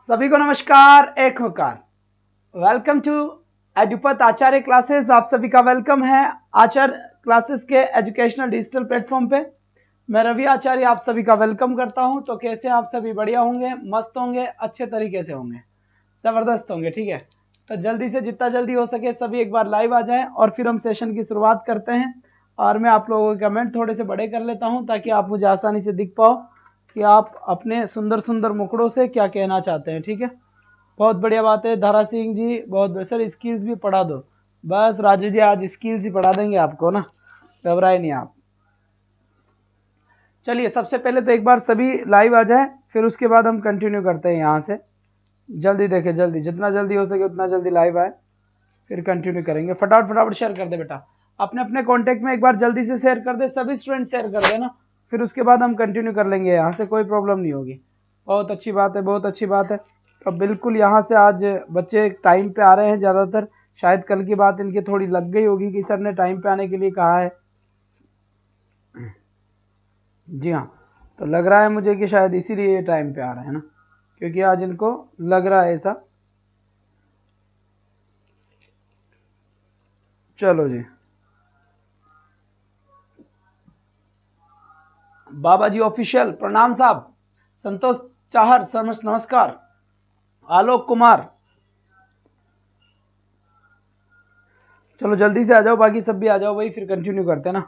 सभी को नमस्कार, एक होकार। वेलकम टू एडुपत आचार्य क्लासेस। आप सभी का वेलकम है आचार्य क्लासेस के एजुकेशनल डिजिटल प्लेटफॉर्म पे। मैं रवि आचार्य आप सभी का वेलकम करता हूं। तो कैसे आप सभी? बढ़िया होंगे, मस्त होंगे, अच्छे तरीके से होंगे, ज़बरदस्त होंगे। ठीक है, तो जल्दी से जितना जल्दी हो सके सभी एक बार लाइव आ जाएं और फिर हम सेशन की शुरुआत करते हैं। और मैं आप लोगों के कमेंट थोड़े से बड़े कर लेता हूं ताकि आप मुझे आसानी से दिख पाओ कि आप अपने सुंदर सुंदर मुखड़ों से क्या कहना चाहते हैं। ठीक है, बहुत बढ़िया बात है। धारा सिंह जी बहुत बढ़िया। सर स्किल्स भी पढ़ा दो। बस राजू जी आज स्किल्स ही पढ़ा देंगे आपको ना, घबराए नहीं आप। चलिए सबसे पहले तो एक बार सभी लाइव आ जाए, फिर उसके बाद हम कंटिन्यू करते हैं यहाँ से। जल्दी देखें, जल्दी जितना जल्दी हो सके उतना जल्दी लाइव आए, फिर कंटिन्यू करेंगे। फटाफट फटाफट शेयर कर दे बेटा, अपने अपने कॉन्टेक्ट में एक बार जल्दी से शेयर कर दे। सभी स्टूडेंट शेयर कर देना, फिर उसके बाद हम कंटिन्यू कर लेंगे। यहाँ से कोई प्रॉब्लम नहीं होगी। बहुत अच्छी बात है, बहुत अच्छी बात है। तो बिल्कुल यहाँ से आज बच्चे टाइम पे आ रहे हैं ज़्यादातर। शायद कल की बात इनकी थोड़ी लग गई होगी कि सर ने टाइम पे आने के लिए कहा है। जी हाँ, तो लग रहा है मुझे कि शायद इसीलिए ये टाइम पे आ रहे हैं ना, क्योंकि आज इनको लग रहा है ऐसा। चलो जी, बाबा जी ऑफिशियल प्रणाम साहब। संतोष चाहर सर नमस्कार। आलोक कुमार, चलो जल्दी से आ जाओ, बाकी सब भी आ जाओ भाई, फिर कंटिन्यू करते हैं ना।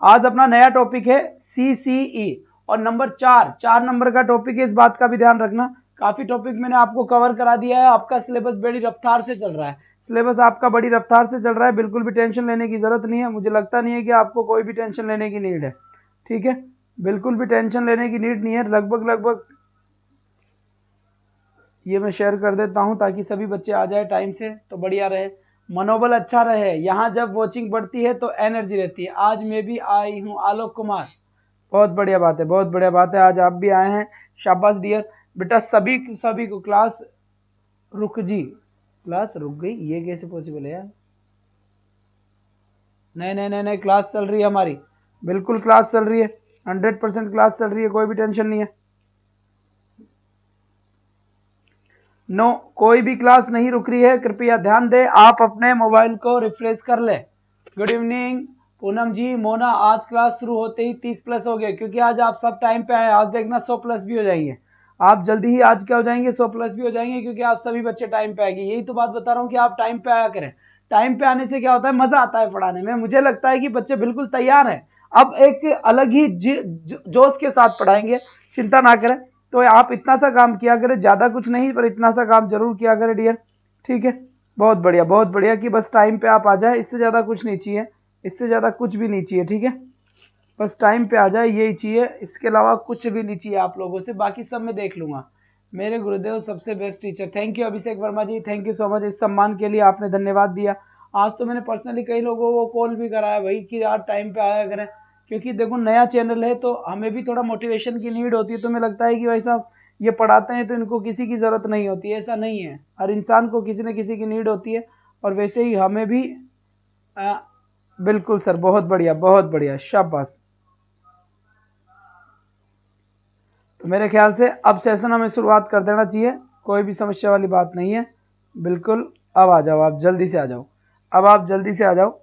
आज अपना नया टॉपिक है CCE और नंबर 4 नंबर का टॉपिक है। इस बात का भी ध्यान रखना, काफी टॉपिक मैंने आपको कवर करा दिया है। आपका सिलेबस बड़ी रफ्तार से चल रहा है, सिलेबस आपका बड़ी रफ्तार से चल रहा है। बिल्कुल भी टेंशन लेने की जरूरत नहीं है। मुझे लगता नहीं है कि आपको कोई भी टेंशन लेने की नीड है। ठीक है, बिल्कुल भी टेंशन लेने की नीड नहीं है। लगभग ये मैं शेयर कर देता हूं ताकि सभी बच्चे आ जाए टाइम से, तो बढ़िया रहे, मनोबल अच्छा रहे। यहाँ जब वॉचिंग बढ़ती है तो एनर्जी रहती है। आज मैं भी आई हूँ, आलोक कुमार, बहुत बढ़िया बात है, बहुत बढ़िया बात है। आज आप भी आए हैं, शाबाश डियर बेटा। सभी को क्लास रुक जी, क्लास रुक गई, ये कैसे पॉसिबल है यार? नहीं नहीं नहीं नहीं, क्लास चल रही है हमारी, बिल्कुल क्लास चल रही है, 100% क्लास चल रही है, कोई भी टेंशन नहीं है। नो, कोई भी क्लास नहीं रुक रही है। कृपया ध्यान दें, आप अपने मोबाइल को रिफ्रेश कर ले। गुड इवनिंग पूनम जी, मोना। आज क्लास शुरू होते ही 30 प्लस हो गए, क्योंकि आज आप सब टाइम पे आए। आज देखना 100 प्लस भी हो जाएंगे आप, जल्दी ही आज क्या हो जाएंगे, 100 प्लस भी हो जाएंगे, क्योंकि आप सभी बच्चे टाइम पे आएंगे। यही तो बात बता रहा हूँ कि आप टाइम पे आया करें। टाइम पे आने से क्या होता है, मजा आता है पढ़ाने में। मुझे लगता है कि बच्चे बिल्कुल तैयार हैं, अब एक अलग ही जोश के साथ पढ़ाएंगे, चिंता ना करें। तो आप इतना सा काम किया करें, ज्यादा कुछ नहीं पर इतना सा काम जरूर किया करें डियर। ठीक है, बहुत बढ़िया, बहुत बढ़िया कि बस टाइम पे आप आ जाए, इससे ज्यादा कुछ नहीं चाहिए, इससे ज्यादा कुछ भी नहीं चाहिए। ठीक है, बस टाइम पे आ जाए, यही चाहिए, इसके अलावा कुछ भी नहीं चाहिए आप लोगों से। बाकी सब मैं देख लूंगा। मेरे गुरुदेव सबसे best teacher. Thank you Abhishek Verma ji, thank you so much. इस सम्मान के लिए आपने धन्यवाद दिया। आज तो मैंने पर्सनली कई लोगों को कॉल भी कराया भाई कि यार टाइम पे आया करें, क्योंकि देखो नया चैनल है तो हमें भी थोड़ा मोटिवेशन की नीड होती है। तो मुझे लगता है कि भाई साहब ये पढ़ाते हैं तो इनको किसी की ज़रूरत नहीं होती है, ऐसा नहीं है। हर इंसान को किसी न किसी की नीड होती है, और वैसे ही हमें भी। आ, बिल्कुल सर, बहुत बढ़िया, बहुत बढ़िया, शाबाश। तो मेरे ख्याल से अब सेशन हमें शुरुआत कर देना चाहिए, कोई भी समस्या वाली बात नहीं है। बिल्कुल, अब आ जाओ, आप जल्दी से आ जाओ, अब आप जल्दी से आ जाओ।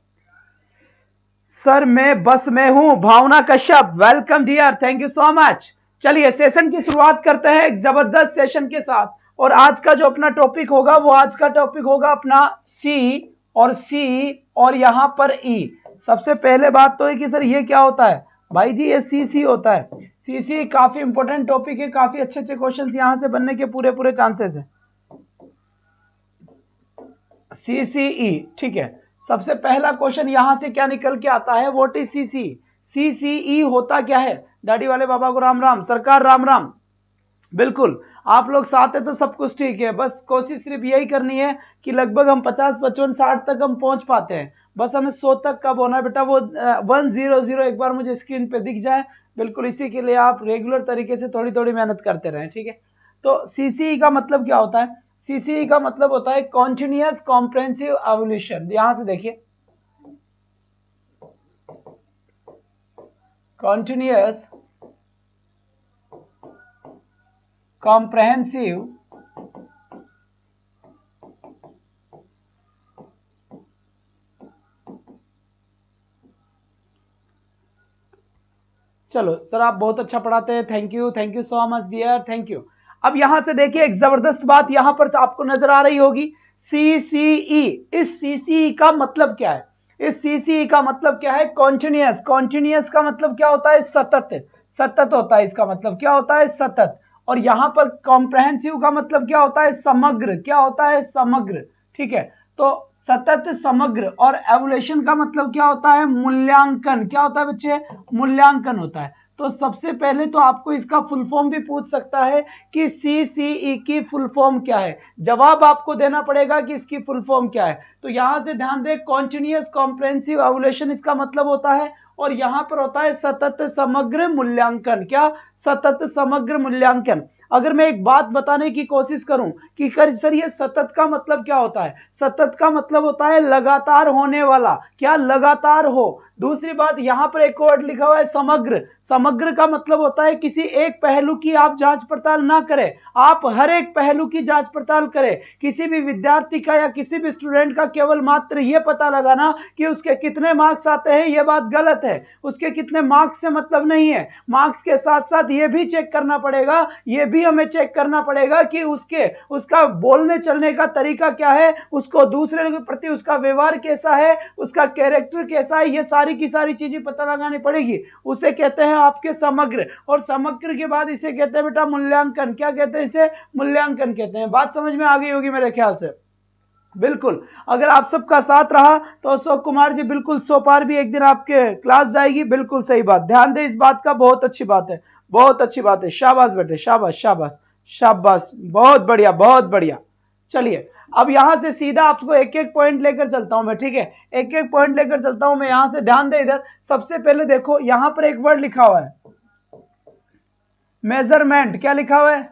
सर मैं बस में हूं, Bhavna Kashyap, welcome dear, thank you so much. चलिए सेशन की शुरुआत करते हैं एक जबरदस्त सेशन के साथ। और आज का जो अपना टॉपिक होगा वो आज का टॉपिक होगा अपना सी और यहां पर ई। सबसे पहले बात तो है कि सर ये क्या होता है? भाई जी ये सी होता है। सी काफी इंपॉर्टेंट टॉपिक है, काफी अच्छे अच्छे क्वेश्चंस यहां से बनने के पूरे पूरे चांसेस है। CCE, ठीक है। सबसे पहला क्वेश्चन यहां से क्या निकल के आता है, व्हाट इज CCE होता क्या है? दाढ़ी वाले बाबा को राम राम, सरकार राम राम। बिल्कुल, आप लोग साथ है तो सब कुछ ठीक है। बस कोशिश सिर्फ यही करनी है कि लगभग हम 50 55 60 तक हम पहुंच पाते हैं। बस हमें 100 तक कब होना है बेटा, वो 100 एक बार मुझे स्क्रीन पे दिख जाए। बिल्कुल, इसी के लिए आप रेगुलर तरीके से थोड़ी थोड़ी मेहनत करते रहें। ठीक है, तो CCE का मतलब क्या होता है? CCE का मतलब होता है कॉन्टिन्यूअस कॉम्प्रेहेंसिव एवोल्यूशन। यहां से देखिए, कॉन्टिन्यूअस कॉम्प्रेहेंसिव चलो सर आप बहुत अच्छा पढ़ाते हैं, thank you so much dear, thank you. अब यहां से देखिए एक जबरदस्त बात यहां पर तो आपको नजर आ रही होगी, CCE। इस CCE का मतलब क्या है? इस CCE का मतलब क्या है? कॉन्टिन्यूअस। कॉन्टिन्यूअस का मतलब क्या होता है? सतत। सतत होता है, इसका मतलब क्या होता है? सतत। और यहां पर कॉम्प्रहेंसिव का मतलब क्या होता है? समग्र। क्या होता है? समग्र। ठीक है, तो सतत, समग्र। और एवोल्यूशन का मतलब क्या होता है? मूल्यांकन। क्या होता है बच्चे? मूल्यांकन होता है। तो सबसे पहले तो आपको इसका फुल फॉर्म भी पूछ सकता है कि CCE की फुल फॉर्म क्या है। जवाब आपको देना पड़ेगा कि इसकी फुल फॉर्म क्या है। तो यहां से ध्यान दें, कॉन्टिन्यूअस कॉम्प्रहेंसिव एवोल्यूशन इसका मतलब होता है, और यहां पर होता है सतत समग्र मूल्यांकन। क्या? सतत समग्र मूल्यांकन। अगर मैं एक बात बताने की कोशिश करूं कि सर ये सतत का मतलब क्या होता है? सतत का मतलब होता है लगातार होने वाला। क्या? लगातार हो। दूसरी बात, यहां पर एक वर्ड लिखा हुआ है समग्र। समग्र का मतलब होता है किसी एक पहलू की आप जांच पड़ताल ना करें, आप हर एक पहलू की जांच पड़ताल करें। किसी भी विद्यार्थी का या किसी भी स्टूडेंट का केवल मात्र यह पता लगाना कि उसके कितने मार्क्स आते हैं, यह बात गलत है। उसके कितने मार्क्स से मतलब नहीं है। मार्क्स के साथ साथ यह भी चेक करना पड़ेगा, यह भी हमें चेक करना पड़ेगा कि उसका बोलने चलने का तरीका क्या है, उसको दूसरे के प्रति उसका व्यवहार कैसा है, उसका कैरेक्टर कैसा है, ये सारी की सारी चीजें पता लगानी पड़ेगी। उसे कहते हैं आपके समग्र। और समग्र के बाद इसे कहते हैं बेटा मूल्यांकन। क्या कहते हैं इसे? मूल्यांकन कहते हैं। बात समझ में आ गई होगी मेरे ख्याल से। बिल्कुल, अगर आप सबका साथ रहा तो अशोक कुमार जी बिल्कुल 100 पार भी एक दिन आपके क्लास जाएगी। बिल्कुल सही बात, ध्यान दें इस बात का, बहुत अच्छी बात है, बहुत अच्छी बात है। शाबाश बेटे, शाबाश शाबाश शाबाश, बहुत बढ़िया बहुत बढ़िया। चलिए अब यहां से सीधा आपको एक एक पॉइंट लेकर चलता हूं मैं, ठीक है, एक एक पॉइंट लेकर चलता हूं मैं यहां से। ध्यान दे इधर, सबसे पहले देखो यहां पर एक वर्ड लिखा हुआ है मेजरमेंट। क्या लिखा हुआ है?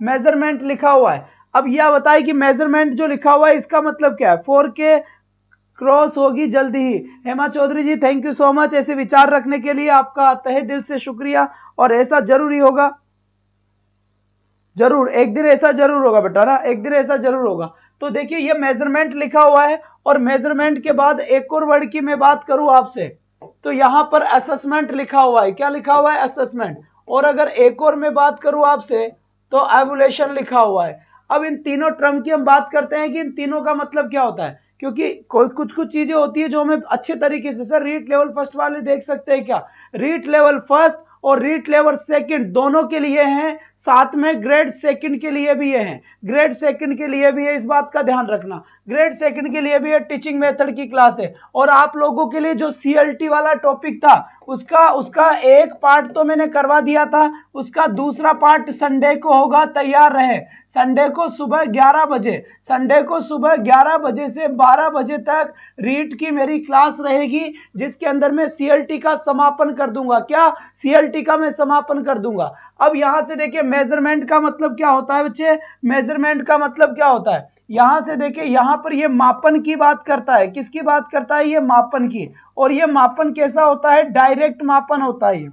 मेजरमेंट लिखा हुआ है। अब यह बताइए कि मेजरमेंट जो लिखा हुआ है इसका मतलब क्या है? 4K क्रॉस होगी जल्दी ही। हेमा चौधरी जी थैंक यू सो मच, ऐसे विचार रखने के लिए आपका तहे दिल से शुक्रिया। और ऐसा जरूरी होगा, जरूर एक दिन ऐसा जरूर होगा बेटा ना, एक दिन ऐसा जरूर होगा। तो देखिए ये मेजरमेंट लिखा हुआ है, और मेजरमेंट के बाद एक और वर्ड की मैं बात करूं आपसे, तो यहां पर असेसमेंट लिखा हुआ है। क्या लिखा हुआ है? असेसमेंट। और अगर एक और मैं बात करूं आपसे तो एवोल्यूशन लिखा हुआ है। अब इन तीनों टर्म की हम बात करते हैं कि इन तीनों का मतलब क्या होता है, क्योंकि कोई कुछ कुछ चीजें होती है जो हमें अच्छे तरीके से, सर रीट लेवल फर्स्ट वाले देख सकते हैं क्या? रीट लेवल फर्स्ट और रीट लेवल सेकंड दोनों के लिए हैं, साथ में ग्रेड सेकंड के लिए भी ये हैं, ग्रेड सेकंड के लिए भी है, इस बात का ध्यान रखना। ग्रेड सेकंड के लिए भी है, टीचिंग मेथड की क्लास है। और आप लोगों के लिए जो CLT वाला टॉपिक था उसका एक पार्ट तो मैंने करवा दिया था, उसका दूसरा पार्ट संडे को होगा, तैयार रहे। संडे को सुबह 11 बजे, संडे को सुबह 11 बजे से 12 बजे तक रीट की मेरी क्लास रहेगी, जिसके अंदर मैं CLT का समापन कर दूंगा। क्या? CLT का मैं समापन कर दूंगा। अब यहां से देखिए मेजरमेंट का मतलब क्या होता है बच्चे? मेजरमेंट का मतलब क्या होता है? यहां से देखिए, यहां पर ये मापन की बात करता है। किसकी बात करता है? ये मापन की। और ये मापन कैसा होता है? डायरेक्ट मापन होता है।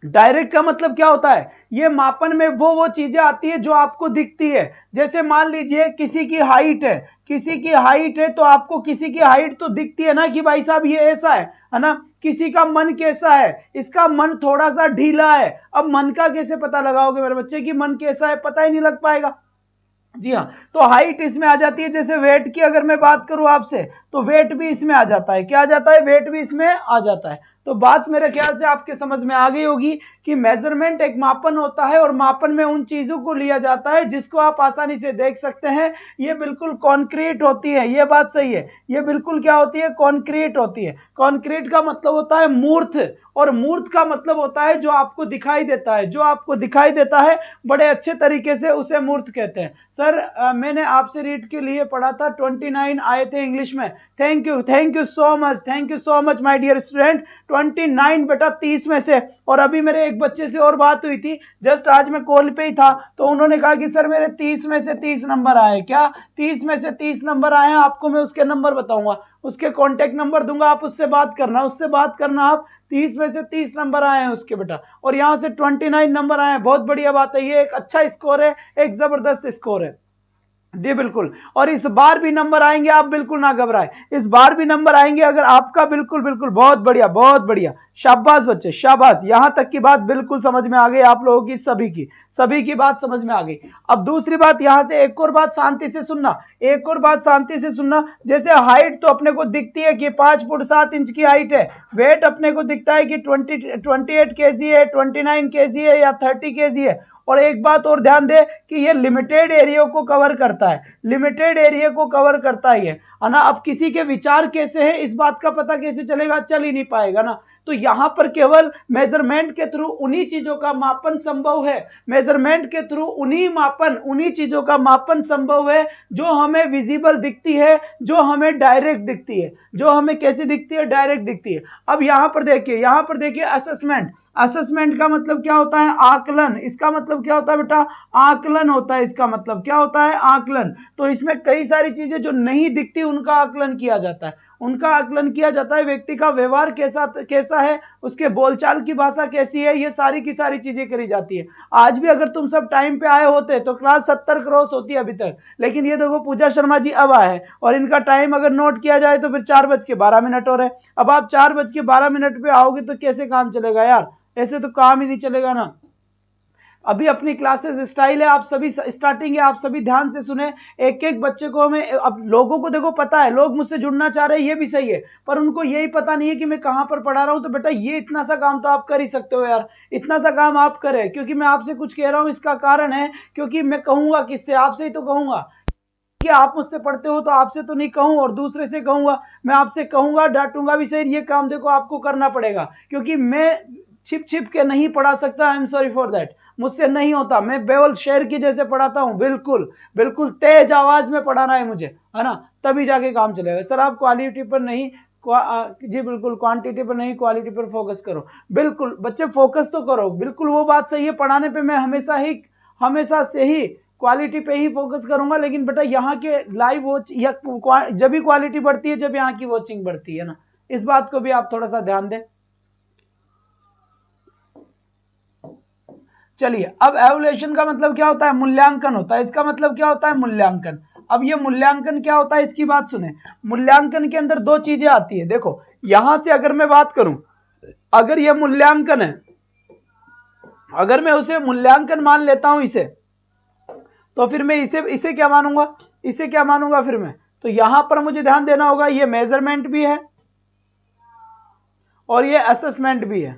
डायरेक्ट का मतलब क्या होता है? ये मापन में वो चीजें आती है जो आपको दिखती है। जैसे मान लीजिए किसी की हाइट है, किसी की हाइट है तो आपको किसी की हाइट तो दिखती है ना कि भाई साहब ये ऐसा है ना। किसी का मन कैसा है? इसका मन थोड़ा सा ढीला है। अब मन का कैसे पता लगाओगे मेरे बच्चे कि मन कैसा है? पता ही नहीं लग पाएगा। जी हाँ, तो हाइट इसमें आ जाती है। जैसे वेट की अगर मैं बात करूं आपसे, तो वेट भी इसमें आ जाता है। क्या आ जाता है? वेट भी इसमें आ जाता है। तो बात मेरे ख्याल से आपके समझ में आ गई होगी कि मेजरमेंट एक मापन होता है, और मापन में उन चीजों को लिया जाता है जिसको आप आसानी से देख सकते हैं। ये बिल्कुल कॉन्क्रीट होती है, ये बात सही है। ये बिल्कुल क्या होती है? कॉन्क्रीट होती है। कॉन्क्रीट का मतलब होता है मूर्त, और मूर्त का मतलब होता है जो आपको दिखाई देता है। जो आपको दिखाई देता है बड़े अच्छे तरीके से उसे मूर्त कहते हैं। सर मैंने आपसे रीड के लिए पढ़ा था, 29 आए थे इंग्लिश में। Thank you so much, thank you so much my dear student. 29 बेटा 30 में से। और अभी मेरे एक बच्चे से और बात हुई थी, जस्ट आज मैं कॉल पे ही था, तो उन्होंने कहा कि सर मेरे 30 में से 30 नंबर आए। क्या? 30 में से 30 नंबर आए हैं। आपको मैं उसके नंबर बताऊंगा, उसके कॉन्टेक्ट नंबर दूंगा, आप उससे बात करना, उससे बात करना आप। 30 में से 30 नंबर आए हैं उसके बेटा, और यहां से 29 नंबर आए हैं। बहुत बढ़िया बात है, ये एक अच्छा स्कोर है, एक जबरदस्त स्कोर है। जी बिल्कुल, और इस बार भी नंबर आएंगे, आप बिल्कुल ना घबराएं, इस बार भी नंबर आएंगे अगर आपका। बिल्कुल बिल्कुल, बहुत बढ़िया बहुत बढ़िया, शाबाश बच्चे शाबाश, यहां तक की बात बिल्कुल समझ में आ गई आप लोगों की, सभी की बात समझ में आ गई। अब दूसरी बात यहां से एक और बात शांति से सुनना, एक और बात शांति से सुनना। जैसे हाइट तो अपने को दिखती है कि 5 फुट 7 इंच की हाइट है, वेट अपने को दिखता है कि 28 केजी है, 29 केजी है या 30 केजी है। और एक बात और ध्यान दे कि ये लिमिटेड एरिया को कवर करता है, लिमिटेड एरिया को कवर करता ही है ना। अब किसी के विचार कैसे हैं इस बात का पता कैसे चलेगा, चल ही नहीं पाएगा ना। तो यहां पर केवल मेजरमेंट के थ्रू उन्हीं चीजों का मापन संभव है, मेजरमेंट के थ्रू उन्हीं चीजों का मापन संभव है जो हमें विजिबल दिखती है, जो हमें डायरेक्ट दिखती है, जो हमें कैसी दिखती है, डायरेक्ट दिखती है। अब यहां पर देखिए असेसमेंट, असेसमेंट का मतलब क्या होता है, आकलन। इसका मतलब क्या होता है बेटा, आकलन होता है। इसका मतलब क्या होता है, आकलन। तो इसमें कई सारी चीजें जो नहीं दिखती उनका आकलन किया जाता है, उनका आकलन किया जाता है। व्यक्ति का व्यवहार कैसा है, उसके बोलचाल की भाषा कैसी है, ये सारी की सारी चीजें करी जाती है। आज भी अगर तुम सब टाइम पे आए होते तो क्लास 70 क्रॉस होती है अभी तक, लेकिन ये देखो पूजा शर्मा जी अब आए और इनका टाइम अगर नोट किया जाए तो फिर 4:12 हो रहे। अब आप 4:12 पे आओगे तो कैसे काम चलेगा यार, ऐसे तो काम ही नहीं चलेगा ना। अभी अपनी क्लासेस स्टाइल है, आप सभी स्टार्टिंग है, आप सभी ध्यान से सुने। एक एक बच्चे को हमें, अब लोगों को देखो पता है, लोग मुझसे जुड़ना चाह रहे हैं, ये भी सही है, पर उनको यही पता नहीं है कि मैं कहां पर पढ़ा रहा हूं। तो बेटा ये इतना सा काम तो आप कर ही सकते हो यार, इतना सा काम आप करें। क्योंकि मैं आपसे कुछ कह रहा हूं, इसका कारण है क्योंकि मैं कहूंगा किससे, आपसे ही तो कहूंगा कि आप मुझसे पढ़ते हो, तो आपसे तो नहीं कहूं और दूसरे से कहूंगा। मैं आपसे कहूंगा, डांटूंगा भी सही, ये काम देखो आपको करना पड़ेगा, क्योंकि मैं छिप छिप के नहीं पढ़ा सकता। I am sorry for that, मुझसे नहीं होता। मैं बेवल शेर की जैसे पढ़ाता हूं, बिल्कुल बिल्कुल तेज आवाज में पढ़ाना है मुझे, है ना, तभी जाके काम चलेगा। सर आप क्वालिटी पर नहीं, जी बिल्कुल, क्वांटिटी पर नहीं क्वालिटी पर फोकस करो। बिल्कुल बच्चे फोकस तो करो, बिल्कुल वो बात सही है। पढ़ाने पे मैं हमेशा से ही क्वालिटी पे ही फोकस करूंगा, लेकिन बेटा यहाँ के लाइव वॉच या जब भी क्वालिटी बढ़ती है जब यहाँ की वॉचिंग बढ़ती है ना, इस बात को भी आप थोड़ा सा ध्यान दें। चलिए, अब एवल्यूएशन का मतलब क्या होता है, मूल्यांकन होता है। इसका मतलब क्या होता है, मूल्यांकन। अब ये मूल्यांकन क्या होता है, इसकी बात सुने। मूल्यांकन के अंदर दो चीजें आती है। देखो यहां से अगर मैं बात करूं, अगर ये मूल्यांकन है, अगर मैं उसे मूल्यांकन मान लेता हूं इसे, तो फिर मैं इसे क्या मानूंगा, इसे क्या मानूंगा फिर मैं। तो यहां पर मुझे ध्यान देना होगा, ये मेजरमेंट भी है और ये असेसमेंट भी है।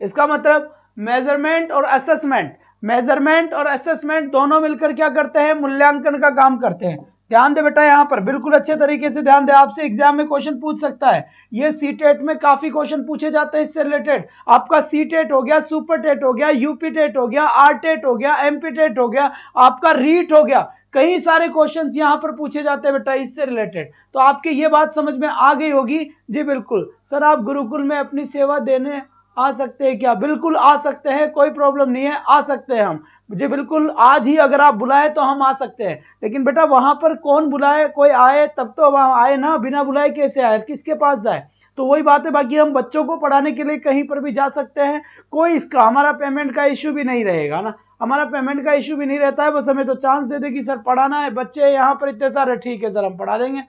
इसका मतलब मेजरमेंट और असेसमेंट दोनों मिलकर क्या करते हैं, मूल्यांकन का काम करते हैं। ध्यान दे बेटा, यहां पर बिल्कुल अच्छे तरीके से ध्यान दे, आपसे एग्जाम में क्वेश्चन पूछ सकता है। ये सीटेट में काफी क्वेश्चन पूछे जाते हैं इससे रिलेटेड। आपका सीटेट हो गया, सुपर टेट हो गया, यूपी टेट हो गया, आर टेट हो गया, एमपी टेट हो गया, आपका रीट हो गया, कई सारे क्वेश्चंस यहां पर पूछे जाते हैं बेटा इससे रिलेटेड। तो आपकी ये बात समझ में आ गई होगी। जी बिल्कुल सर, आप गुरुकुल में अपनी सेवा देने आ सकते हैं क्या, बिल्कुल आ सकते हैं, कोई प्रॉब्लम नहीं है, आ सकते हैं हम। जी बिल्कुल, आज ही अगर आप बुलाए तो हम आ सकते हैं, लेकिन बेटा वहां पर कौन बुलाए, कोई आए तब तो वहां आए ना, बिना बुलाए कैसे आए, किसके पास जाए। तो वही बात है। बाकी हम बच्चों को पढ़ाने के लिए कहीं पर भी जा सकते हैं, कोई इसका हमारा पेमेंट का इश्यू भी नहीं रहेगा ना, हमारा पेमेंट का इश्यू भी नहीं रहता है। बस हमें तो चांस दे दे कि सर पढ़ाना है, बच्चे यहाँ पर इतने सारे, ठीक है सर हम पढ़ा देंगे।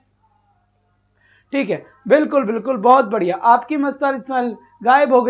ठीक है, बिल्कुल बिल्कुल, बहुत बढ़िया। आपकी मस्तार स्माइल गायब हो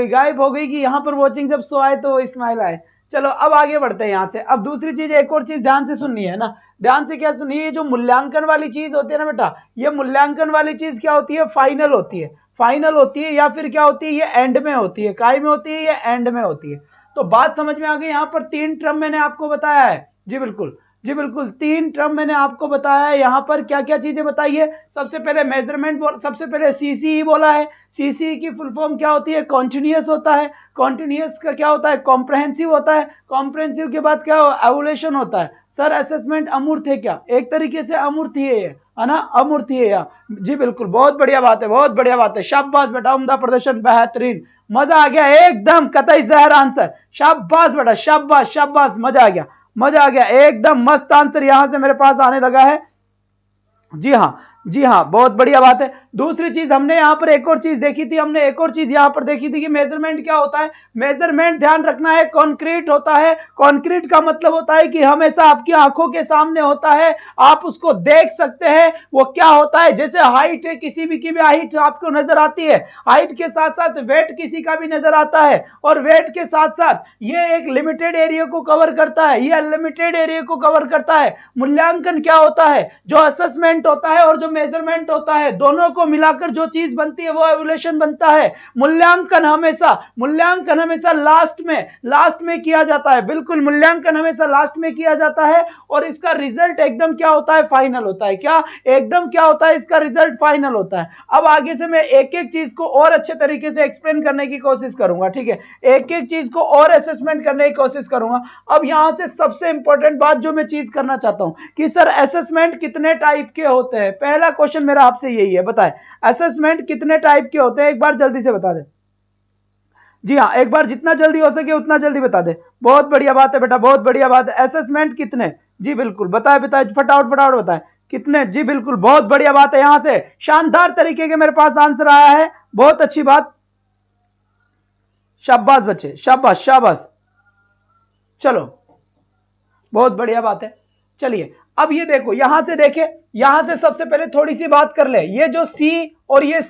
गई कि यहाँ पर वॉचिंग जब सो आए तो वो स्माइल आए। चलो अब आगे बढ़ते हैं यहाँ से। अब दूसरी चीज, एक और चीज ध्यान से सुननी है ना, ध्यान से क्या सुनिए। ये जो मूल्यांकन वाली चीज होती है ना बेटा, ये मूल्यांकन वाली चीज क्या होती है, फाइनल होती है, फाइनल होती है, या फिर क्या होती है, ये एंड में होती है। काय में होती है, ये एंड में होती है। तो बात समझ में आ गई। यहाँ पर 3 टर्म मैंने आपको बताया है। जी बिल्कुल, जी बिल्कुल, 3 टर्म मैंने आपको बताया है। यहाँ पर क्या क्या चीजें बताई है। सबसे पहले मेजरमेंट, सबसे पहले सीसी बोला है। सीसी की फुल फॉर्म क्या होती है, कॉन्टिन्यूअस होता है। कॉन्टिन्यूअस का क्या होता है, कॉम्प्रहेंसिव होता है। कॉम्प्रहेंसिव के बाद क्या एवोल्यूशन होता है। सर असेसमेंट अमूर्त है क्या, एक तरीके से अमूर्त ही है ना, अमूर्त ही है या। जी बिल्कुल, बहुत बढ़िया बात है, बहुत बढ़िया बात है, शाबाश बेटा, उम्दा प्रदर्शन, बेहतरीन, मजा आ गया एकदम, कतई जहर आंसर, शाबाश बेटा, शाबाश शाबाश, मजा आ गया, मजा आ गया, एकदम मस्त आंसर यहां से मेरे पास आने लगा है। जी हाँ, जी हाँ, बहुत बढ़िया बात है। दूसरी चीज हमने यहाँ पर एक और चीज देखी थी, हमने एक और चीज यहाँ पर देखी थी कि मेजरमेंट क्या होता है। मेजरमेंट ध्यान रखना है कॉन्क्रीट होता है। कॉन्क्रीट का मतलब होता है कि हमेशा आपकी आंखों के सामने होता है, आप उसको देख सकते हैं। वो क्या होता है, जैसे हाइट है, किसी भी की भी हाइट आपको नजर आती है, हाइट के साथ साथ वेट किसी का भी नजर आता है, और वेट के साथ साथ ये एक लिमिटेड एरिया को कवर करता है, ये अनलिमिटेड एरिया को कवर करता है। मूल्यांकन क्या होता है, जो असेसमेंट होता है और जो मेजरमेंट होता है, दोनों को मिलाकर जो चीज बनती है वो एवल्यूएशन बनता है। मूल्यांकन हमेशा लास्ट में किया जाता है। बिल्कुल, मूल्यांकन हमेशा लास्ट में किया जाता है और इसका रिजल्ट एकदम क्या होता है, फाइनल होता है। क्या एकदम क्या होता है, इसका रिजल्ट फाइनल होता है। अब आगे से मैं एक एक चीज को और अच्छे तरीके से एक्सप्लेन करने की कोशिश करूंगा, ठीक है, एक एक चीज को और असेसमेंट करने की कोशिश करूंगा। अब यहां से सबसे इंपॉर्टेंट बात जो मैं चीज करना चाहता हूं कि सर असेसमेंट कितने टाइप के होते हैं। पहला क्वेश्चन मेरा आपसे यही है, बताएं असेसमेंट कितने टाइप के होते हैं, एक बार जल्दी से बता दे। जी हाँ, एक बार जितना जल्दी हो सके उतना जल्दी बता दे। बहुत बढ़िया बात है बेटा, बहुत बढ़िया बात है। असेसमेंट कितने, जी बिल्कुल बताए फटाफट बताए कितने, जी बिल्कुल बहुत बढ़िया बात है। यहां से शानदार तरीके के मेरे पास आंसर आया है, बहुत अच्छी बात, शाबाश बच्चे, शाबाश। चलो बहुत बढ़िया बात है। चलिए अब ये देखो, यहां से देखे, यहां से सबसे पहले थोड़ी सी बात कर ले। ये जो सी और ये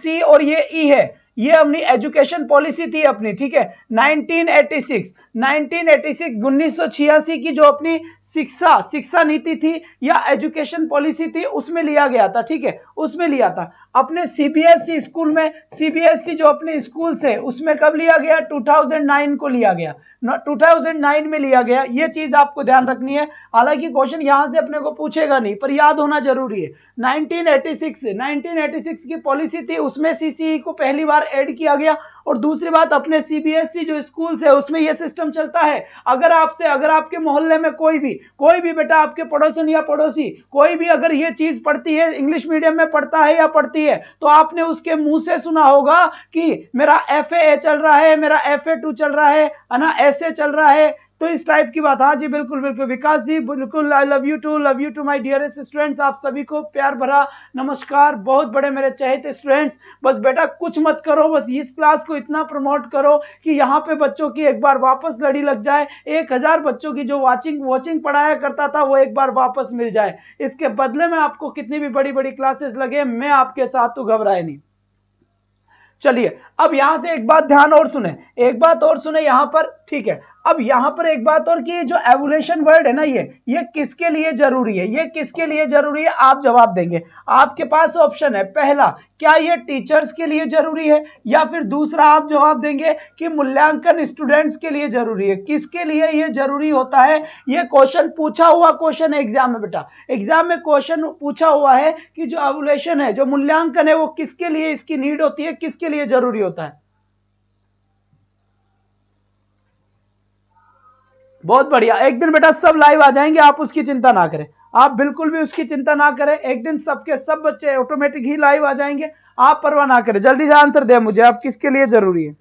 ई है, ये अपनी एजुकेशन पॉलिसी थी अपनी, ठीक है, 1986 की जो अपनी शिक्षा नीति थी या एजुकेशन पॉलिसी थी, उसमें लिया गया था, ठीक है, उसमें लिया था। अपने सीबीएसई स्कूल में, सीबीएसई जो अपने स्कूल से, उसमें कब लिया गया, 2009 को लिया गया, 2009 में लिया गया। ये चीज आपको ध्यान रखनी है। हालांकि क्वेश्चन यहां से अपने को पूछेगा नहीं, पर याद होना जरूरी है। 1986 की पॉलिसी थी, उसमें सीसीई को पहली बार ऐड किया गया। और दूसरी बात, अपने सीबीएसई जो स्कूल है उसमें यह सिस्टम चलता है, अगर आपके मोहल्ले में कोई भी बेटा, आपके पड़ोसन या पड़ोसी कोई भी अगर ये चीज पढ़ती है, इंग्लिश मीडियम में पढ़ता है या पढ़ती है, तो आपने उसके मुंह से सुना होगा कि मेरा एफए चल रहा है, मेरा FA2 चल रहा है ना, ऐसे चल रहा है। तो इस टाइप की बात, हाँ जी बिल्कुल विकास जी बिल्कुल, I love you too my dearest students. आप सभी को प्यार भरा नमस्कार, बहुत बड़े मेरे चहेते स्टूडेंट्स। बस बेटा कुछ मत करो, बस इस क्लास को इतना प्रमोट करो कि यहाँ पे बच्चों की एक बार वापस लड़ी लग जाए, 1000 बच्चों की जो वॉचिंग पढ़ाया करता था वो एक बार वापस मिल जाए। इसके बदले में आपको कितनी भी बड़ी क्लासेस लगे, मैं आपके साथ, तो घबराए नहीं। चलिए अब यहां से एक बात ध्यान और सुने, यहां पर, ठीक है। अब यहां पर एक बात और कि जो एवोल्यूशन वर्ड है ना, ये किसके लिए जरूरी है, आप जवाब देंगे। आपके पास ऑप्शन है, पहला क्या ये टीचर्स के लिए जरूरी है, या फिर दूसरा आप जवाब देंगे कि मूल्यांकन स्टूडेंट्स के लिए जरूरी है। किसके लिए ये जरूरी होता है, ये क्वेश्चन पूछा हुआ क्वेश्चन है एग्जाम में बेटा, एग्जाम में क्वेश्चन पूछा हुआ है कि जो एवोल्यूशन है, जो मूल्यांकन है, वो किसके लिए इसकी नीड होती है, किसके लिए जरूरी होता है। बहुत बढ़िया, एक दिन बेटा सब लाइव आ जाएंगे, आप उसकी चिंता ना करें, आप बिल्कुल भी उसकी चिंता ना करें। एक दिन सबके सब बच्चे ऑटोमेटिक ही लाइव आ जाएंगे, आप परवाह ना करें। जल्दी से आंसर दे मुझे, आप किसके लिए जरूरी है।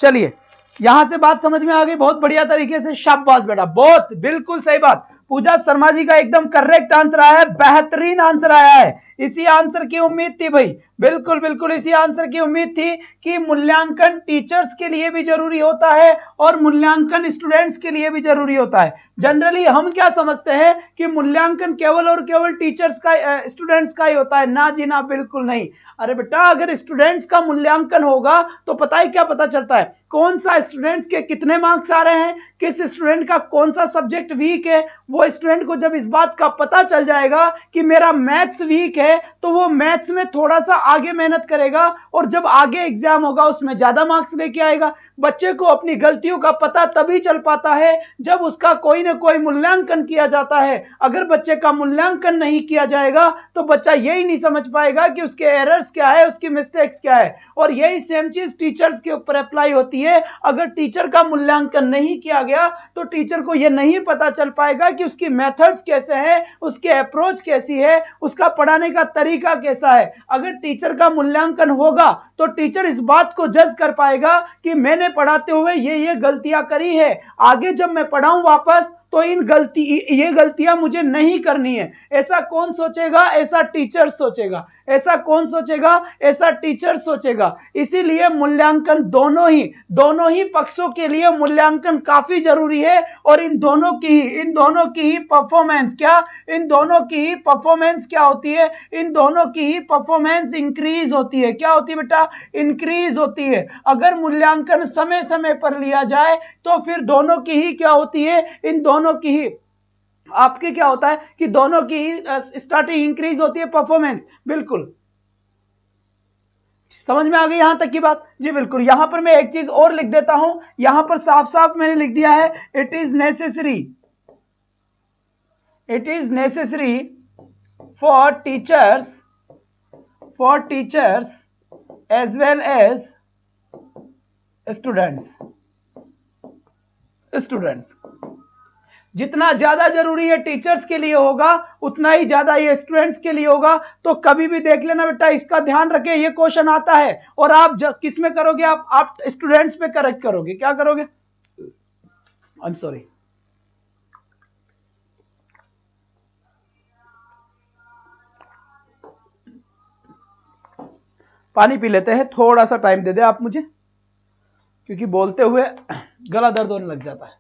चलिए यहां से बात समझ में आ गई, बहुत बढ़िया तरीके से, शाबाश बेटा, बहुत बिल्कुल सही बात। पूजा शर्मा जी का एकदम करेक्ट आंसर आया है, बेहतरीन आंसर आया है। इसी आंसर की उम्मीद थी भाई, बिल्कुल इसी आंसर की उम्मीद थी कि मूल्यांकन टीचर्स के लिए भी जरूरी होता है और मूल्यांकन स्टूडेंट्स के लिए भी जरूरी होता है। जनरली हम क्या समझते हैं कि मूल्यांकन केवल और केवल टीचर्स का, स्टूडेंट्स का ही होता है। ना जी ना, बिल्कुल नहीं। अरे बेटा, अगर स्टूडेंट्स का मूल्यांकन होगा तो पता है क्या पता चलता है, कौन सा स्टूडेंट्स के कितने मार्क्स आ रहे हैं, किस स्टूडेंट का कौन सा सब्जेक्ट वीक है। वो स्टूडेंट को जब इस बात का पता चल जाएगा कि मेरा मैथ्स वीक है है तो वो मैथ्स में थोड़ा सा आगे मेहनत करेगा और जब आगे एग्जाम होगा उसमें ज्यादा मार्क्स लेके आएगा। बच्चे को अपनी गलतियों का पता तभी चल पाता है जब उसका कोई ना कोई मूल्यांकन किया जाता है। अगर बच्चे का मूल्यांकन नहीं किया जाएगा तो बच्चा यही नहीं समझ पाएगा कि उसके एरर्स क्या है, उसकी मिस्टेक्स क्या है। और यही सेम चीज टीचर्स के ऊपर अप्लाई होती है। अगर टीचर का मूल्यांकन नहीं किया गया तो टीचर को यह नहीं पता चल पाएगा कि उसकी मेथड्स कैसे हैं, उसकी अप्रोच कैसी है, उसका पढ़ाने का तरीका कैसा है। अगर टीचर का मूल्यांकन होगा तो टीचर इस बात को जज कर पाएगा कि मैंने पढ़ाते हुए ये गलतियां करी है, आगे जब मैं पढ़ाऊं वापस तो ये गलतियां मुझे नहीं करनी है। ऐसा कौन सोचेगा? ऐसा टीचर सोचेगा। ऐसा कौन सोचेगा? ऐसा टीचर सोचेगा। इसीलिए मूल्यांकन दोनों ही पक्षों के लिए मूल्यांकन काफी जरूरी है। और इन दोनों की ही परफॉर्मेंस क्या होती है? इन दोनों की ही परफॉर्मेंस इंक्रीज होती है। क्या होती है बेटा? इंक्रीज होती है। अगर मूल्यांकन समय समय पर लिया जाए तो फिर दोनों की ही क्या होती है? इन दोनों की ही आपके क्या होता है कि दोनों की ही स्टार्टिंग इंक्रीज होती है, परफॉर्मेंस। बिल्कुल समझ में आ गई यहां तक की बात? जी बिल्कुल। यहां पर मैं एक चीज और लिख देता हूं, यहां पर साफ साफ मैंने लिख दिया है, it is necessary for teachers as well as students. जितना ज्यादा जरूरी है टीचर्स के लिए होगा उतना ही ज्यादा ये स्टूडेंट्स के लिए होगा। तो कभी भी देख लेना बेटा, इसका ध्यान रखें, ये क्वेश्चन आता है और आप किस में करोगे? आप स्टूडेंट्स पे करेक्ट करोगे। क्या करोगे? आई एम सॉरी, पानी पी लेते हैं, थोड़ा सा टाइम दे दे आप मुझे, क्योंकि बोलते हुए गला दर्द होने लग जाता है।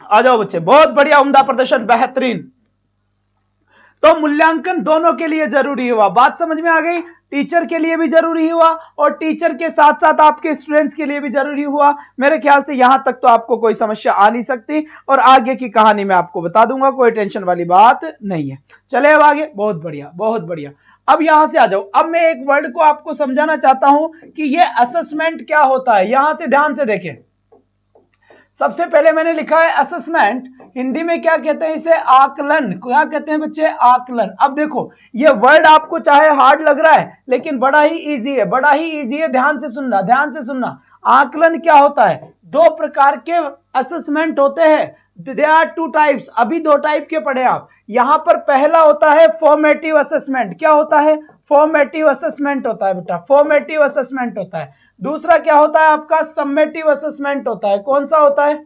आ जाओ बच्चे, बहुत बढ़िया, उम्दा प्रदर्शन, बेहतरीन। तो मूल्यांकन दोनों के लिए जरूरी हुआ। बात समझ में आ गई? टीचर के लिए भी जरूरी हुआ और टीचर के साथ साथ आपके स्टूडेंट्स के लिए भी जरूरी हुआ। मेरे ख्याल से यहां तक तो आपको कोई समस्या आ नहीं सकती और आगे की कहानी मैं आपको बता दूंगा, कोई टेंशन वाली बात नहीं है। चले अब आगे। बहुत बढ़िया, बहुत बढ़िया। अब यहां से आ जाओ। अब मैं एक वर्ड को आपको समझाना चाहता हूं कि ये असेसमेंट क्या होता है। यहां से ध्यान से देखें। सबसे पहले मैंने लिखा है असेसमेंट, हिंदी में क्या कहते हैं इसे? आकलन। क्या कहते हैं बच्चे? आकलन। अब देखो, ये वर्ड आपको चाहे हार्ड लग रहा है लेकिन बड़ा ही इजी है, बड़ा ही इजी है। ध्यान से सुनना, ध्यान से सुनना। आकलन क्या होता है? दो प्रकार के असेसमेंट होते हैं। They are two types. अभी दो टाइप के पढ़े आप। यहां पर पहला होता है फॉर्मेटिव असेसमेंट। क्या होता है? फॉर्मेटिव असेसमेंट होता है बेटा, फॉर्मेटिव असेसमेंट होता है। दूसरा क्या होता है आपका? समेटिव असेसमेंट होता है। कौन सा होता है?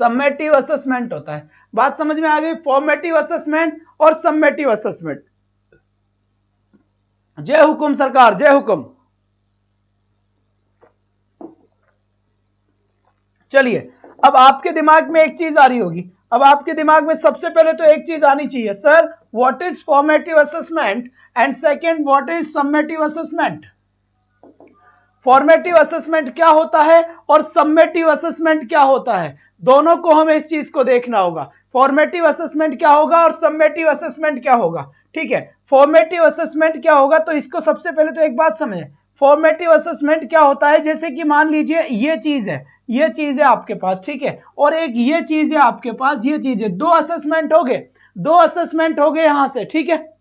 समेटिव असेसमेंट होता है। बात समझ में आ गई? फॉर्मेटिव असेसमेंट और समेटिव असेसमेंट। जय हुकुम सरकार, जय हुकुम। चलिए, अब आपके दिमाग में एक चीज आ रही होगी। अब आपके दिमाग में सबसे पहले तो एक चीज आनी चाहिए, sir what is formative assessment and second what is summative assessment. Formative assessment क्या होता है और समेटिव असेसमेंट क्या होता है? दोनों को हमें इस चीज को देखना होगा। फॉर्मेटिव असेसमेंट क्या होगा और समेटिव असेसमेंट क्या होगा। ठीक है, फॉर्मेटिव असेसमेंट क्या होगा तो इसको सबसे पहले तो एक बात समझें। फॉर्मेटिव असेसमेंट क्या होता है? जैसे कि मान लीजिए ये चीज है, ये चीज है आपके पास, ठीक है, और एक ये चीज है आपके पास, ये चीज है। दो असेसमेंट हो गए, दो असेसमेंट हो गए यहां से। ठीक है,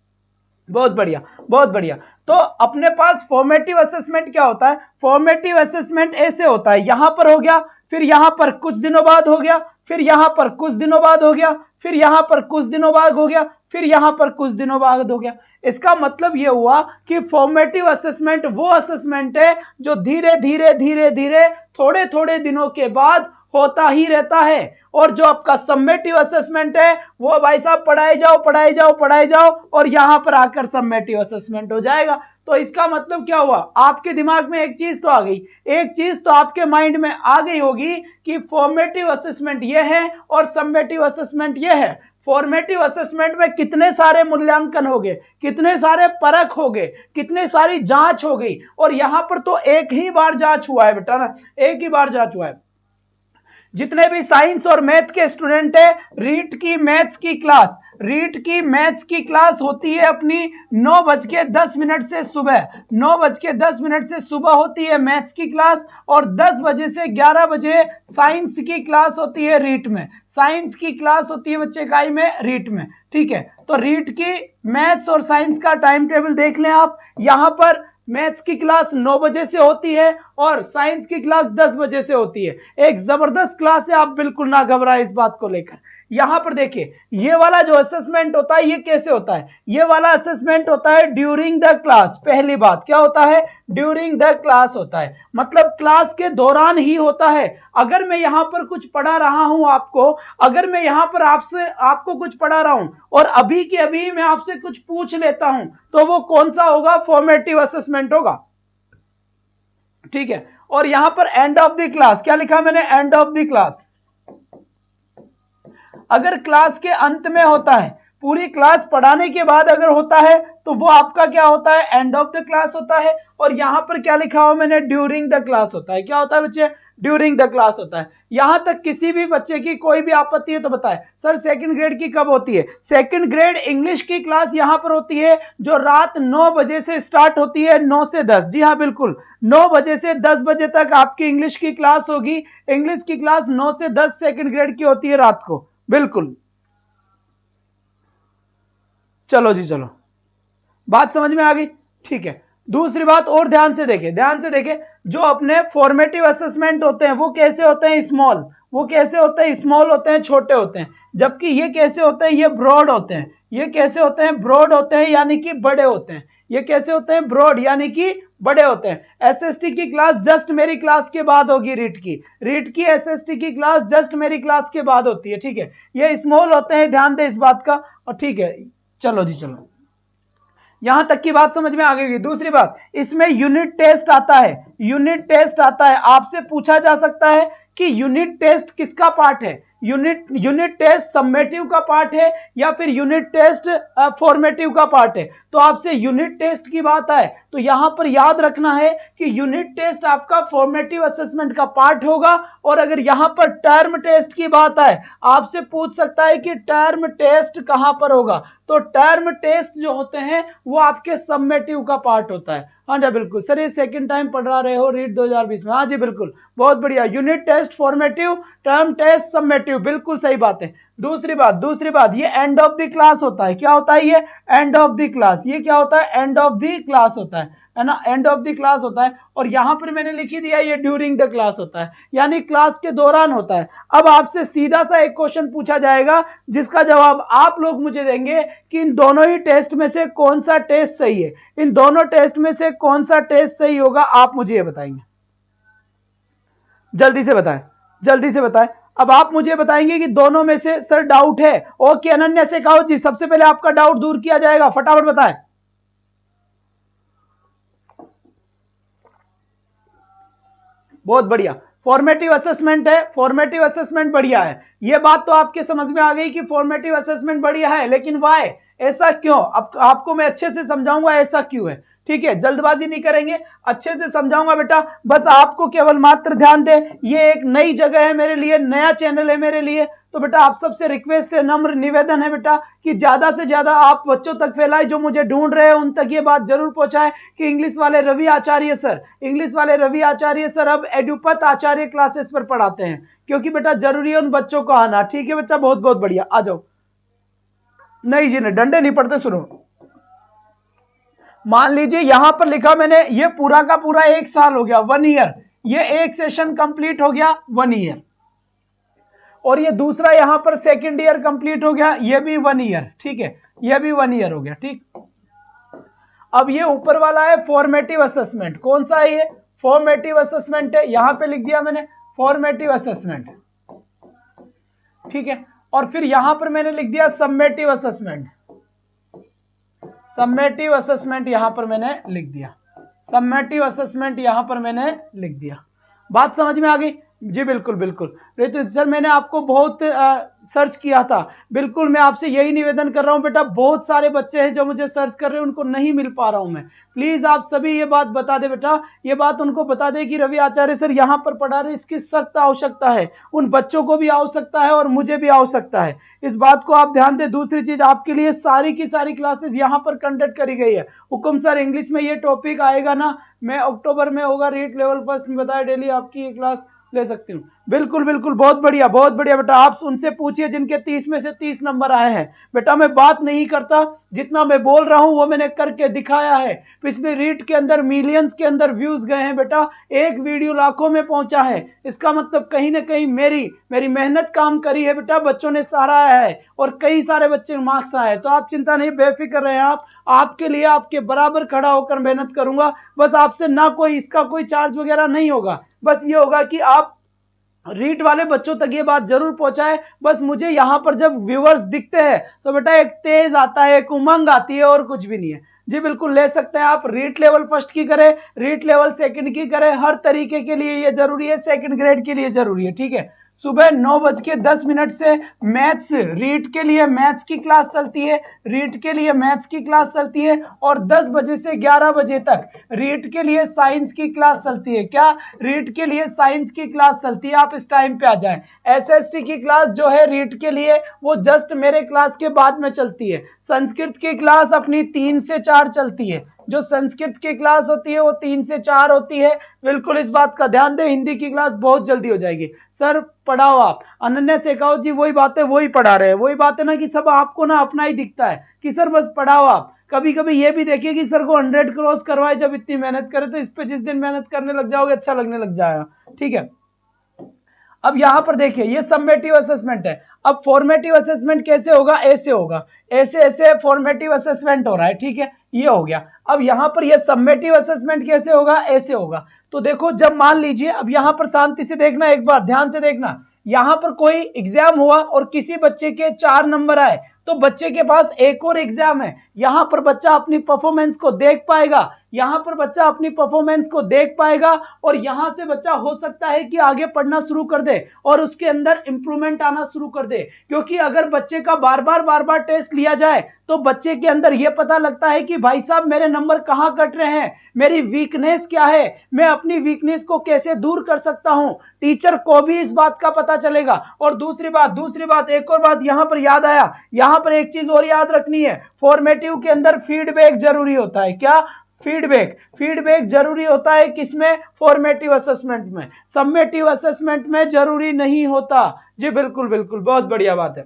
बहुत बढ़िया, बहुत बढ़िया। तो अपने पास फॉर्मेटिव असेसमेंट क्या होता है? फॉर्मेटिव असेसमेंट ऐसे होता है, यहां पर हो गया, फिर यहां पर कुछ दिनों बाद हो गया, फिर यहां पर कुछ दिनों बाद हो गया, फिर यहां पर कुछ दिनों बाद हो गया, फिर यहां पर कुछ दिनों बाद हो गया। इसका मतलब यह हुआ कि फॉर्मेटिव असेसमेंट वो असेसमेंट है जो धीरे धीरे धीरे धीरे थोड़े थोड़े दिनों के बाद होता ही रहता है। और जो आपका समेटिव असेसमेंट है वो भाई साहब पढ़ाए जाओ पढ़ाए जाओ पढ़ाए जाओ और यहां पर आकर समेटिव असेसमेंट हो जाएगा। तो इसका मतलब क्या हुआ? आपके दिमाग में एक चीज तो आ गई, एक चीज तो आपके माइंड में आ गई होगी कि फॉर्मेटिव असेसमेंट ये है और समेटिव असेसमेंट ये है। फॉर्मेटिव असेसमेंट में कितने सारे मूल्यांकन हो गए, कितने सारे परख हो गए, कितने सारी जांच हो गई, और यहां पर तो एक ही बार जांच हुआ है बेटा ना, एक ही बार जांच हुआ है। जितने भी साइंस और मैथ के स्टूडेंट है, रीट की मैथ्स की क्लास होती है अपनी 9:10 से सुबह 9:10 से सुबह होती है मैथ्स की क्लास, और 10 बजे से 11 बजे साइंस की क्लास होती है रीट में। साइंस की क्लास होती है बच्चे काई में, रीट में। ठीक है, तो रीट की मैथ्स और साइंस का टाइम टेबल देख लें आप। यहां पर मैथ्स की क्लास 9 बजे से होती है और साइंस की क्लास 10 बजे से होती है। एक जबरदस्त क्लास है, आप बिल्कुल ना घबराएं इस बात को लेकर। यहां पर देखिए, ये वाला जो असेसमेंट होता है ये कैसे होता है? ये वाला असेसमेंट होता है ड्यूरिंग द क्लास। पहली बात क्या होता है? ड्यूरिंग द क्लास होता है, मतलब क्लास के दौरान ही होता है। अगर मैं यहां पर कुछ पढ़ा रहा हूं आपको, अगर मैं यहां पर आपको कुछ पढ़ा रहा हूं और अभी के अभी मैं आपसे कुछ पूछ लेता हूं, तो वो कौन सा होगा? फॉर्मेटिव असेसमेंट होगा। ठीक है, और यहां पर एंड ऑफ द क्लास क्या लिखा मैंने? End of the class. अगर क्लास के अंत में होता है, पूरी क्लास पढ़ाने के बाद अगर होता है, तो वो आपका क्या होता है? एंड ऑफ द क्लास होता है। और यहां पर क्या लिखा हो मैंने? ड्यूरिंग द क्लास होता है। क्या होता है बच्चे? ड्यूरिंग द क्लास होता है। यहां तक किसी भी बच्चे की कोई भी आपत्ति है तो बताए सर सेकंड ग्रेड की कब होती है? सेकंड ग्रेड इंग्लिश की क्लास यहां पर होती है जो रात 9 बजे से स्टार्ट होती है, 9 से 10। जी हाँ बिल्कुल, 9 बजे से 10 बजे तक आपकी इंग्लिश की क्लास होगी। इंग्लिश की क्लास 9 से 10 सेकंड ग्रेड की होती है रात को, बिल्कुल। चलो जी चलो, बात समझ में आ गई? ठीक है, दूसरी बात और ध्यान से देखें, जो अपने फॉर्मेटिव असेसमेंट होते हैं वो कैसे होते हैं? स्मॉल। वो कैसे होते हैं? स्मॉल होते हैं, छोटे होते हैं। जबकि ये कैसे होते हैं? ये ब्रॉड होते हैं। ये कैसे होते हैं? ब्रॉड होते हैं, यानी कि बड़े होते हैं। ये कैसे होते हैं? ब्रॉड, यानी कि बड़े होते हैं। एसएसटी की क्लास जस्ट मेरी क्लास के बाद होगी। रीट की एसएसटी की क्लास जस्ट मेरी क्लास के बाद होती है। ठीक है, ये स्मॉल होते हैं, ध्यान दें इस बात का। और ठीक है, चलो जी चलो, यहां तक की बात समझ में आ गई। दूसरी बात, इसमें यूनिट टेस्ट आता है। यूनिट टेस्ट आता है, आपसे पूछा जा सकता है कि यूनिट टेस्ट किसका पार्ट है? यूनिट टेस्ट समेटिव का पार्ट है या फिर यूनिट टेस्ट फॉर्मेटिव का पार्ट है? तो आपसे यूनिट टेस्ट की बात आए तो यहां पर याद रखना है कि यूनिट टेस्ट आपका फॉर्मेटिव असेसमेंट का पार्ट होगा। और अगर यहां पर टर्म टेस्ट की बात आए, आपसे पूछ सकता है कि टर्म टेस्ट कहां पर होगा? तो टर्म टेस्ट जो होते हैं वो आपके समेटिव का पार्ट होता है। हाँ जी बिल्कुल सर, ये सेकंड टाइम पढ़ा रहे हो रीट 2020 में। हाँ जी बिल्कुल, बहुत बढ़िया। Unit test formative, term test summative, बिल्कुल सही बात है। दूसरी बात, ये एंड ऑफ द क्लास होता है। क्या होता है ये? End of the class. ये क्या होता है? एंड ऑफ द क्लास होता है ना, एंड ऑफ द क्लास होता है। और यहां पर मैंने लिख ही दिया, ये ड्यूरिंग द क्लास होता है, यानी क्लास के दौरान होता है। अब आपसे सीधा सा एक क्वेश्चन पूछा जाएगा जिसका जवाब आप लोग मुझे देंगे कि इन दोनों ही टेस्ट में से कौन सा टेस्ट सही है। इन दोनों टेस्ट में से कौन सा टेस्ट सही होगा, आप मुझे ये बताएंगे। जल्दी से बताएं। अब आप मुझे बताएंगे कि दोनों में से सर डाउट है। ओके, अनन्या से कहो जी, सबसे पहले आपका डाउट दूर किया जाएगा, फटाफट बताएं। बहुत बढ़िया, फॉर्मेटिव असेसमेंट है, फॉर्मेटिव असेसमेंट बढ़िया है। ये बात तो आपके समझ में आ गई कि फॉर्मेटिव असेसमेंट बढ़िया है, लेकिन वाई, ऐसा क्यों? अब आपको मैं अच्छे से समझाऊंगा ऐसा क्यों है। ठीक है, जल्दबाजी नहीं करेंगे, अच्छे से समझाऊंगा बेटा। बस आपको केवल मात्र ध्यान दे, ये एक नई जगह है मेरे लिए, नया चैनल है मेरे लिए। तो बेटा आप सबसे रिक्वेस्ट है, नम्र निवेदन है बेटा कि ज्यादा से ज्यादा आप बच्चों तक फैलाए, जो मुझे ढूंढ रहे हैं उन तक ये बात जरूर पहुंचाएं कि इंग्लिश वाले रवि आचार्य सर अब एडुपत आचार्य क्लासेस पर पढ़ाते हैं, क्योंकि बेटा जरूरी है उन बच्चों को आना। ठीक है बच्चा, बहुत बहुत बढ़िया, आ जाओ। नहीं जी नहीं, डंडे नहीं पड़ते। सुनो, मान लीजिए यहां पर लिखा मैंने, ये पूरा का पूरा 1 साल हो गया, 1 ईयर। ये एक सेशन कंप्लीट हो गया, 1 ईयर। और ये दूसरा यहां पर सेकंड ईयर कंप्लीट हो गया, ये भी 1 ईयर। ठीक है, ये भी 1 ईयर हो गया। ठीक, अब ये ऊपर वाला है फॉर्मेटिव असेसमेंट। कौन सा है ये? फॉर्मेटिव असेसमेंट है, यहां पे लिख दिया मैंने फॉर्मेटिव असेसमेंट। ठीक है, और फिर यहां पर मैंने लिख दिया समेटिव असेसमेंट। समेटिव असेसमेंट यहां पर मैंने लिख दिया, समेटिव असेसमेंट यहां पर मैंने लिख दिया। बात समझ में आ गई? जी बिल्कुल बिल्कुल। तो सर मैंने आपको बहुत सर्च किया था, बिल्कुल मैं आपसे यही निवेदन कर रहा हूं बेटा, बहुत सारे बच्चे हैं जो मुझे सर्च कर रहे हैं, उनको नहीं मिल पा रहा हूं मैं। प्लीज आप सभी ये बात बता दे बेटा, ये बात उनको बता दे कि रवि आचार्य सर यहाँ पर पढ़ा रहे, इसकी सख्त आवश्यकता है, उन बच्चों को भी आवश्यकता है और मुझे भी आवश्यकता है, इस बात को आप ध्यान दें। दूसरी चीज, आपके लिए सारी की सारी क्लासेस यहाँ पर कंडक्ट करी गई है। हुकुम सर इंग्लिश में ये टॉपिक आएगा ना, मैं अक्टूबर में होगा, रीट लेवल फर्स्ट में बताया, डेली आपकी ये क्लास ले सकती हूँ। बिल्कुल बिल्कुल, बहुत बढ़िया बेटा। आप उनसे पूछिए जिनके 30 में से 30 नंबर आए हैं। बेटा मैं बात नहीं करता, जितना मैं बोल रहा हूं वो मैंने करके दिखाया है। पिछले रीट के अंदर मिलियंस के अंदर व्यूज गए हैं बेटा, एक वीडियो लाखों में पहुंचा है, इसका मतलब कहीं ना कहीं मेरी मेहनत काम करी है बेटा, बच्चों ने सराहा है और कई सारे बच्चे मार्क्स आए। तो आप चिंता नहीं, बेफिक्र रहे आप, आपके लिए आपके बराबर खड़ा होकर मेहनत करूंगा। बस आपसे ना कोई इसका कोई चार्ज वगैरह नहीं होगा, बस ये होगा कि आप रीट वाले बच्चों तक ये बात जरूर पहुंचाए। बस मुझे यहां पर जब व्यूअर्स दिखते हैं तो बेटा एक तेज आता है, एक उमंग आती है, और कुछ भी नहीं है। जी बिल्कुल ले सकते हैं आप, रीट लेवल फर्स्ट की करें, रीट लेवल सेकंड की करें, हर तरीके के लिए ये जरूरी है, सेकंड ग्रेड के लिए जरूरी है, ठीक है। सुबह 9:10 से मैथ्स, रीट के लिए मैथ्स की क्लास चलती है, रीट के लिए मैथ्स की क्लास चलती है, और 10 बजे से 11 बजे तक रीट के लिए साइंस की क्लास चलती है। क्या? रीट के लिए साइंस की क्लास चलती है, आप इस टाइम पे आ जाएं। एसएसटी की क्लास जो है रीट के लिए, वो जस्ट मेरे क्लास के बाद में चलती है। संस्कृत की क्लास अपनी 3 से 4 चलती है, जो संस्कृत की क्लास होती है वो 3 से 4 होती है, बिल्कुल इस बात का ध्यान दें। हिंदी की क्लास बहुत जल्दी हो जाएगी। सर पढ़ाओ आप, अनन्या शेखावत जी वही बातें वही पढ़ा रहे हैं, वही बात है ना कि सब आपको ना अपना ही दिखता है कि सर बस पढ़ाओ आप। कभी कभी ये भी देखिए कि सर को 100 क्रॉस करवाए, जब इतनी मेहनत करे तो इस पे जिस दिन मेहनत करने लग जाओगे अच्छा लगने लग जाएगा, ठीक है। अब यहां पर देखिए ये समेटिव असेसमेंट है। अब फॉर्मेटिव असेसमेंट कैसे होगा? ऐसे होगा, ऐसे ऐसे फॉर्मेटिव असेसमेंट हो रहा है, ठीक है, ये हो गया। अब यहां पर ये समेटिव असेसमेंट कैसे होगा? ऐसे होगा। तो देखो जब मान लीजिए, अब यहां पर शांति से देखना, एक बार ध्यान से देखना, यहां पर कोई एग्जाम हुआ और किसी बच्चे के 4 नंबर आए, तो बच्चे के पास एक और एग्जाम है, यहां पर बच्चा अपनी परफॉर्मेंस को देख पाएगा, यहां पर बच्चा अपनी परफॉर्मेंस को देख पाएगा, और यहां से बच्चा हो सकता है कि आगे पढ़ना शुरू कर दे और उसके अंदर इंप्रूवमेंट आना शुरू कर दे। क्योंकि अगर बच्चे का बार बार टेस्ट लिया जाए तो बच्चे के अंदर यह पता लगता है कि भाई साहब मेरे नंबर कहां कट रहे हैं, मेरी वीकनेस क्या है, मैं अपनी वीकनेस को कैसे दूर कर सकता हूं, टीचर को भी इस बात का पता चलेगा। और दूसरी बात एक और बात यहां पर याद आया, यहां पर एक चीज और याद रखनी है, फॉर्मेटिव के अंदर फीडबैक जरूरी होता है। क्या? फीडबैक जरूरी होता है किसमें? फॉर्मेटिव असेसमेंट में। समेटिव असेसमेंट में जरूरी नहीं होता। जी बिल्कुल बिल्कुल, बहुत बढ़िया बात है।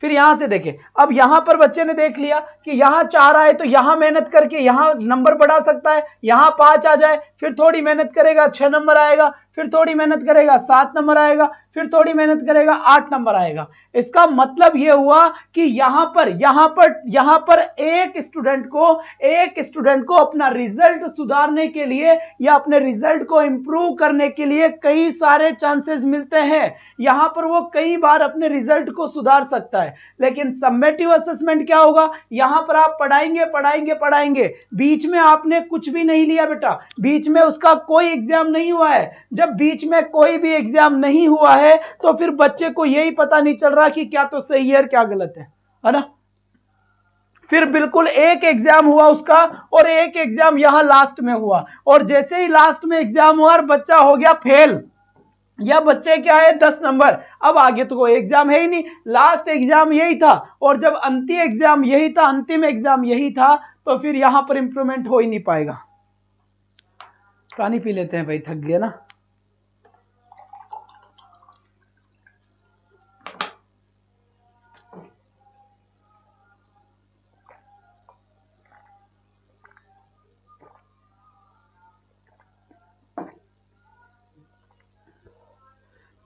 फिर यहां से देखें, अब यहां पर बच्चे ने देख लिया कि यहां 4 आए तो यहां मेहनत करके यहां नंबर बढ़ा सकता है, यहां 5 आ जाए, फिर थोड़ी मेहनत करेगा 6 नंबर आएगा, फिर थोड़ी मेहनत करेगा 7 नंबर आएगा, फिर थोड़ी मेहनत करेगा 8 नंबर आएगा। इसका मतलब यह हुआ कि यहां पर एक स्टूडेंट को अपना रिजल्ट सुधारने के लिए या अपने रिजल्ट को इंप्रूव करने के लिए कई सारे चांसेस मिलते हैं, यहां पर वो कई बार अपने रिजल्ट को सुधार सकता है। लेकिन समेटिव असेसमेंट क्या होगा? यहां पर आप पढ़ाएंगे, बीच में आपने कुछ भी नहीं लिया बेटा, बीच में उसका कोई एग्जाम नहीं हुआ है। जब बीच में कोई भी एग्जाम नहीं हुआ है तो फिर बच्चे को यही पता नहीं चल रहा कि क्या तो सही है और क्या गलत है ना। फिर बिल्कुल एक एग्जाम हुआ उसका और एक एग्जाम यहां लास्ट में हुआ, और जैसे ही लास्ट में एग्जाम हुआ और बच्चा हो गया फेल, या बच्चे क्या है 10 नंबर, अब आगे तो कोई एग्जाम है ही नहीं, लास्ट एग्जाम यही था, और जब अंतिम एग्जाम यही था तो फिर यहां पर इंप्रूवमेंट हो ही नहीं पाएगा। पानी पी लेते हैं भाई, थक गया ना।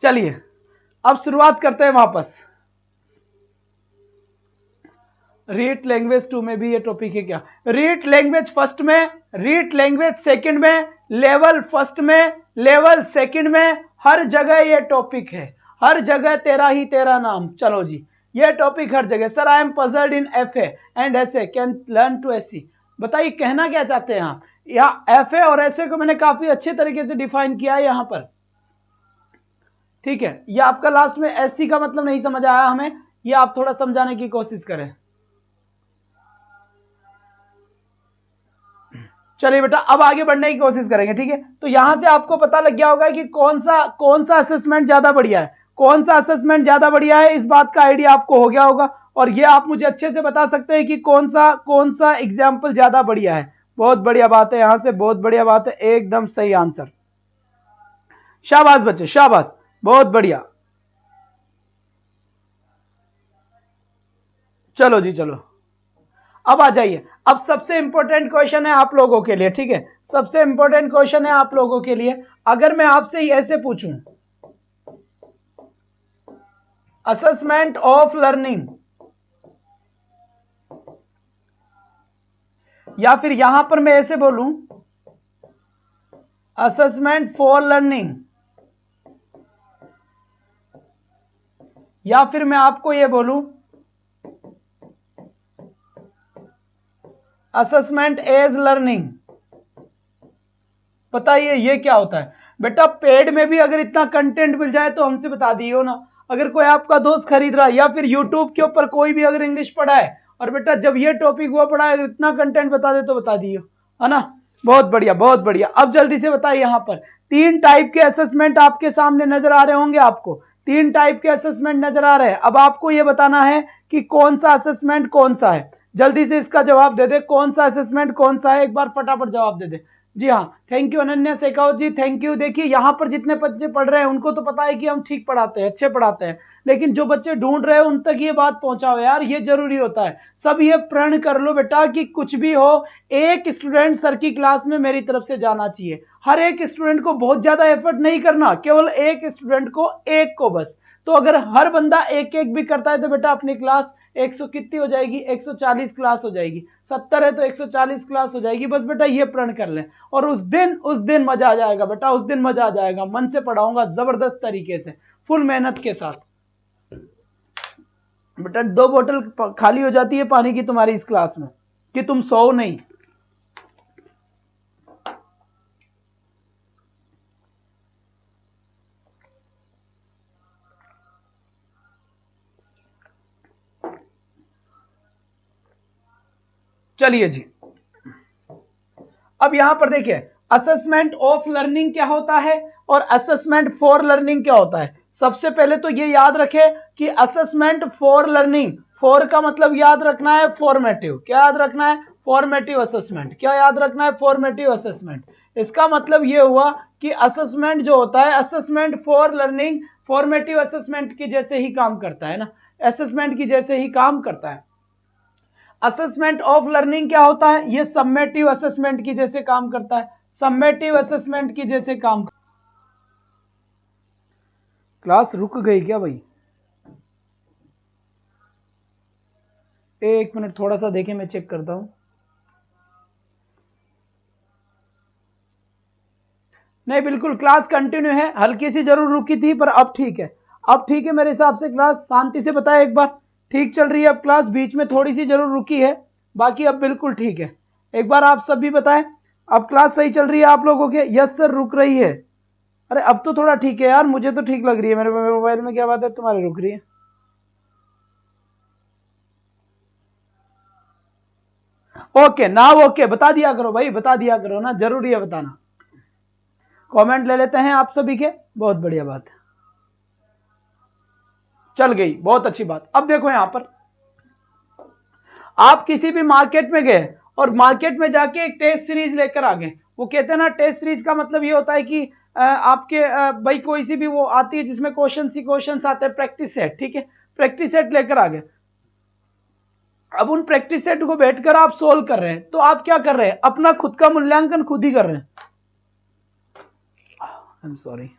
चलिए अब शुरुआत करते हैं वापस। रीट लैंग्वेज 2 में भी ये टॉपिक है क्या? रीट लैंग्वेज फर्स्ट में, रीट लैंग्वेज सेकंड में, लेवल फर्स्ट में, लेवल सेकंड में, हर जगह ये टॉपिक है, हर जगह तेरा ही तेरा नाम। चलो जी, ये टॉपिक हर जगह। Sir I am puzzled in FA and SA, can learn to AC. बताइए कहना क्या चाहते हैं आप? या एफए और एसए को मैंने काफी अच्छे तरीके से डिफाइन किया है यहां पर। ठीक है, ये आपका लास्ट में एससी का मतलब नहीं समझ आया हमें, ये आप थोड़ा समझाने की कोशिश करें। चलिए बेटा अब आगे बढ़ने की कोशिश करेंगे, ठीक है। तो यहां से आपको पता लग गया होगा कि कौन सा असेसमेंट ज्यादा बढ़िया है, कौन सा असेसमेंट ज्यादा बढ़िया है, इस बात का आइडिया आपको हो गया होगा। और ये आप मुझे अच्छे से बता सकते हैं कि कौन सा एग्जाम्पल ज्यादा बढ़िया है। बहुत बढ़िया बात है, यहां से बहुत बढ़िया बात है, एकदम सही आंसर। शाबाश बच्चे शाबाश, बहुत बढ़िया। चलो जी चलो, अब आ जाइए। अब सबसे इंपॉर्टेंट क्वेश्चन है आप लोगों के लिए, ठीक है, सबसे इंपॉर्टेंट क्वेश्चन है आप लोगों के लिए। अगर मैं आपसे ऐसे पूछूं, असेसमेंट ऑफ लर्निंग, या फिर यहां पर मैं ऐसे बोलूं असेसमेंट फॉर लर्निंग, या फिर मैं आपको ये बोलूं असेसमेंट एज लर्निंग, बताइए ये क्या होता है? बेटा पेड में भी अगर इतना कंटेंट मिल जाए तो हमसे बता दियो ना। अगर कोई आपका दोस्त खरीद रहा है या फिर यूट्यूब के ऊपर कोई भी अगर इंग्लिश पढ़ा है और बेटा जब ये टॉपिक वो पढ़ा है, अगर इतना कंटेंट बता दे तो बता दियो, है ना। बहुत बढ़िया बहुत बढ़िया। अब जल्दी से बताइए, यहां पर 3 टाइप के असेसमेंट आपके सामने नजर आ रहे होंगे, आपको 3 टाइप के असेसमेंट नजर आ रहे हैं। अब आपको ये बताना है कि कौन सा असेसमेंट कौन सा है। जल्दी से इसका जवाब दे दे, कौन सा असेसमेंट कौन सा है, एक बार फटाफट जवाब दे दे। जी हाँ, thank you Ananya Shekhawat ji, thank you. देखिए यहाँ पर जितने बच्चे पढ़ रहे हैं उनको तो पता है कि हम ठीक पढ़ाते हैं, अच्छे पढ़ाते हैं, लेकिन जो बच्चे ढूंढ रहे हैं उन तक ये बात पहुंचाओ यार, ये जरूरी होता है। सब ये प्रण कर लो बेटा कि कुछ भी हो, एक स्टूडेंट सर की क्लास में मेरी तरफ से जाना चाहिए। हर एक स्टूडेंट को बहुत ज्यादा एफर्ट नहीं करना, केवल एक स्टूडेंट को, एक को बस। तो अगर हर बंदा एक एक भी करता है तो बेटा अपनी क्लास 100 कितनी हो जाएगी, 140 क्लास हो जाएगी। 70 है तो 140 क्लास हो जाएगी। बस बेटा ये प्रण कर लें और उस दिन मजा आ जाएगा बेटा, उस दिन मजा आ जाएगा। मन से पढ़ाऊंगा जबरदस्त तरीके से, फुल मेहनत के साथ। बेटा 2 बोतल खाली हो जाती है पानी की तुम्हारी इस क्लास में कि तुम सो नहीं। चलिए जी, अब यहां पर देखिए असेसमेंट ऑफ लर्निंग क्या होता है और असेसमेंट फॉर लर्निंग क्या होता है। सबसे पहले तो ये याद रखें कि असेसमेंट फॉर लर्निंग, फॉर का मतलब याद रखना है फॉर्मेटिव। क्या याद रखना है? Formative assessment. क्या याद रखना है? Formative assessment. इसका मतलब ये हुआ कि असेसमेंट जो होता है, assessment for learning formative assessment की जैसे ही काम करता है ना, असेसमेंट की जैसे ही काम करता है। असेसमेंट ऑफ लर्निंग क्या होता है? ये समेटिव असेसमेंट की जैसे काम करता है, समेटिव असेसमेंट की जैसे काम। क्लास रुक गई क्या भाई? एक मिनट थोड़ा सा देखें, मैं चेक करता हूं। नहीं बिल्कुल क्लास कंटिन्यू है, हल्की सी जरूर रुकी थी पर अब ठीक है, अब ठीक है मेरे हिसाब से। क्लास शांति से बताए एक बार, ठीक चल रही है अब क्लास? बीच में थोड़ी सी जरूर रुकी है, बाकी अब बिल्कुल ठीक है। एक बार आप सब भी बताएं, अब क्लास सही चल रही है आप लोगों के? यस सर रुक रही है। अरे अब तो थोड़ा ठीक है यार, मुझे तो ठीक लग रही है। मेरे मोबाइल में क्या बात है तुम्हारी रुक रही है? ओके ना, ओके बता दिया करो भाई, बता दिया करो ना, जरूरी है बताना। कमेंट ले लेते हैं आप सभी के, बहुत बढ़िया बात है, चल गई, बहुत अच्छी बात। अब देखो यहां पर आप किसी भी मार्केट में गए और मार्केट में जाके एक टेस्ट सीरीज लेकर आ गए। वो कहते हैं ना, टेस्ट सीरीज का मतलब ये होता है कि आपके भाई कोई सी भी वो आती है जिसमें क्वेश्चन आते हैं, प्रैक्टिस सेट, ठीक है, प्रैक्टिस सेट लेकर आ गए। अब उन प्रैक्टिस सेट को बैठकर आप सोल्व कर रहे हैं, तो आप क्या कर रहे हैं? अपना खुद का मूल्यांकन खुद ही कर रहे हैं। I am sorry,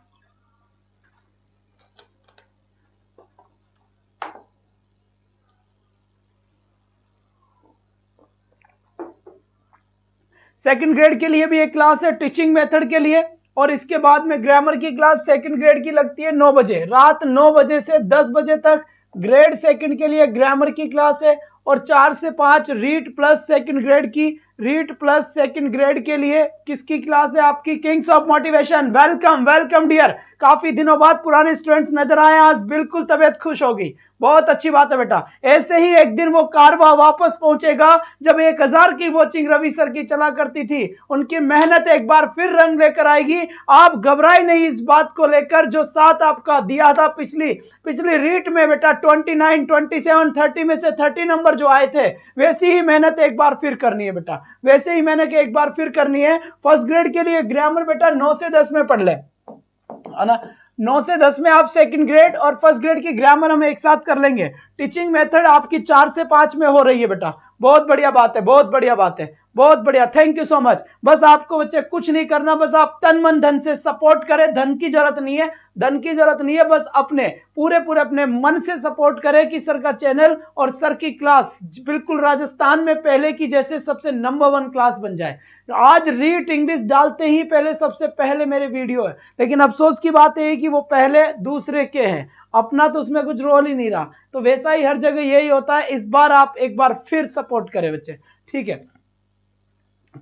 second grade के लिए भी एक क्लास है टीचिंग मेथड के लिए, और इसके बाद में ग्रामर की क्लास सेकंड ग्रेड की लगती है 9 बजे, रात 9 बजे से 10 बजे तक ग्रेड सेकंड के लिए ग्रामर की क्लास है, और 4 से 5 रीड प्लस सेकंड ग्रेड की रीट प्लस सेकंड ग्रेड के लिए किसकी क्लास है आपकी? Kings of motivation. Welcome welcome dear, काफी दिनों बाद पुराने स्टूडेंट्स नजर आए आज, बिल्कुल तबीयत खुश होगी, बहुत अच्छी बात है बेटा। ऐसे ही एक दिन वो कारवा वापस पहुंचेगा जब 1000 की कोचिंग रवि सर की चला करती थी, उनकी मेहनत एक बार फिर रंग लेकर आएगी। आप घबराए नहीं इस बात को लेकर, जो साथ आपका दिया था पिछली रीट में बेटा 29, 27, 30 में से 30 नंबर जो आए थे, वैसी ही मेहनत एक बार फिर करनी है बेटा, वैसे ही मेहनत एक बार फिर करनी है। फर्स्ट ग्रेड के लिए ग्रामर बेटा 9 से 10 में पढ़ ले, है ना, 9 से 10 में आप सेकंड ग्रेड और फर्स्ट ग्रेड की ग्रामर हम एक साथ कर लेंगे। टीचिंग मेथड आपकी 4 से 5 में हो रही है बेटा, बहुत बढ़िया बात है, बहुत बढ़िया बात है, बहुत बढ़िया, थैंक यू सो मच। बस आपको बच्चे कुछ नहीं करना, बस आप तन मन धन से सपोर्ट करें, धन की जरूरत नहीं है, धन की जरूरत नहीं है, बस अपने पूरे अपने मन से सपोर्ट करें कि सर का चैनल और सर की क्लास बिल्कुल राजस्थान में पहले की जैसे सबसे नंबर 1 क्लास बन जाए। आज रीट इंग्लिश डालते ही पहले सबसे पहले मेरे वीडियो है, लेकिन अफसोस की बात है कि वो पहले दूसरे के हैं, अपना तो उसमें कुछ रोल ही नहीं रहा। तो वैसा ही हर जगह यही होता है, इस बार आप एक बार फिर सपोर्ट करें बच्चे, ठीक है।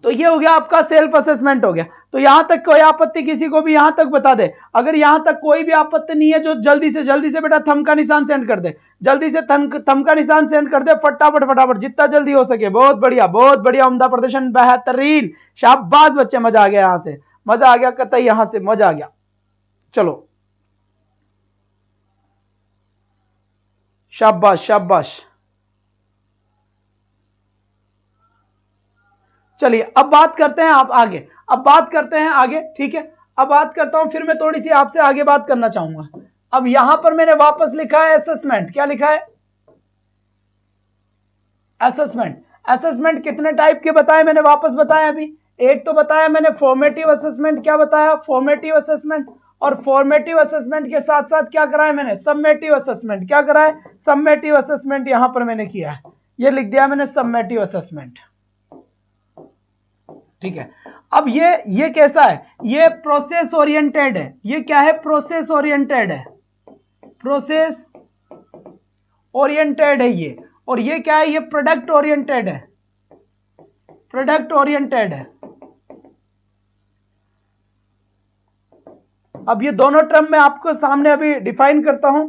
तो ये हो गया आपका सेल्फ असेसमेंट हो गया। तो यहां तक कोई आपत्ति किसी को भी यहां तक बता दे, अगर यहां तक कोई भी आपत्ति नहीं है, जो जल्दी से बेटा थंब का निशान सेंड कर दे, जल्दी से थंब का निशान सेंड कर दे, फटाफट जितना जल्दी हो सके। बहुत बढ़िया उम्दा प्रदर्शन, बेहतरीन, शाबाश बच्चे, मजा आ गया, यहां से मजा आ गया, कतई यहां से मजा आ गया। चलो शाबाश। चलिए अब बात करते हैं आगे, ठीक है। अब बात करता हूं, फिर मैं थोड़ी सी आपसे आगे बात करना चाहूंगा। अब यहां पर मैंने वापस लिखा है असेसमेंट, क्या लिखा है? असेसमेंट कितने टाइप के बताए मैंने, वापस बताया अभी। एक तो बताया मैंने फॉर्मेटिव असेसमेंट, क्या बताया? Formative assessment. और फॉर्मेटिव असेसमेंट के साथ साथ क्या कराया मैंने? Summative assessment. क्या कराया? सबमेटिव असेसमेंट यहां पर मैंने किया है, ये लिख दिया मैंने सबमेटिव असेसमेंट, ठीक है। अब ये कैसा है? ये प्रोसेस ओरिएंटेड है। ये क्या है? प्रोसेस ओरिएंटेड है, प्रोसेस ओरिएंटेड है ये। और ये क्या है? ये प्रोडक्ट ओरिएंटेड है, प्रोडक्ट ओरिएंटेड है। अब ये दोनों टर्म मैं आपको सामने अभी डिफाइन करता हूं,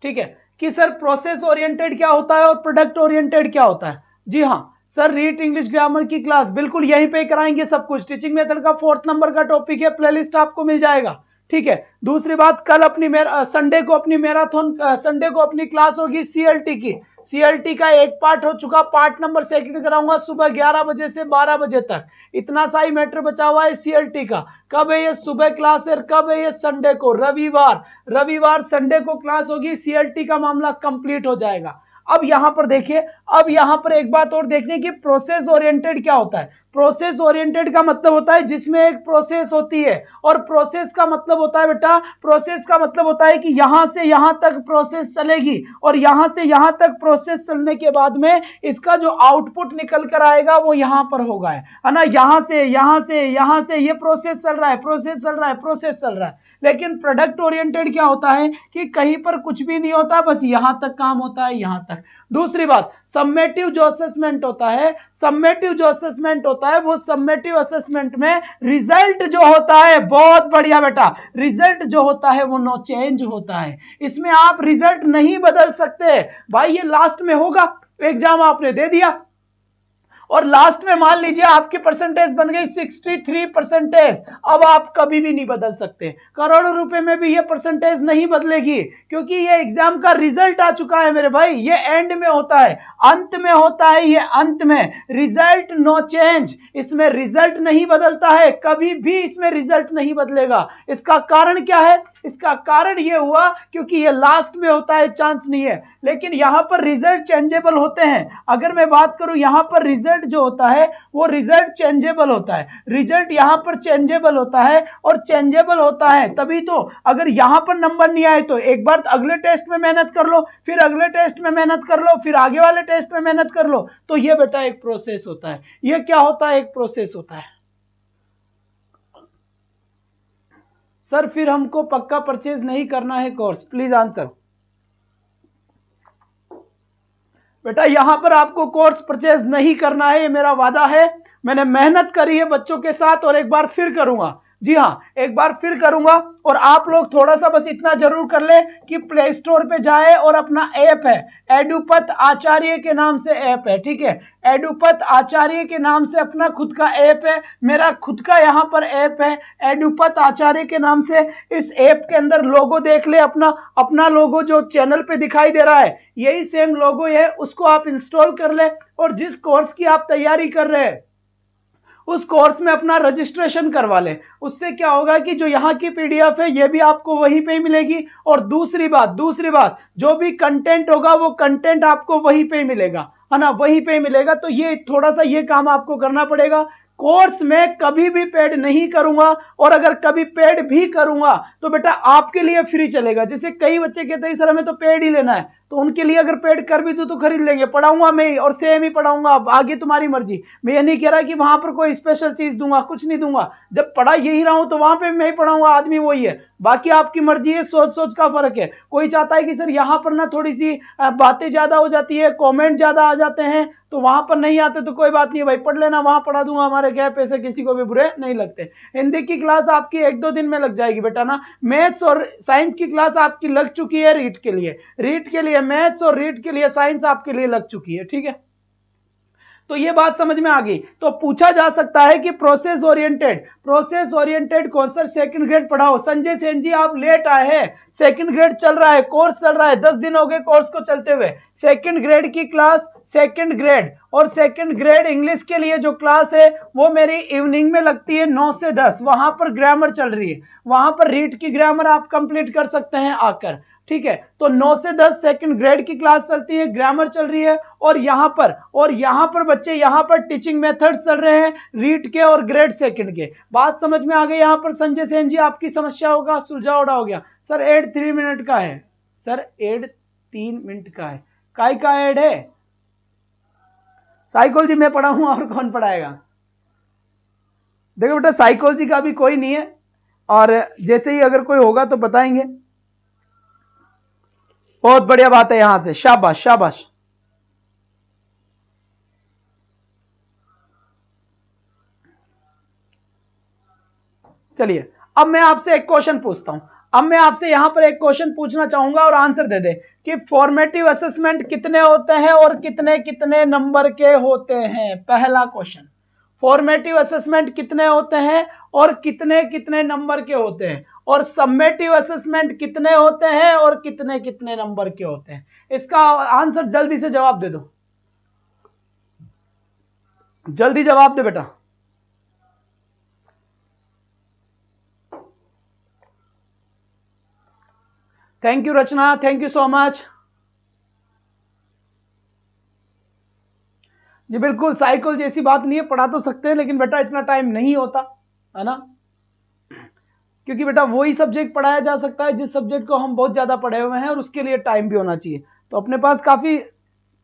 ठीक है, कि सर प्रोसेस ओरिएंटेड क्या होता है और प्रोडक्ट ओरिएंटेड क्या होता है। जी हां सर, रीट इंग्लिश ग्रामर की क्लास बिल्कुल यहीं पे कराएंगे सब कुछ। टीचिंग मेथड का 4th नंबर का टॉपिक है, प्लेलिस्ट आपको मिल जाएगा, ठीक है। दूसरी बात, कल अपनी संडे को अपनी मैराथन, संडे को अपनी क्लास होगी सीएलटी की। सीएलटी का एक पार्ट हो चुका, पार्ट नंबर 2 कराऊंगा सुबह 11 बजे से 12 बजे तक। इतना सा ही मैटर बचा हुआ है सीएलटी का। कब है ये सुबह क्लास है, कब है ये? संडे को, रविवार संडे को क्लास होगी, सीएलटी का मामला कंप्लीट हो जाएगा। अब यहां पर देखिए, अब यहां पर एक बात और देखने की, प्रोसेस ओरिएंटेड क्या होता है? प्रोसेस ओरिएंटेड का मतलब होता है जिसमें एक प्रोसेस होती है, और प्रोसेस का मतलब होता है बेटा, प्रोसेस का मतलब होता है कि यहां से यहां तक प्रोसेस चलेगी, और यहां से यहां तक प्रोसेस चलने के बाद में इसका जो आउटपुट निकल कर आएगा वो यहां पर होगा, है ना। यहां से ये प्रोसेस चल रहा है। लेकिन प्रोडक्ट ओरिएंटेड क्या होता है कि कहीं पर कुछ भी नहीं होता, बस यहां तक काम होता है, यहां तक। दूसरी बात, सबमेटिव जो असेसमेंट होता है, वो सबमेटिव असेसमेंट में रिजल्ट जो होता है, बहुत बढ़िया बेटा, रिजल्ट जो होता है वो नो चेंज होता है। इसमें आप रिजल्ट नहीं बदल सकते भाई, ये लास्ट में होगा, एग्जाम आपने दे दिया और लास्ट में मान लीजिए आपकी परसेंटेज बन गई 63%, अब आप कभी भी नहीं बदल सकते। करोड़ों रुपए में भी ये परसेंटेज नहीं बदलेगी, क्योंकि ये एग्जाम का रिजल्ट आ चुका है मेरे भाई। ये एंड में होता है, अंत में होता है, ये अंत में। रिजल्ट नो चेंज, इसमें रिजल्ट नहीं बदलता है, कभी भी इसमें रिजल्ट नहीं बदलेगा। इसका कारण क्या है? इसका कारण ये हुआ क्योंकि ये लास्ट में होता है, चांस नहीं है। लेकिन यहां पर रिजल्ट चेंजेबल होते हैं। अगर मैं बात करूं, यहां पर रिजल्ट जो होता है वो रिजल्ट चेंजेबल होता है, रिजल्ट यहां पर चेंजेबल होता है, और चेंजेबल होता है तभी तो, अगर यहां पर नंबर नहीं आए तो एक बार अगले टेस्ट में मेहनत कर लो, फिर अगले टेस्ट में मेहनत कर लो, फिर आगे वाले टेस्ट में मेहनत कर लो। तो ये बेटा एक प्रोसेस होता है। ये क्या होता है? एक प्रोसेस होता है। सर फिर हमको पक्का परचेज नहीं करना है कोर्स, प्लीज आंसर। बेटा यहाँ पर आपको कोर्स परचेज नहीं करना है, ये मेरा वादा है। मैंने मेहनत करी है बच्चों के साथ और एक बार फिर करूंगा। जी हाँ, एक बार फिर करूंगा। और आप लोग थोड़ा सा बस इतना जरूर कर ले कि प्ले स्टोर पे जाए और अपना ऐप है, एडुपत आचार्य के नाम से ऐप है, ठीक है, एडुपत आचार्य के नाम से अपना खुद का ऐप है, मेरा खुद का यहाँ पर ऐप है एडुपत आचार्य के नाम से। इस ऐप के अंदर लोगो देख ले, अपना लोगो जो चैनल पे दिखाई दे रहा है यही सेम लोगो है, उसको आप इंस्टॉल कर ले और जिस कोर्स की आप तैयारी कर रहे हैं उस कोर्स में अपना रजिस्ट्रेशन करवा लें। उससे क्या होगा कि जो यहाँ की पीडीएफ है ये भी आपको वहीं पे ही मिलेगी, और दूसरी बात जो भी कंटेंट होगा वो कंटेंट आपको वहीं पे ही मिलेगा, है ना, वहीं पे ही मिलेगा। तो ये थोड़ा सा ये काम आपको करना पड़ेगा। कोर्स में कभी भी पेड नहीं करूंगा, और अगर कभी पेड भी करूंगा तो बेटा आपके लिए फ्री चलेगा। जैसे कई बच्चे कहते हैं सर हमें तो पेड ही लेना है, तो उनके लिए अगर पेड कर भी दूं तो खरीद लेंगे, पढ़ाऊंगा मैं ही और सेम ही पढ़ाऊंगा, आगे तुम्हारी मर्जी। मैं ये नहीं कह रहा कि वहां पर कोई स्पेशल चीज दूंगा, कुछ नहीं दूंगा। जब पढ़ा यही रहा हूं तो वहां पे मैं ही पढ़ाऊंगा, आदमी वही है, बाकी आपकी मर्जी है, सोच का फर्क है। कोई चाहता है कि सर यहां पर ना थोड़ी सी बातें ज्यादा हो जाती है, कॉमेंट ज्यादा आ जाते हैं, तो वहां पर नहीं आते तो कोई बात नहीं है भाई, पढ़ लेना, वहां पढ़ा दूंगा, हमारे क्या पैसे किसी को भी बुरे नहीं लगते। हिंदी की क्लास आपकी 1-2 दिन में लग जाएगी बेटा ना। मैथ्स और साइंस की क्लास आपकी लग चुकी है, रीट के लिए मैथ्स और रीट के लिए साइंस आपके लिए लग चुकी है, ठीक है। तो ये बात समझ में आ गई। तो पूछा जा सकता है कि प्रोसेस ओरिएंटेड कौन सर सेकंड ग्रेड पढ़ाओ। संजय सेन जी आप लेट आए हैं, सेकंड ग्रेड चल रहा है, कोर्स चल रहा है, 10 दिन हो गए कोर्स को चलते हुए। सेकंड ग्रेड की क्लास, सेकंड ग्रेड और सेकंड ग्रेड इंग्लिश के लिए जो क्लास है वो मेरी इवनिंग में लगती है 9 से 10। वहां पर ग्रामर चल रही है, वहां पर रीड की ग्रामर आप कंप्लीट कर सकते हैं आकर, ठीक है। तो 9 से 10 सेकंड ग्रेड की क्लास चलती है, ग्रामर चल रही है, और यहां पर बच्चे यहां पर टीचिंग मेथड्स चल रहे हैं रीड के और ग्रेड सेकंड के। बात समझ में आ गई। यहां पर संजय सेन जी आपकी समस्या होगा सुलझा उड़ा हो गया। सर एड 3 मिनट का है, सर एड 3 मिनट का है, काय का एड है? साइकोलॉजी मैं पढ़ा हूं और कौन पढ़ाएगा? देखो बेटा साइकोलॉजी का भी कोई नहीं है, और जैसे ही अगर कोई होगा तो बताएंगे। बहुत बढ़िया बात है, यहां से शाबाश शाबाश। चलिए अब मैं आपसे एक क्वेश्चन पूछता हूं। अब मैं आपसे यहां पर एक क्वेश्चन पूछना चाहूंगा और आंसर दे दे कि फॉर्मेटिव असेसमेंट कितने होते हैं और कितने कितने नंबर के होते हैं। पहला क्वेश्चन, फॉर्मेटिव असेसमेंट कितने होते हैं और कितने कितने नंबर के होते हैं, और समेटिव असेसमेंट कितने होते हैं और कितने कितने नंबर के होते हैं। इसका आंसर जल्दी से जवाब दे दो, जल्दी जवाब दे बेटा। Thank you Rachna, thank you so much ji. बिल्कुल साइकोलॉजी जैसी बात नहीं है, पढ़ा तो सकते हैं लेकिन बेटा इतना टाइम नहीं होता है ना, क्योंकि बेटा वही सब्जेक्ट पढ़ाया जा सकता है जिस सब्जेक्ट को हम बहुत ज्यादा पढ़े हुए हैं, और उसके लिए टाइम भी होना चाहिए। तो अपने पास काफी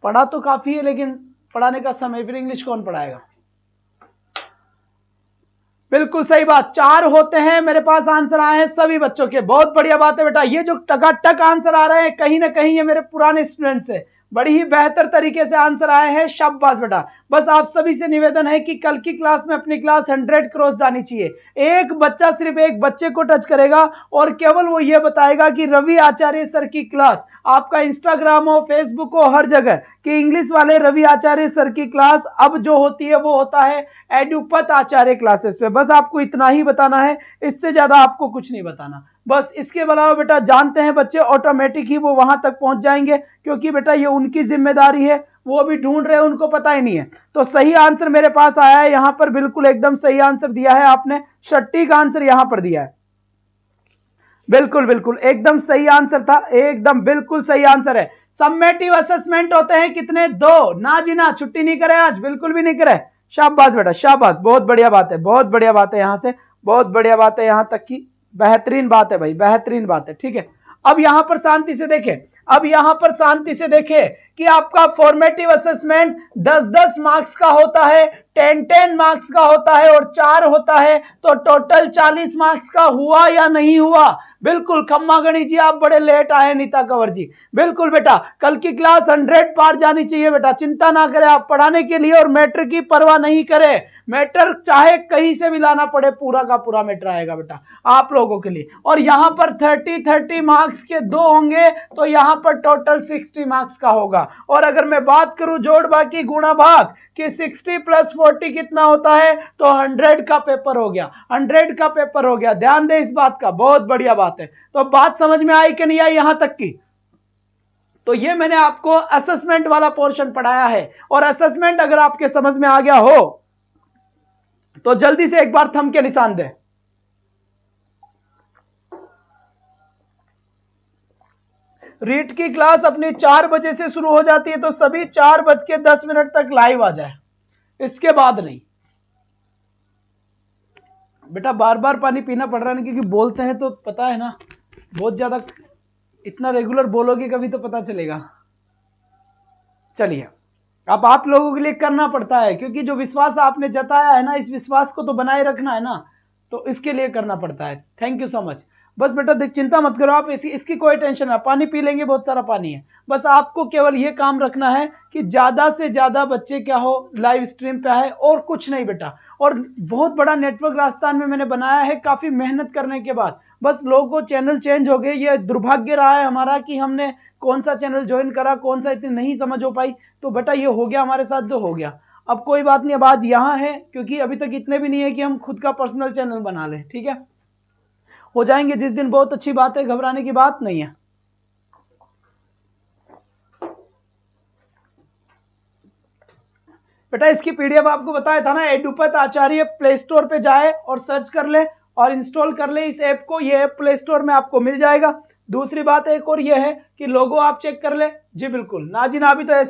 पढ़ा तो काफी है, लेकिन पढ़ाने का समय, फिर इंग्लिश कौन पढ़ाएगा। बिल्कुल सही बात, 4 होते हैं। मेरे पास आंसर आए हैं सभी बच्चों के, बहुत बढ़िया बात है बेटा। ये जो टकाटक आंसर आ रहे हैं कहीं ना कहीं ये मेरे पुराने स्टूडेंट्स है, बड़ी ही बेहतर तरीके से आंसर आए हैं, शाबाश बेटा। बस आप सभी से निवेदन है कि कल की क्लास में अपनी क्लास 100 क्रॉस जानी चाहिए। एक बच्चा, सिर्फ एक बच्चे को टच करेगा और केवल वो ये बताएगा कि रवि आचार्य सर की क्लास, आपका इंस्टाग्राम हो, फेसबुक हो, हर जगह कि इंग्लिश वाले रवि आचार्य सर की क्लास अब जो होती है वो होता है एडुपत आचार्य क्लासेस पे। बस आपको इतना ही बताना है, इससे ज्यादा आपको कुछ नहीं बताना। बस इसके अलावा बेटा जानते हैं बच्चे ऑटोमेटिक ही वो वहां तक पहुंच जाएंगे, क्योंकि बेटा ये उनकी जिम्मेदारी है, वो भी ढूंढ रहे हैं, उनको पता ही नहीं है। तो सही आंसर मेरे पास आया है यहां पर, बिल्कुल एकदम सही आंसर दिया है आपने, सटीक आंसर यहां पर दिया है। बिल्कुल बिल्कुल एकदम सही आंसर था, एकदम बिल्कुल सही आंसर है। समेटिव असेसमेंट होते हैं कितने? 2। ना जी ना, छुट्टी नहीं करे आज, बिल्कुल भी नहीं करे। शाबाश बेटा शाबाश, बहुत बढ़िया बात है, बहुत बढ़िया बात है, यहां से बहुत बढ़िया बात है, यहां तक की बेहतरीन बात है भाई, बेहतरीन बात है, ठीक है। अब यहां पर शांति से देखें, अब यहां पर शांति से देखें कि आपका फॉर्मेटिव असेसमेंट 10-10 मार्क्स का होता है, 10-10 मार्क्स का होता है और 4 होता है, तो टोटल 40 मार्क्स का हुआ या नहीं हुआ? बिल्कुल खम्मा गणी जी, आप बड़े लेट आए। नीता कंवर जी, बिल्कुल बेटा, कल की क्लास 100 पार जानी चाहिए बेटा, चिंता ना करें आप पढ़ाने के लिए, और मैटर की परवाह नहीं करें। मैटर चाहे कहीं से भी लाना पड़े, पूरा का पूरा मैटर आएगा बेटा आप लोगों के लिए। और यहां पर 30 मार्क्स के 2 होंगे, तो यहां पर टोटल 60 मार्क्स का होगा। और अगर मैं बात करूं जोड़ बाकी गुणा भाग कि 60 + 40 कितना होता है, तो 100 का पेपर हो गया, 100 का पेपर हो गया। ध्यान दे इस बात का, बहुत बढ़िया बात है। तो बात समझ में आई कि नहीं आई यहां तक की? तो ये मैंने आपको असेसमेंट वाला पोर्शन पढ़ाया है, और असेसमेंट अगर आपके समझ में आ गया हो तो जल्दी से एक बार थंब के निशान दे। रीट की क्लास अपनी 4 बजे से शुरू हो जाती है, तो सभी 4:10 तक लाइव आ जाए, इसके बाद नहीं। बेटा बार बार पानी पीना पड़ रहा है, क्योंकि बोलते हैं तो पता है ना, बहुत ज्यादा इतना रेगुलर बोलोगे कभी तो पता चलेगा। चलिए, अब आप लोगों के लिए करना पड़ता है, क्योंकि जो विश्वास आपने जताया है ना, इस विश्वास को तो बनाए रखना है ना, तो इसके लिए करना पड़ता है। Thank you so much. बस बेटा देख, चिंता मत करो आप, इसकी कोई टेंशन ना, पानी पी लेंगे, बहुत सारा पानी है। बस आपको केवल ये काम रखना है कि ज्यादा से ज्यादा बच्चे क्या हो, लाइव स्ट्रीम पे आए, और कुछ नहीं बेटा। और बहुत बड़ा नेटवर्क राजस्थान में मैंने बनाया है, काफी मेहनत करने के बाद। बस लोगों को चैनल चेंज हो गए, ये दुर्भाग्य रहा है हमारा कि हमने कौन सा चैनल ज्वाइन करा, कौन सा इतनी नहीं समझ हो पाई। तो बेटा ये हो गया हमारे साथ जो हो गया, अब कोई बात नहीं। अब आज यहाँ है क्योंकि अभी तक इतने भी नहीं है कि हम खुद का पर्सनल चैनल बना लें, ठीक है, हो जाएंगे जिस दिन, बहुत अच्छी बात है, घबराने की बात नहीं है। बेटा इसकी पीडीएफ आपको बताया था ना, एडुपत आचार्य, प्ले स्टोर पे जाए और सर्च कर ले और इंस्टॉल कर ले इस ऐप को, ये ऐप प्ले स्टोर में आपको मिल जाएगा। दूसरी बात एक और ये है कि लोगो आप चेक कर ले। जी बिल्कुल नाजी ना, अभी तो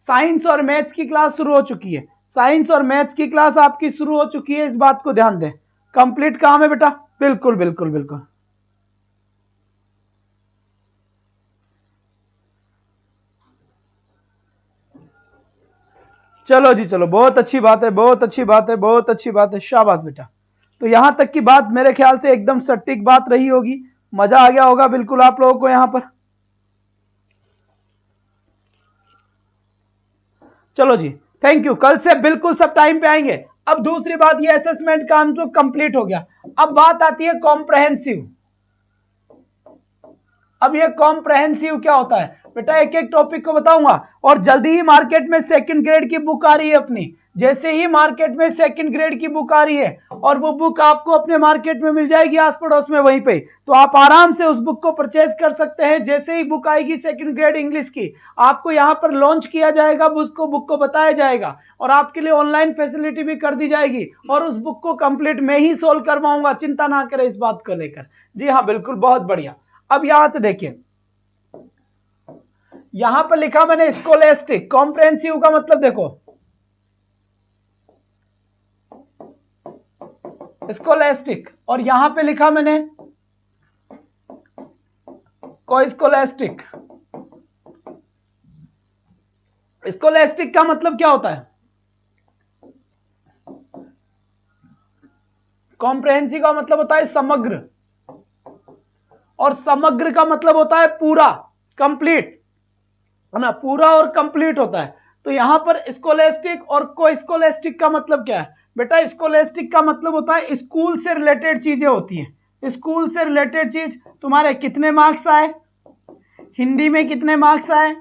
साइंस और मैथ्स की क्लास शुरू हो चुकी है, साइंस और मैथ्स की क्लास आपकी शुरू हो चुकी है, इस बात को ध्यान दें। कंप्लीट काम है बेटा, बिल्कुल बिल्कुल बिल्कुल। चलो जी चलो, बहुत अच्छी बात है, बहुत अच्छी बात है, बहुत अच्छी बात है, शाबाश बेटा। तो यहां तक की बात मेरे ख्याल से एकदम सटीक बात रही होगी, मजा आ गया होगा बिल्कुल आप लोगों को यहां पर। चलो जी, थैंक यू, कल से बिल्कुल सब टाइम पे आएंगे। अब दूसरी बात, ये असेसमेंट काम तो कंप्लीट हो गया, अब बात आती है कॉम्प्रहेंसिव। अब ये कॉम्प्रहेंसिव क्या होता है बेटा, एक एक टॉपिक को बताऊंगा, और जल्दी ही मार्केट में सेकंड ग्रेड की बुक आ रही है अपनी, जैसे ही मार्केट में सेकंड ग्रेड की बुक आ रही है, और वो बुक आपको अपने मार्केट में मिल जाएगी आस पड़ोस में वहीं पे, तो आप आराम से उस बुक को परचेज कर सकते हैं। जैसे ही बुक आएगी सेकंड ग्रेड इंग्लिश की, आपको यहाँ पर लॉन्च किया जाएगा, बुक को बताया जाएगा, और आपके लिए ऑनलाइन फैसिलिटी भी कर दी जाएगी, और उस बुक को कंप्लीट मैं ही सोल्व करवाऊंगा, चिंता ना करें इस बात को लेकर। जी हाँ बिल्कुल, बहुत बढ़िया। अब यहां से देखिए, यहां पर लिखा मैंने स्कोलेस्टिक, कॉम्प्रहेंसिव का मतलब देखो, स्कोलेस्टिक, और यहां पे लिखा मैंने कोस्कोलेस्टिक। स्कोलेस्टिक का मतलब क्या होता है, कॉम्प्रहेंसिव का मतलब होता है समग्र, और समग्र का मतलब होता है पूरा, कंप्लीट, है ना, पूरा और कंप्लीट होता है। तो यहां पर स्कोलेस्टिक और कोस्कोलेस्टिक का मतलब क्या है बेटा, स्कोलेस्टिक का मतलब होता है स्कूल से रिलेटेड चीजें होती हैं, स्कूल से रिलेटेड चीज, तुम्हारे कितने मार्क्स आए, हिंदी में कितने मार्क्स आए,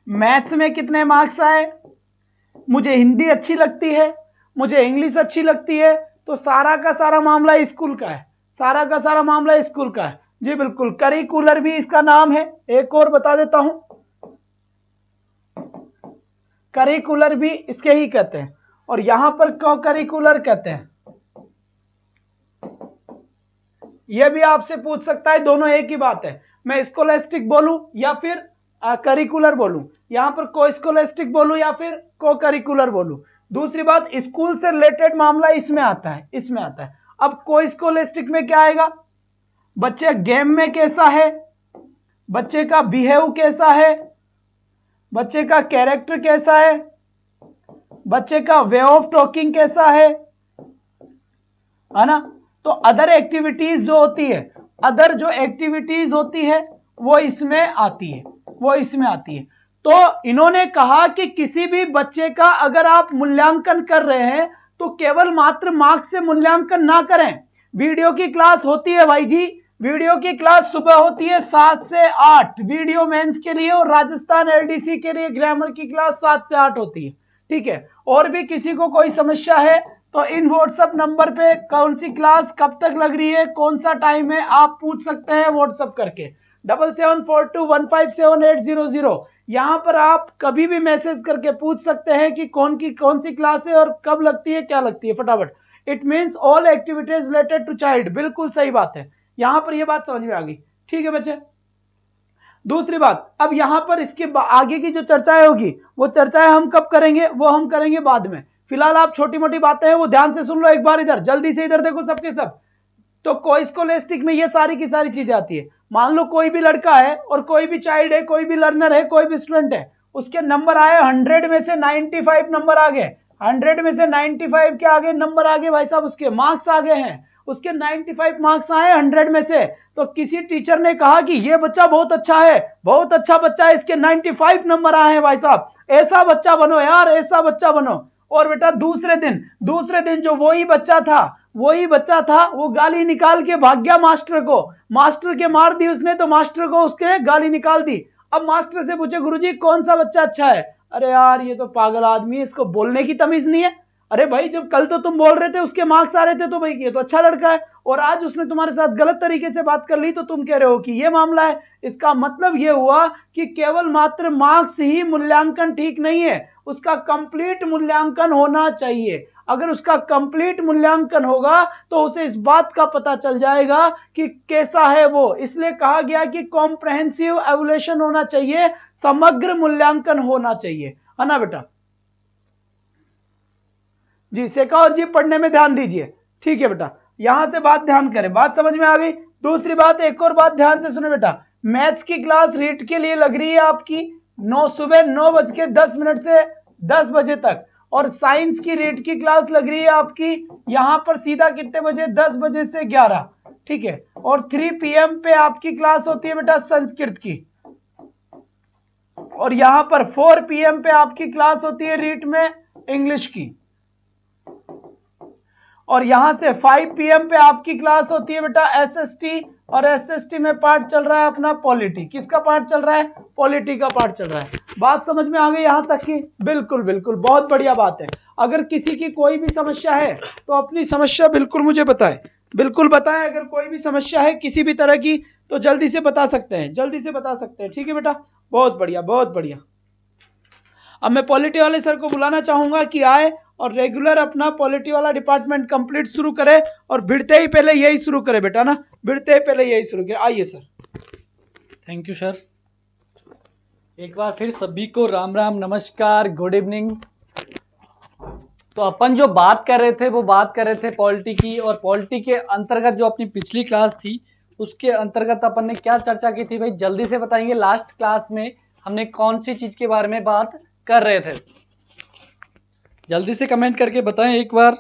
मैथ्स में कितने मार्क्स आए, मुझे हिंदी अच्छी लगती है, मुझे इंग्लिश अच्छी लगती है, तो सारा का सारा मामला स्कूल का है, सारा का सारा मामला स्कूल का है। जी बिल्कुल, करिकुलर भी इसका नाम है, एक और बता देता हूं, करिकुलर भी इसके ही कहते हैं, और यहां पर को करिकुलर कहते हैं। यह भी आपसे पूछ सकता है, दोनों एक ही बात है, मैं स्कोलेस्टिक बोलूं या फिर करिकुलर बोलूं, यहां पर को स्कोलेस्टिक बोलूं या फिर को करिकुलर बोलूं। दूसरी बात, स्कूल से रिलेटेड मामला इसमें आता है, इसमें आता है। अब को स्कोलेस्टिक में क्या आएगा, बच्चे गेम में कैसा है, बच्चे का बिहेव कैसा है, बच्चे का कैरेक्टर कैसा है, बच्चे का वे ऑफ टॉकिंग कैसा है ना। तो अदर एक्टिविटीज जो होती है, अदर जो एक्टिविटीज होती है वो इसमें आती है, वो इसमें आती है। तो इन्होंने कहा कि किसी भी बच्चे का अगर आप मूल्यांकन कर रहे हैं तो केवल मात्र मार्क्स से मूल्यांकन ना करें। वीडियो की क्लास होती है भाई जी, वीडियो की क्लास सुबह होती है 7 से 8 वीडियो मेंस के लिए, और राजस्थान एलडीसी के लिए ग्रामर की क्लास 7 से 8 होती है, ठीक है। और भी किसी को कोई समस्या है तो इन व्हाट्सएप नंबर पे कौन सी क्लास कब तक लग रही है, कौन सा टाइम है, आप पूछ सकते हैं व्हाट्सएप करके 7742157800। यहां पर आप कभी भी मैसेज करके पूछ सकते हैं कि कौन सी क्लास है और कब लगती है, क्या लगती है, फटाफट। It means all activities related to child, बिल्कुल सही बात है, यहां पर यह बात समझ में आ गई, ठीक है बच्चे। दूसरी बात, अब यहां पर इसके आगे की जो चर्चाएं होगी वो चर्चाएं हम कब करेंगे, वो हम करेंगे बाद में। फिलहाल आप छोटी मोटी बातें हैं वो ध्यान से सुन लो एक बार, इधर जल्दी से इधर देखो सबके सब। तो कोई स्कॉलस्टिक में ये सारी की सारी चीजें आती है। मान लो कोई भी लड़का है और कोई भी चाइल्ड है, कोई भी लर्नर है, कोई भी स्टूडेंट है, उसके नंबर आए 100 में से 95 नंबर आ गए, 100 में से 95 के आगे नंबर आ गए भाई साहब, उसके मार्क्स आ गए हैं, उसके 95 मार्क्स आए 100 में से। तो किसी टीचर ने कहा कि ये बच्चा बहुत अच्छा है, बहुत अच्छा बच्चा है, इसके 95 नंबर आए हैं भाई साहब, ऐसा बच्चा बनो यार, ऐसा बच्चा बनो। और बेटा दूसरे दिन जो वही बच्चा था वो गाली निकाल के भाग गया मास्टर को, मास्टर के मार दी उसने, तो मास्टर को उसके गाली निकाल दी। अब मास्टर से पूछे गुरुजी कौन सा बच्चा अच्छा है, अरे यार ये तो पागल आदमी है, इसको बोलने की तमीज नहीं है। अरे भाई जब कल तो तुम बोल रहे थे उसके मार्क्स आ रहे थे तो भाई ये तो अच्छा लड़का है, और आज उसने तुम्हारे साथ गलत तरीके से बात कर ली तो तुम कह रहे हो कि ये मामला है। इसका मतलब ये हुआ कि केवल मात्र मार्क्स ही मूल्यांकन ठीक नहीं है, उसका कंप्लीट मूल्यांकन होना चाहिए। अगर उसका कंप्लीट मूल्यांकन होगा तो उसे इस बात का पता चल जाएगा कि कैसा है वो। इसलिए कहा गया कि कॉम्प्रहेंसिव एवल्यूएशन होना चाहिए, समग्र मूल्यांकन होना चाहिए, है ना बेटा जी। शेखावत जी पढ़ने में ध्यान दीजिए, ठीक है बेटा, यहां से बात ध्यान करें, बात समझ में आ गई। दूसरी बात, एक और बात ध्यान से सुने बेटा, मैथ्स की क्लास रीट के लिए लग रही है आपकी सुबह 9:10 से 10 बजे तक, और साइंस की रीट की क्लास लग रही है आपकी यहां पर सीधा कितने बजे, 10 बजे से 11, ठीक है। और 3 PM पे आपकी क्लास होती है बेटा संस्कृत की, और यहां पर 4 PM पे आपकी क्लास होती है रीट में इंग्लिश की, और यहां से 5 PM पे आपकी क्लास होती है बेटा SST, और SST में पार्ट चल रहा है अपना पॉलिटी। किसका पार्ट चल रहा है, पॉलिटी का पार्ट चल रहा है। बात समझ में आ गई यहां तक की, बिल्कुल बिल्कुल बहुत बढ़िया बात है। अगर किसी की कोई भी समस्या है तो अपनी समस्या बिल्कुल मुझे बताएं, बिल्कुल बताएं, अगर कोई भी समस्या है किसी भी तरह की तो जल्दी से बता सकते हैं, जल्दी से बता सकते हैं, ठीक है बेटा, बहुत बढ़िया बहुत बढ़िया। अब मैं पॉलिटी वाले सर को बुलाना चाहूंगा कि आए और रेगुलर अपना पॉलिटी वाला डिपार्टमेंट कंप्लीट शुरू करे, और भिड़ते ही पहले यही शुरू करे बेटा ना, भिड़ते ही पहले यही शुरू करे। आइए सर। Thank you sir. एक बार फिर सभी को राम राम, नमस्कार, गुड इवनिंग। तो अपन जो बात कर रहे थे वो बात कर रहे थे पॉलिटी की, और पॉलिटी के अंतर्गत जो अपनी पिछली क्लास थी उसके अंतर्गत अपन ने क्या चर्चा की थी भाई, जल्दी से बताएंगे। लास्ट क्लास में हमने कौन सी चीज के बारे में बात कर रहे थे, जल्दी से कमेंट करके बताएं एक बार।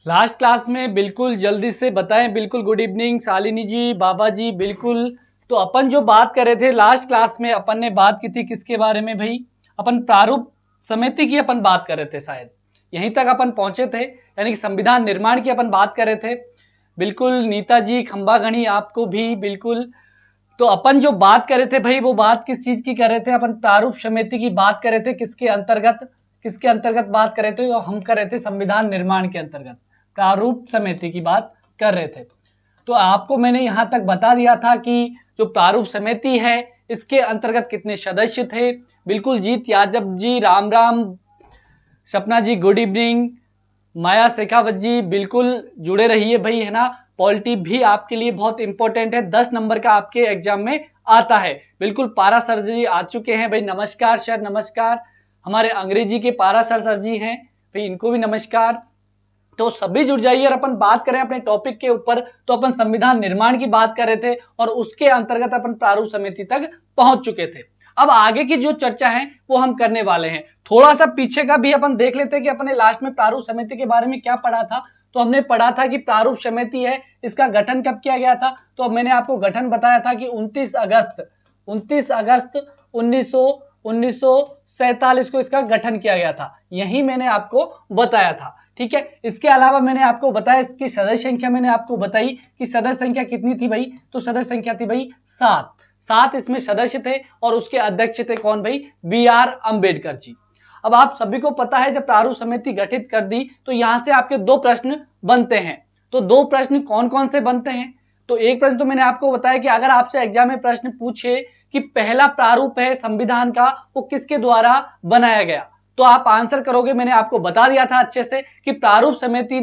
लास्ट क्लास में बिल्कुल जल्दी से बताएं, बिल्कुल। गुड इवनिंग शालिनी जी, बाबा जी, बिल्कुल। तो अपन जो बात कर रहे थे लास्ट क्लास में, अपन ने बात की थी किसके बारे में भाई, अपन प्रारूप समिति की अपन बात कर रहे थे, शायद यहीं तक अपन पहुंचे थे, यानी कि संविधान निर्माण की अपन बात कर रहे थे। बिल्कुल नीता जी, खंबा घड़ी आपको भी बिल्कुल। तो अपन जो बात कर रहे थे भाई वो बात किस चीज की कर रहे थे, अपन प्रारूप समिति की बात कर रहे थे। किसके अंतर्गत बात कर रहे थे, तो हम कर रहे थे संविधान निर्माण के अंतर्गत प्रारूप समिति की बात कर रहे थे। तो आपको मैंने यहां तक बता दिया था कि जो प्रारूप समिति है इसके अंतर्गत कितने सदस्य थे। बिल्कुल जीत यादव जी, राम राम, सपना जी गुड इवनिंग, माया शेखावत जी बिल्कुल जुड़े रहिए भाई, है ना। पॉलिटी भी आपके लिए बहुत इंपॉर्टेंट है, 10 नंबर का आपके एग्जाम में आता है। बिल्कुल पारा सर जी आ चुके हैं भाई, नमस्कार सर, नमस्कार। हमारे अंग्रेजी के पारा सर जी हैं भाई, इनको भी नमस्कार। तो सभी जुड़ जाइए। और अपन बात करें अपने टॉपिक के ऊपर, तो अपन संविधान निर्माण की बात कर रहे थे और उसके अंतर्गत अपन प्रारूप समिति तक पहुंच चुके थे। अब आगे की जो चर्चा है वो हम करने वाले हैं। थोड़ा सा पीछे का भी अपन देख लेते हैं कि अपने लास्ट में प्रारूप समिति के बारे में क्या पढ़ा था। तो हमने पढ़ा था कि प्रारूप समिति है, इसका गठन कब किया गया था। तो अब मैंने आपको गठन बताया था कि 29 अगस्त 1947 को इसका गठन किया गया था, यही मैंने आपको बताया था। ठीक है, इसके अलावा मैंने आपको बताया इसकी सदस्य संख्या मैंने आपको बताई कि सदस्य संख्या कितनी थी भाई, तो सदस्य संख्या थी भाई 7 इसमें सदस्य थे और उसके अध्यक्ष थे कौन भाई, BR अम्बेडकर जी। अब आप सभी को पता है जब प्रारूप समिति गठित कर दी तो यहां से आपके 2 प्रश्न बनते हैं। तो 2 प्रश्न कौन कौन से बनते हैं, तो एक प्रश्न तो मैंने आपको बताया कि अगर आपसे एग्जाम में प्रश्न पूछे कि पहला प्रारूप है संविधान का वो किसके द्वारा बनाया गया, तो आप आंसर करोगे। मैंने आपको बता दिया था अच्छे से कि प्रारूप समिति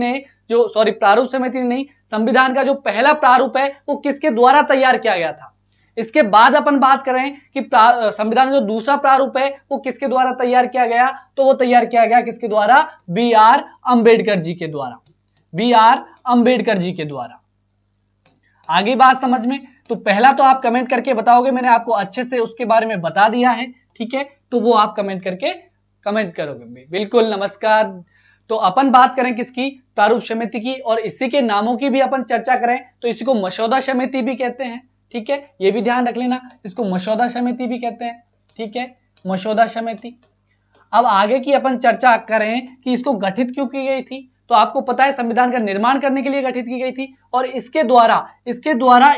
नहीं, संविधान का जो पहला प्रारूप है वो किसके द्वारा तैयार किया गया था। इसके बाद अपन बात करें कि संविधान का जो दूसरा प्रारूप है वो किसके द्वारा तैयार किया गया, तो वो तैयार किया गया किसके द्वारा, BR अम्बेडकर जी के द्वारा, BR अम्बेडकर जी के द्वारा। आगे बात समझ में, तो पहला तो आप कमेंट करके बताओगे, मैंने आपको अच्छे से उसके बारे में बता दिया है। ठीक है, तो वो आप कमेंट करोगे। बिल्कुल, नमस्कार। तो अपन बात करें किसकी, प्रारूप समिति की, और इसी के नामों की भी अपन चर्चा करें तो इसी को मसौदा समिति भी कहते हैं। ठीक है, ये भी ध्यान रख लेना, इसको मसौदा समिति भी कहते हैं। ठीक है, मसौदा समिति। अब आगे की अपन चर्चा करें कि इसको गठित क्यों की गई थी, तो आपको पता है संविधान का निर्माण करने के लिए गठित की गई थी और इसके द्वारा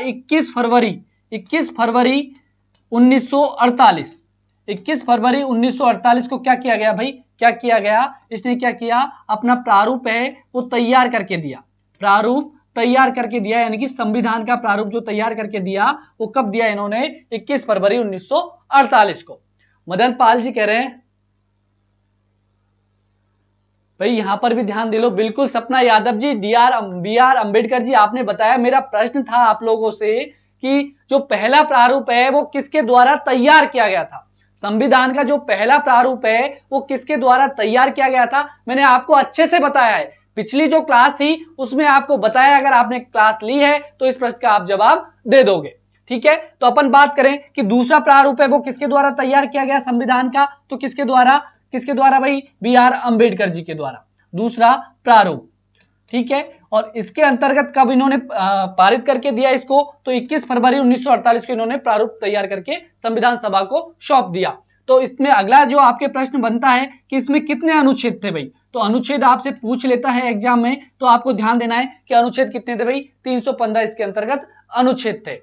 21 फरवरी 1948 को क्या किया गया भाई, क्या किया गया, इसने क्या किया, अपना प्रारूप है वो तैयार करके दिया, प्रारूप तैयार करके दिया, यानी कि संविधान का प्रारूप जो तैयार करके दिया वो कब दिया इन्होंने, 21 फरवरी 1948 को। मदन पाल जी कह रहे हैं भाई यहां पर भी ध्यान दे लो। बिल्कुल सपना यादव जी, BR अम्बेडकर जी, आपने बताया, मेरा प्रश्न था आप लोगों से कि जो पहला प्रारूप है वो किसके द्वारा तैयार किया गया था, संविधान का जो पहला प्रारूप है वो किसके द्वारा तैयार किया गया था, मैंने आपको अच्छे से बताया है। पिछली जो क्लास थी उसमें आपको बताया, अगर आपने क्लास ली है तो इस प्रश्न का आप जवाब दे दोगे। ठीक है, तो अपन बात करें कि दूसरा प्रारूप है वो किसके द्वारा तैयार किया गया संविधान का, तो किसके द्वारा भाई, BR अम्बेडकर जी के द्वारा, दूसरा प्रारूप। ठीक है, और इसके अंतर्गत कब इन्होंने पारित करके दिया इसको, तो 21 फरवरी 1948 को इन्होंने प्रारूप तैयार करके संविधान सभा को सौंप दिया। तो इसमें अगला जो आपके प्रश्न बनता है कि इसमें कितने अनुच्छेद थे भाई, तो अनुच्छेद आपसे पूछ लेता है एग्जाम में, तो आपको ध्यान देना है कि अनुच्छेद कितने थे भाई, 315 इसके अंतर्गत अनुच्छेद थे।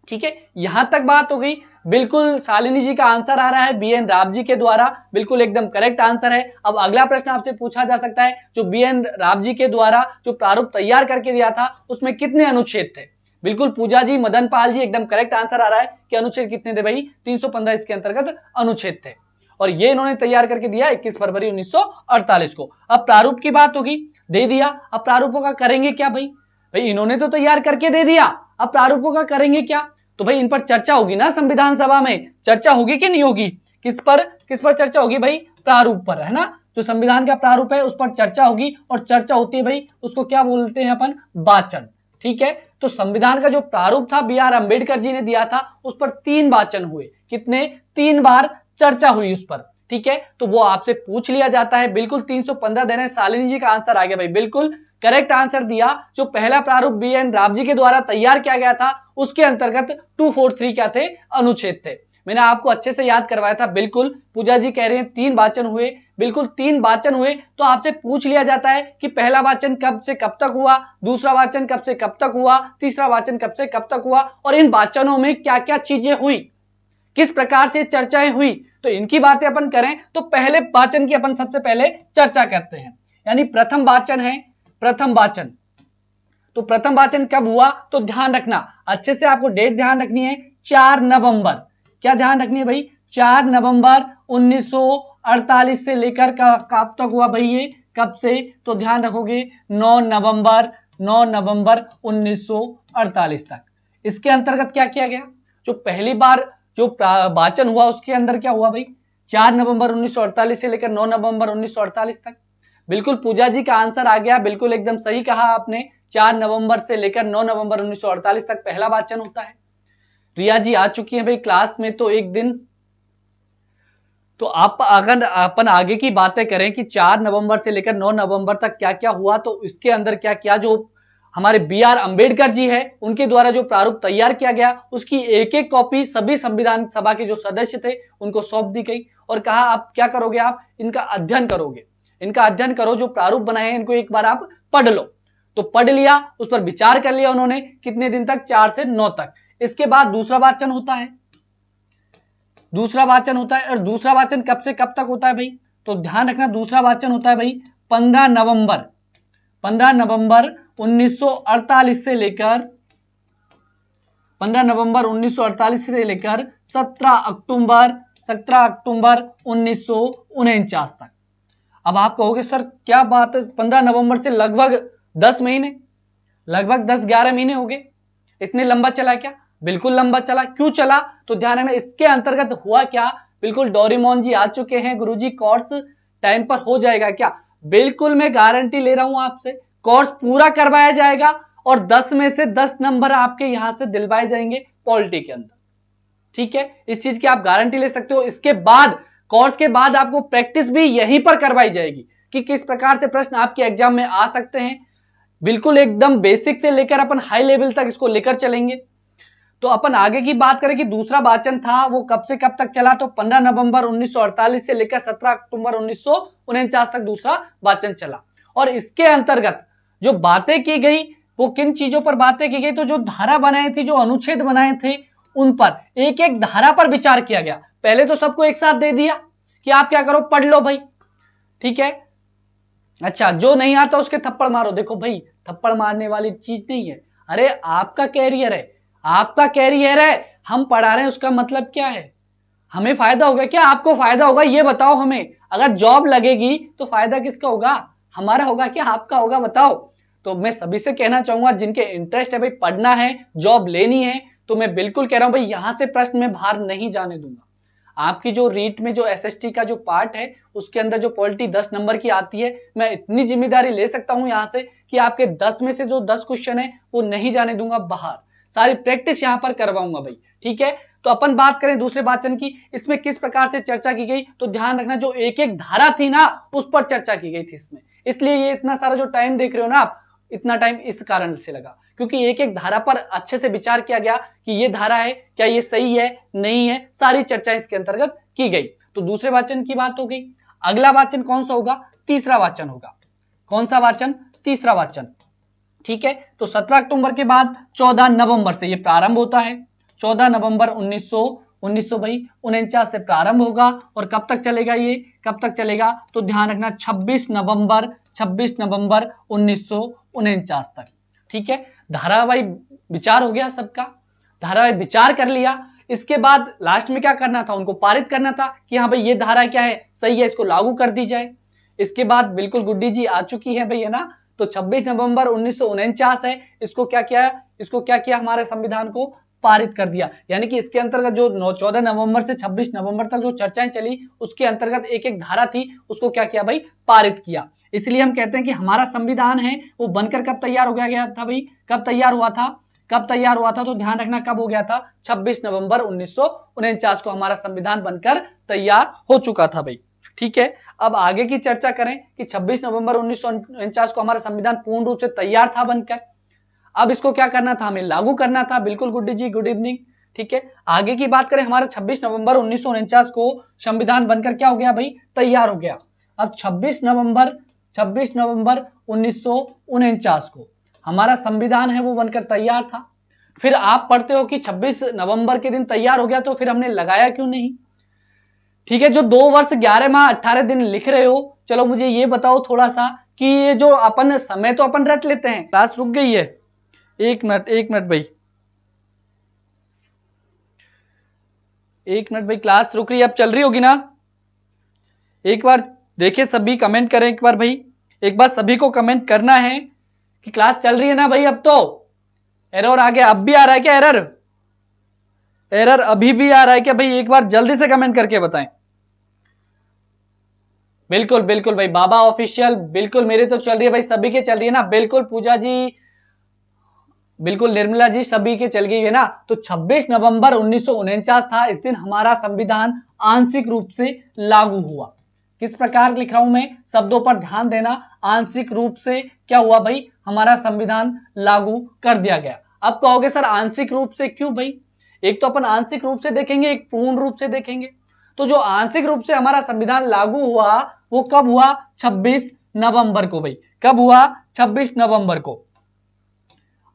ठीक है, यहां तक बात हो गई। बिल्कुल शालिनी जी का आंसर आ रहा है BN राव जी के द्वारा, बिल्कुल एकदम करेक्ट आंसर है। अब अगला प्रश्न आपसे पूछा जा सकता है जो BN राव जी के द्वारा जो प्रारूप तैयार करके दिया था उसमें कितने अनुच्छेद थे, बिल्कुल पूजा जी, मदन पाल जी, एकदम करेक्ट आंसर आ रहा है कि अनुच्छेद कितने थे भाई, 315 इसके अंतर्गत अनुच्छेद थे और ये इन्होंने तैयार करके दिया 21 फरवरी 1948 को। अब प्रारूप की बात होगी, दे दिया, अब प्रारूपों का करेंगे क्या भाई, इन्होंने तो तैयार करके दे दिया, अब प्रारूपों का करेंगे क्या, तो भाई इन पर चर्चा होगी ना, संविधान सभा में चर्चा होगी कि नहीं होगी, किस पर चर्चा होगी भाई, प्रारूप पर, है ना, जो संविधान का प्रारूप है उस पर चर्चा होगी और चर्चा होती है भाई उसको क्या बोलते हैं अपन, वाचन। ठीक है, तो संविधान का जो प्रारूप था BR अम्बेडकर जी ने दिया था उस पर 3 वाचन हुए, कितने, 3 बार चर्चा हुई उस पर। ठीक है, तो वो आपसे पूछ लिया जाता है। बिल्कुल 315 दे रहे हैं, शालिनी जी का आंसर आ गया भाई, बिल्कुल करेक्ट आंसर दिया। जो पहला प्रारूप BN राव जी के द्वारा तैयार किया गया था उसके अंतर्गत 243 क्या थे, अनुच्छेद थे। मैंने आपको अच्छे से याद करवाया था। बिल्कुल पूजा जी कह रहे हैं 3 वाचन हुए, बिल्कुल 3 वाचन हुए। तो आपसे पूछ लिया जाता है कि पहला वाचन कब से कब तक हुआ, दूसरा वाचन कब से कब तक हुआ, तीसरा वाचन कब से कब तक हुआ और इन वाचनों में क्या क्या चीजें हुई, किस प्रकार से चर्चाएं हुई। तो इनकी बातें अपन करें तो पहले वाचन की अपन सबसे पहले चर्चा करते हैं, यानी प्रथम वाचन है, प्रथम वाचन। तो प्रथम वाचन कब हुआ, तो ध्यान रखना अच्छे से, आपको डेट ध्यान रखनी है, 4 नवंबर, क्या ध्यान रखनी है भाई, 4 नवंबर 1948 से लेकर कब तक हुआ भाई, ये कब से, तो ध्यान रखोगे 9 नवंबर 1948 तक। इसके अंतर्गत क्या किया गया, जो पहली बार जो वाचन हुआ उसके अंदर क्या हुआ भाई, 4 नवंबर 1948 से लेकर 9 नवंबर 1948 तक। बिल्कुल पूजा जी का आंसर आ गया, बिल्कुल एकदम सही कहा आपने, 4 नवंबर से लेकर 9 नवंबर 1948 तक पहला वाचन होता है। रिया जी आ चुकी है भाई क्लास में, तो एक दिन तो आप अगर अपन आगे की बातें करें कि 4 नवंबर से लेकर 9 नवंबर तक क्या क्या हुआ, तो इसके अंदर क्या क्या जो हमारे B.R. अंबेडकर जी है उनके द्वारा जो प्रारूप तैयार किया गया उसकी एक एक कॉपी सभी संविधान सभा के जो सदस्य थे उनको सौंप दी गई और कहा आप क्या करोगे, आप इनका अध्ययन करोगे, इनका अध्ययन करो, जो प्रारूप बनाए हैं इनको एक बार आप पढ़ लो। तो पढ़ लिया, उस पर विचार कर लिया उन्होंने, कितने दिन तक, 4 से 9 तक। इसके बाद दूसरा वाचन होता है, दूसरा वाचन होता है। और दूसरा वाचन कब से कब तक होता है भाई, तो ध्यान रखना दूसरा वाचन होता है भाई 15 नवंबर 1948 से लेकर 15 नवंबर 1948 से लेकर 17 अक्टूबर 1949 तक। अब आप कहोगे सर क्या बात है, 15 नवंबर से लगभग 10 महीने, लगभग 10-11 महीने हो गए, इतने लंबा चला क्या? बिल्कुल लंबा चला। क्यों चला? तो ध्यान रखना इसके अंतर्गत हुआ क्या, बिल्कुल डोरेमोन जी आ चुके हैं, गुरुजी कोर्स टाइम पर हो जाएगा क्या? बिल्कुल मैं गारंटी ले रहा हूं आपसे, कोर्स पूरा करवाया जाएगा और 10 में से 10 नंबर आपके यहां से दिलवाए जाएंगे पॉलिटी के अंदर। ठीक है, इस चीज की आप गारंटी ले सकते हो। इसके बाद कोर्स के बाद आपको प्रैक्टिस भी यहीं पर करवाई जाएगी कि किस प्रकार से प्रश्न आपके एग्जाम में आ सकते हैं। बिल्कुल एकदम बेसिक से लेकर अपन हाई लेवल तक इसको लेकर चलेंगे। तो अपन आगे की बात करें कि दूसरा वाचन था वो कब से कब तक चला, तो 15 नवंबर 1948 से लेकर 17 अक्टूबर 1949 तक दूसरा वाचन चला। और इसके अंतर्गत जो बातें की गई वो किन चीजों पर बातें की गई, तो जो धारा बनाई थी, जो अनुच्छेद बनाए थे, उन पर एक एक धारा पर विचार किया गया। पहले तो सबको एक साथ दे दिया कि आप क्या करो, पढ़ लो भाई, ठीक है। अच्छा, जो नहीं आता उसके थप्पड़ मारो। देखो भाई, थप्पड़ मारने वाली चीज नहीं है, अरे आपका कैरियर है, आपका कैरियर है, हम पढ़ा रहे हैं, उसका मतलब क्या है, हमें फायदा होगा क्या, आपको फायदा होगा, ये बताओ हमें। अगर जॉब लगेगी तो फायदा किसका होगा, हमारा होगा क्या, आपका होगा, बताओ। तो मैं सभी से कहना चाहूंगा जिनके इंटरेस्ट है भाई, पढ़ना है, जॉब लेनी है, तो मैं बिल्कुल कह रहा हूं भाई यहां से प्रश्न में बाहर नहीं जाने दूंगा। आपकी जो रीट में जो एसएसटी का जो पार्ट है उसके अंदर जो पॉलिटी 10 नंबर की आती है, मैं इतनी जिम्मेदारी ले सकता हूं यहां से कि आपके 10 में से जो 10 क्वेश्चन है वो नहीं जाने दूंगा बाहर, सारी प्रैक्टिस यहां पर करवाऊंगा भाई, ठीक है। तो अपन बात करें दूसरे वाचन की, इसमें किस प्रकार से चर्चा की गई, तो ध्यान रखना जो एक एक धारा थी ना उस पर चर्चा की गई थी इसमें, इसलिए ये इतना सारा जो टाइम देख रहे हो ना आप, इतना टाइम इस कारण से लगा क्योंकि एक एक धारा पर अच्छे से विचार किया गया कि ये धारा है क्या, ये सही है नहीं है, सारी चर्चा इसके अंतर्गत की गई। तो दूसरे वाचन की बात हो गई। अगला वाचन कौन सा होगा, तीसरा वाचन होगा। कौन सा वाचन, तीसरा वाचन, ठीक है। तो 17 अक्टूबर के बाद 14 नवंबर से ये प्रारंभ होता है। 14 नवंबर 1949 से प्रारंभ होगा और कब तक चलेगा, ये कब तक चलेगा, तो ध्यान रखना 26 नवंबर 1949 तक, ठीक है। धारावाही विचार हो गया सबका, धारावाही विचार कर लिया। इसके बाद लास्ट में क्या करना था, उनको पारित करना था कि हाँ भाई ये धारा क्या है, सही है, इसको लागू कर दी जाए। इसके बाद बिल्कुल गुड्डी जी आ चुकी है भाई, है ना। तो 26 नवंबर 1949 है, इसको क्या किया, इसको क्या किया, हमारे संविधान को पारित कर दिया। यानी कि इसके अंतर्गत जो 14 नवंबर से 26 नवंबर तक जो चर्चाएं चली उसके अंतर्गत एक एक धारा थी उसको क्या किया भाई, पारित किया। इसलिए हम कहते हैं कि हमारा संविधान है वो बनकर कब तैयार हो गया था भाई, कब तैयार हुआ था, कब तैयार हुआ था, तो ध्यान रखना कब हो गया था, 26 नवंबर 1949 को हमारा संविधान बनकर तैयार हो चुका था भाई, ठीक है। अब आगे की चर्चा करें कि 26 नवंबर 1949 को हमारा संविधान पूर्ण रूप से तैयार था बनकर, अब इसको क्या करना था, हमें लागू करना था। बिल्कुल गुड्डी जी, गुड इवनिंग, ठीक है। आगे की बात करें, हमारा 26 नवंबर 1949 को संविधान बनकर क्या हो गया भाई, तैयार हो गया। अब 26 नवंबर 1949 को हमारा संविधान है वो बनकर तैयार था। फिर आप पढ़ते हो कि 26 नवंबर के दिन तैयार हो गया, तो फिर हमने लगाया क्यों नहीं, ठीक है। जो 2 वर्ष 11 माह 18 दिन लिख रहे हो, चलो मुझे ये बताओ थोड़ा सा कि ये जो अपन समय तो अपन रट लेते हैं, क्लास रुक गई है, एक मिनट भाई, एक मिनट भाई, क्लास रुक रही है, अब चल रही होगी ना, एक बार देखिए सभी कमेंट करें एक बार भाई, एक बार सभी को कमेंट करना है कि क्लास चल रही है ना भाई। अब तो एरर आ गया, अब भी आ रहा है क्या एरर, एरर अभी भी आ रहा है क्या भाई, एक बार जल्दी से कमेंट करके बताएं। बिल्कुल बिल्कुल भाई, बाबा ऑफिशियल, बिल्कुल मेरे तो चल रही है भाई, सभी के चल रही है ना, बिल्कुल पूजा जी, बिल्कुल निर्मला जी सभी के चल गई है ना। तो 26 नवंबर 1949 था, इस दिन हमारा संविधान आंशिक रूप से लागू हुआ। किस प्रकार लिख रहा हूं मैं, शब्दों पर ध्यान देना। आंशिक रूप से क्या हुआ भाई, हमारा संविधान लागू कर दिया गया। अब कहोगे सर आंशिक रूप से क्यों भाई, एक तो अपन आंशिक रूप से देखेंगे, एक पूर्ण रूप से देखेंगे। तो जो आंशिक रूप से हमारा संविधान लागू हुआ वो कब हुआ, 26 नवंबर को भाई। कब हुआ, 26 नवंबर को।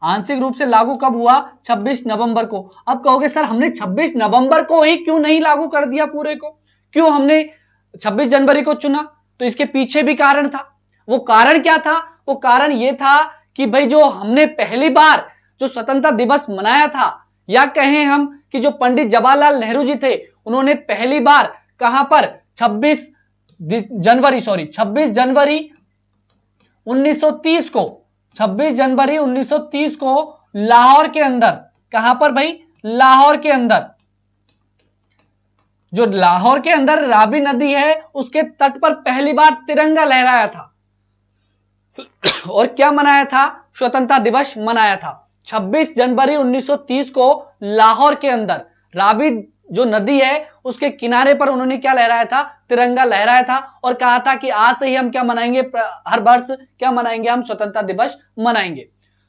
आंशिक रूप से लागू कब हुआ, 26 नवंबर को। अब कहोगे सर हमने 26 नवंबर को ही क्यों नहीं लागू कर दिया पूरे को, क्यों हमने 26 जनवरी को चुना। तो इसके पीछे भी कारण था। वो कारण क्या था, वो कारण ये था कि भाई जो हमने पहली बार जो स्वतंत्रता दिवस मनाया था, या कहें हम कि जो पंडित जवाहरलाल नेहरू जी थे उन्होंने पहली बार कहां पर 26 जनवरी 1930 को 26 जनवरी 1930 को लाहौर के अंदर, कहां पर भाई, लाहौर के अंदर, जो लाहौर के अंदर रावी नदी है उसके तट पर पहली बार तिरंगा लहराया था और क्या मनाया था, स्वतंत्रता दिवस मनाया था। 26 जनवरी 1930 को लाहौर के अंदर रावी जो नदी है उसके किनारे पर उन्होंने क्या लहराया था, तिरंगा लहराया था और कहा था कि आज से ही हम क्या मनाएंगे, हर वर्ष क्या मनाएंगे, हम स्वतंत्रता दिवस मनाएंगे।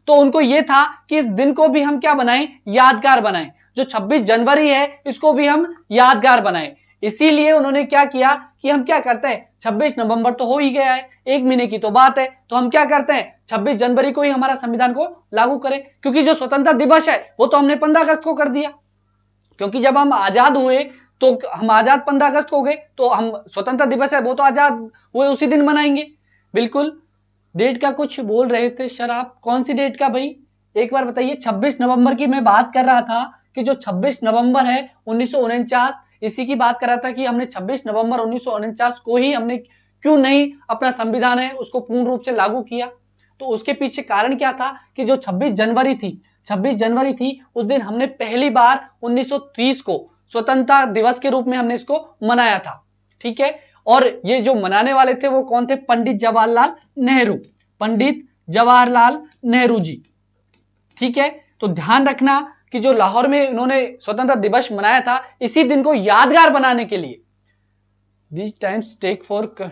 तो उनको यह था कि इस दिन को भी हम क्या बनाएं, यादगार बनाएं। जो 26 जनवरी है इसको भी हम यादगार बनाएं। इसीलिए उन्होंने क्या किया कि हम क्या करते हैं, 26 नवंबर तो हो ही गया है, एक महीने की तो बात है, तो हम क्या करते हैं 26 जनवरी को ही हमारा संविधान को लागू करें। क्योंकि जो स्वतंत्रता दिवस है वो तो हमने 15 अगस्त को कर दिया, क्योंकि जब हम आजाद हुए तो हम आजाद 15 अगस्त को हो गए, तो हम स्वतंत्रता दिवस है वो तो आजाद हुए उसी दिन मनाएंगे। बिल्कुल। डेट का कुछ बोल रहे थे सर आप, कौन सी डेट का भाई, एक बार बताइए। 26 नवंबर की मैं बात कर रहा था कि जो 26 नवंबर है 1949, इसी की बात कर रहा था कि हमने 26 नवंबर 1949 को ही हमने क्यों नहीं अपना संविधान है उसको पूर्ण रूप से लागू किया। तो उसके पीछे कारण क्या था कि जो 26 जनवरी थी उस दिन हमने पहली बार 1930 को स्वतंत्रता दिवस के रूप में हमने इसको मनाया था। ठीक है। और ये जो मनाने वाले थे वो कौन थे, पंडित जवाहरलाल नेहरू जी। ठीक है। तो ध्यान रखना कि जो लाहौर में उन्होंने स्वतंत्रता दिवस मनाया था, इसी दिन को यादगार बनाने के लिए दिस टाइम्स टेक फॉर,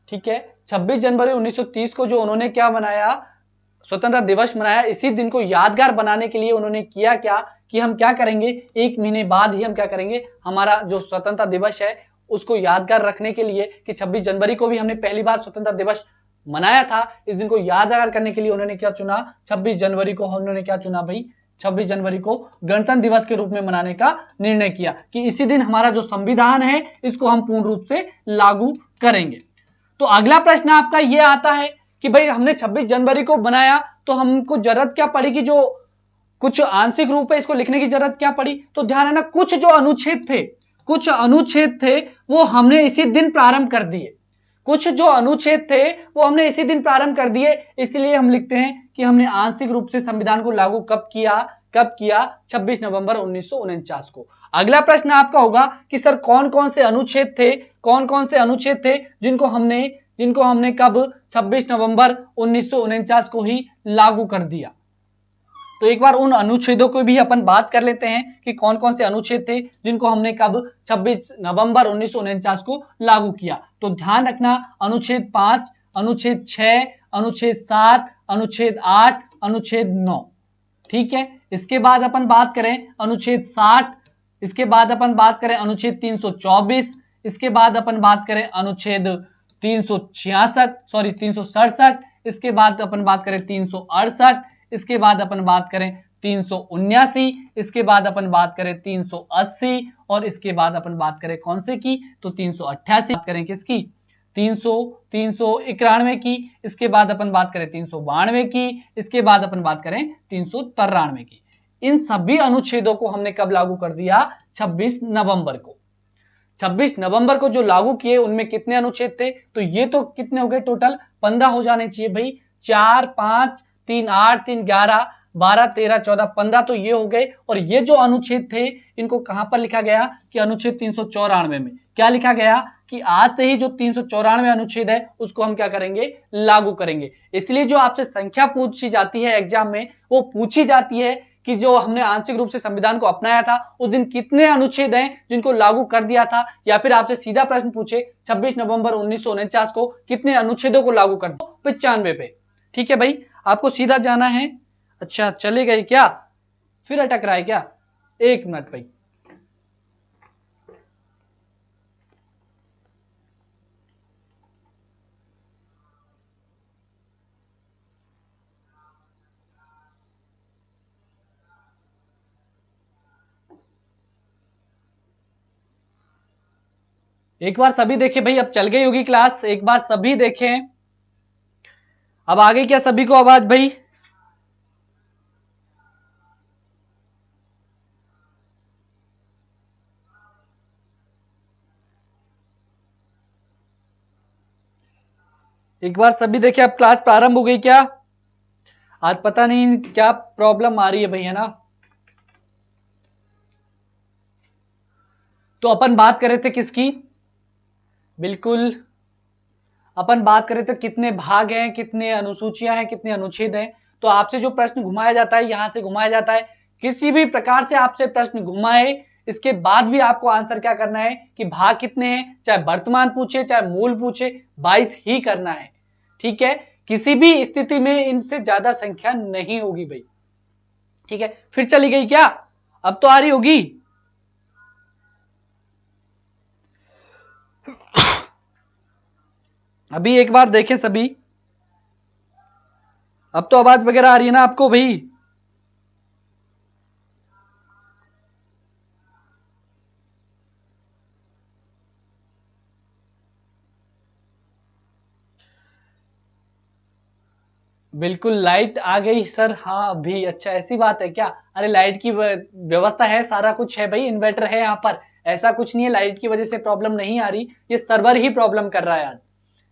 ठीक है, 26 जनवरी 1930 को जो उन्होंने क्या मनाया, स्वतंत्रता दिवस मनाया, इसी दिन को यादगार बनाने के लिए उन्होंने किया क्या कि हम क्या करेंगे, एक महीने बाद ही हम क्या करेंगे, हमारा जो स्वतंत्रता दिवस है उसको यादगार रखने के लिए कि 26 जनवरी को भी हमने पहली बार स्वतंत्रता दिवस मनाया था, इस दिन को यादगार करने के लिए उन्होंने क्या चुना, 26 जनवरी को उन्होंने क्या चुना भाई, 26 जनवरी को गणतंत्र दिवस के रूप में मनाने का निर्णय किया कि इसी दिन हमारा जो संविधान है इसको हम पूर्ण रूप से लागू करेंगे। तो अगला प्रश्न आपका यह आता है कि भाई हमने 26 जनवरी को बनाया तो हमको जरूरत क्या पड़ी कि जो कुछ आंशिक रूप है इसको लिखने की जरूरत क्या पड़ी। तो ध्यान है ना, कुछ अनुच्छेद थे वो हमने इसी दिन प्रारंभ कर दिए, इसलिए हम लिखते हैं कि हमने आंशिक रूप से संविधान को लागू कब किया 26 नवंबर 1949 को। अगला प्रश्न आपका होगा कि सर कौन कौन से अनुच्छेद थे जिनको हमने कब 26 नवंबर 1949 को ही लागू कर दिया। तो एक बार उन अनुच्छेदों को भी अपन बात कर लेते हैं कि कौन कौन से अनुच्छेद थे जिनको हमने कब 26 नवंबर 1949 को लागू किया। तो ध्यान रखना, अनुच्छेद 5, अनुच्छेद 6, अनुच्छेद 7, अनुच्छेद 8, अनुच्छेद 9। ठीक है। इसके बाद अपन बात करें अनुच्छेद 60, इसके बाद अपन बात करें अनुच्छेद 324, इसके बाद अपन बात करें अनुच्छेद 367, इसके बाद अपन बात करें 368, इसके बाद अपन बात करें 379, इसके बाद अपन बात करें 380 और इसके बाद अपन बात करें कौन से की, तो 388 बात करें किसकी, 391 की, इसके बाद अपन बात करें 392 की, इसके बाद अपन बात करें 393 की। इन सभी अनुच्छेदों को हमने कब लागू कर दिया, 26 नवंबर को। 26 नवंबर को जो लागू किए उनमें कितने अनुच्छेद थे, तो ये तो कितने हो गए, टोटल 15 हो जाने चाहिए भाई, 4, 5, 3, 8, 3, 11, 12, 13, 14, 15 तो ये हो गए। और ये जो अनुच्छेद थे इनको कहां पर लिखा गया कि अनुच्छेद 394 में क्या लिखा गया कि आज से ही जो 394 अनुच्छेद है उसको हम क्या करेंगे, लागू करेंगे। इसलिए जो आपसे संख्या पूछी जाती है एग्जाम में वो पूछी जाती है कि जो हमने आंशिक रूप से संविधान को अपनाया था उस दिन कितने अनुच्छेद हैं जिनको लागू कर दिया था, या फिर आपसे सीधा प्रश्न पूछे 26 नवंबर 1949 को कितने अनुच्छेदों को लागू कर दिया, 95 पे। ठीक है भाई, आपको सीधा जाना है। अच्छा चले गए क्या, फिर अटक रहा है क्या, 1 मिनट भाई। एक बार सभी देखें भाई, अब चल गई होगी क्लास, एक बार सभी देखें। अब आ गई क्या सभी को आवाज भाई? एक बार सभी देखें, अब क्लास प्रारंभ हो गई क्या? आज पता नहीं क्या प्रॉब्लम आ रही है भाई, है ना। तो अपन बात कर रहे थे किसकी, बिल्कुल अपन बात करें तो कितने भाग हैं, कितने अनुसूचियां हैं, कितने अनुच्छेद हैं। तो आपसे जो प्रश्न घुमाया जाता है, यहां से घुमाया जाता है, किसी भी प्रकार से आपसे प्रश्न घुमाए इसके बाद भी आपको आंसर क्या करना है कि भाग कितने हैं, चाहे वर्तमान पूछे चाहे मूल पूछे, 22 ही करना है। ठीक है, किसी भी स्थिति में इनसे ज्यादा संख्या नहीं होगी भाई। ठीक है, फिर चली गई क्या, अब तो आ रही होगी। अभी एक बार देखें सभी, अब तो आवाज वगैरह आ रही है ना आपको भाई? बिल्कुल लाइट आ गई सर, हाँ अभी। अच्छा ऐसी बात है क्या? अरे लाइट की व्यवस्था है, सारा कुछ है भाई, इन्वर्टर है यहाँ पर, ऐसा कुछ नहीं है लाइट की वजह से प्रॉब्लम नहीं आ रही, ये सर्वर ही प्रॉब्लम कर रहा है आज।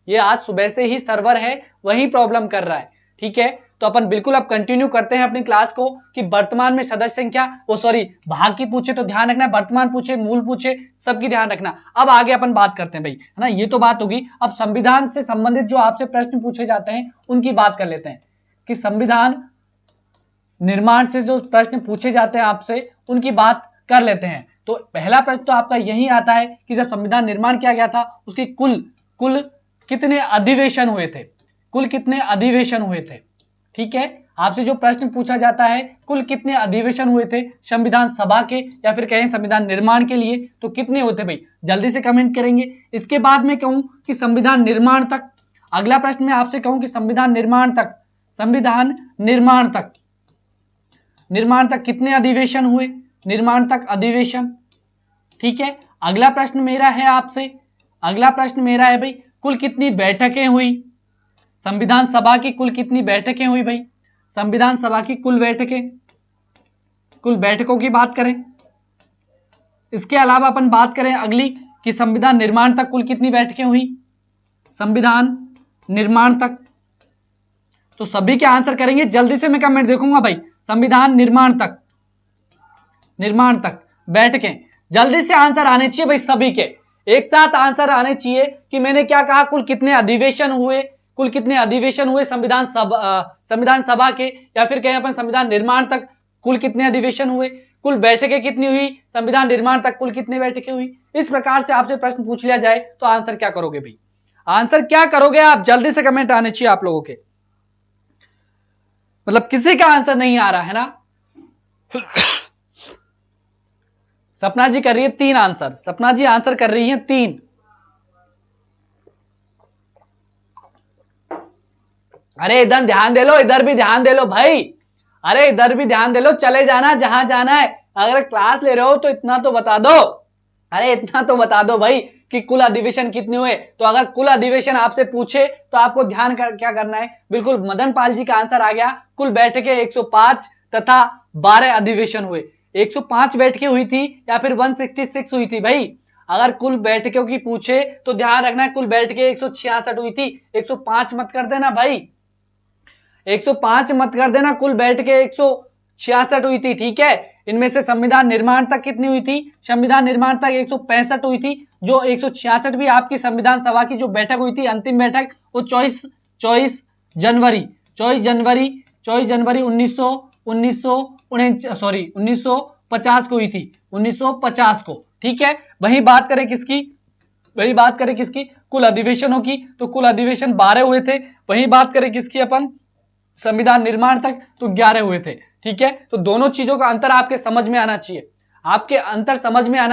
ये आज सुबह से ही सर्वर है वही प्रॉब्लम कर रहा है। ठीक है, तो अपन बिल्कुल अब कंटिन्यू करते हैं अपनी क्लास को कि वर्तमान में सदस्य संख्या, वो सॉरी भाग की पूछे तो ध्यान रखना, वर्तमान पूछे मूल पूछे सबकी ध्यान रखना। अब आगे अपन बात करते हैं भाई, है ना, ये तो बात होगी। अब संविधान से संबंधित जो आपसे प्रश्न पूछे जाते हैं उनकी बात कर लेते हैं कि संविधान निर्माण से जो प्रश्न पूछे जाते हैं आपसे उनकी बात कर लेते हैं। तो पहला प्रश्न तो आपका यही आता है कि जब संविधान निर्माण किया गया था उसकी कुल कितने अधिवेशन हुए थे, कुल कितने अधिवेशन हुए थे। ठीक है, आपसे जो प्रश्न पूछा जाता है कुल कितने अधिवेशन हुए थे संविधान सभा के या फिर कहें संविधान निर्माण के लिए, तो कितने होते भाई, जल्दी से कमेंट करेंगे। इसके बाद में कहूं कि संविधान निर्माण तक, अगला प्रश्न मैं आपसे कहूं कि संविधान निर्माण तक कितने अधिवेशन हुए, निर्माण तक अधिवेशन। ठीक है, अगला प्रश्न मेरा है आपसे, अगला प्रश्न मेरा है भाई कुल कितनी बैठकें हुई, संविधान सभा की कुल कितनी बैठकें हुई भाई, संविधान सभा की कुल बैठकों की बात करें। इसके अलावा अपन बात करें अगली कि संविधान निर्माण तक कुल कितनी बैठकें हुई, संविधान निर्माण तक। तो सभी के आंसर करेंगे, जल्दी से मैं कमेंट देखूंगा भाई। संविधान निर्माण तक बैठकें, जल्दी से आंसर आने चाहिए भाई सभी के, एक साथ आंसर आने चाहिए कि मैंने क्या कहा, कुल कितने अधिवेशन हुए संविधान सभा के, या फिर कहें अपन संविधान निर्माण तक कुल कितने अधिवेशन हुए, कुल बैठकें कितनी हुई, संविधान निर्माण तक कुल कितनी बैठकें हुई। इस प्रकार से आपसे प्रश्न पूछ लिया जाए तो आंसर क्या करोगे भाई, आंसर क्या करोगे आप, जल्दी से कमेंट आने चाहिए आप लोगों के। मतलब किसी का आंसर नहीं आ रहा है ना। सपना जी कर रही है 3 आंसर, सपना जी आंसर कर रही है 3। अरे इधर ध्यान दे लो, इधर भी ध्यान दे लो भाई, अरे इधर भी ध्यान दे लो, चले जाना जहां जाना है। अगर क्लास ले रहे हो तो इतना तो बता दो, अरे इतना तो बता दो भाई कि कुल अधिवेशन कितने हुए। तो अगर कुल अधिवेशन आपसे पूछे तो आपको ध्यान क्या करना है, बिल्कुल मदन पाल जी का आंसर आ गया, कुल बैठकें 105 तथा 12 अधिवेशन हुए। 105 बैठकें हुई थी या फिर 166 हुई थी भाई। अगर कुल बैठकों की पूछे तो ध्यान रखना है कुल बैठकें 166 हुई थी, 105 मत कर देना भाई, 105 मत कर देना, कुल बैठकें 166 हुई थी। ठीक है, इनमें से संविधान निर्माण तक कितनी हुई थी, संविधान निर्माण तक 165 हुई थी, जो 166 भी आपकी संविधान सभा की जो बैठक हुई थी, अंतिम बैठक, वो 24 जनवरी 24 जनवरी 1950 को हुई थी, 1950 को। ठीक है, वही बात करें किसकी, कुल अधिवेशनों की, तो कुल अधिवेशन 12 हुए थे। वही बात करें किसकी अपन, संविधान निर्माण तक, तो 11 हुए थे। ठीक है, तो दोनों चीजों का अंतर आपके समझ में आना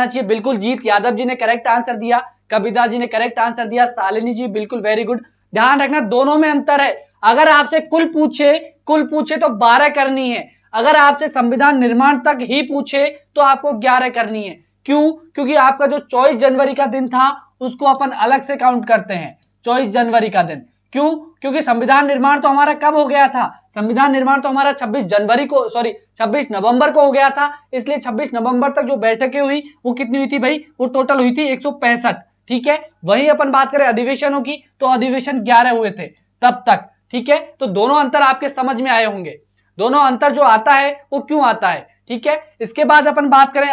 चाहिए, बिल्कुल जीत यादव जी ने करेक्ट आंसर दिया, कविता जी ने करेक्ट आंसर दिया, शालिनी जी बिल्कुल वेरी गुड। ध्यान रखना दोनों में अंतर है। अगर आपसे कुल पूछे तो 12 करनी है, अगर आपसे संविधान निर्माण तक ही पूछे तो आपको 11 करनी है। क्यों? क्योंकि आपका जो 24 जनवरी का दिन था उसको अपन अलग से काउंट करते हैं, 24 जनवरी का दिन। क्यों? क्योंकि संविधान निर्माण तो हमारा कब हो गया था, संविधान निर्माण तो हमारा 26 नवंबर को हो गया था, इसलिए 26 नवंबर तक जो बैठकें हुई वो कितनी हुई थी भाई, वो टोटल हुई थी 165। ठीक है, वही अपन बात करें अधिवेशनों की तो अधिवेशन 11 हुए थे तब तक। ठीक है, तो दोनों अंतर आपके समझ में आए होंगे, दोनों अंतर जो आता है वो क्यों आता है। ठीक है, इसके बाद अपन बात करें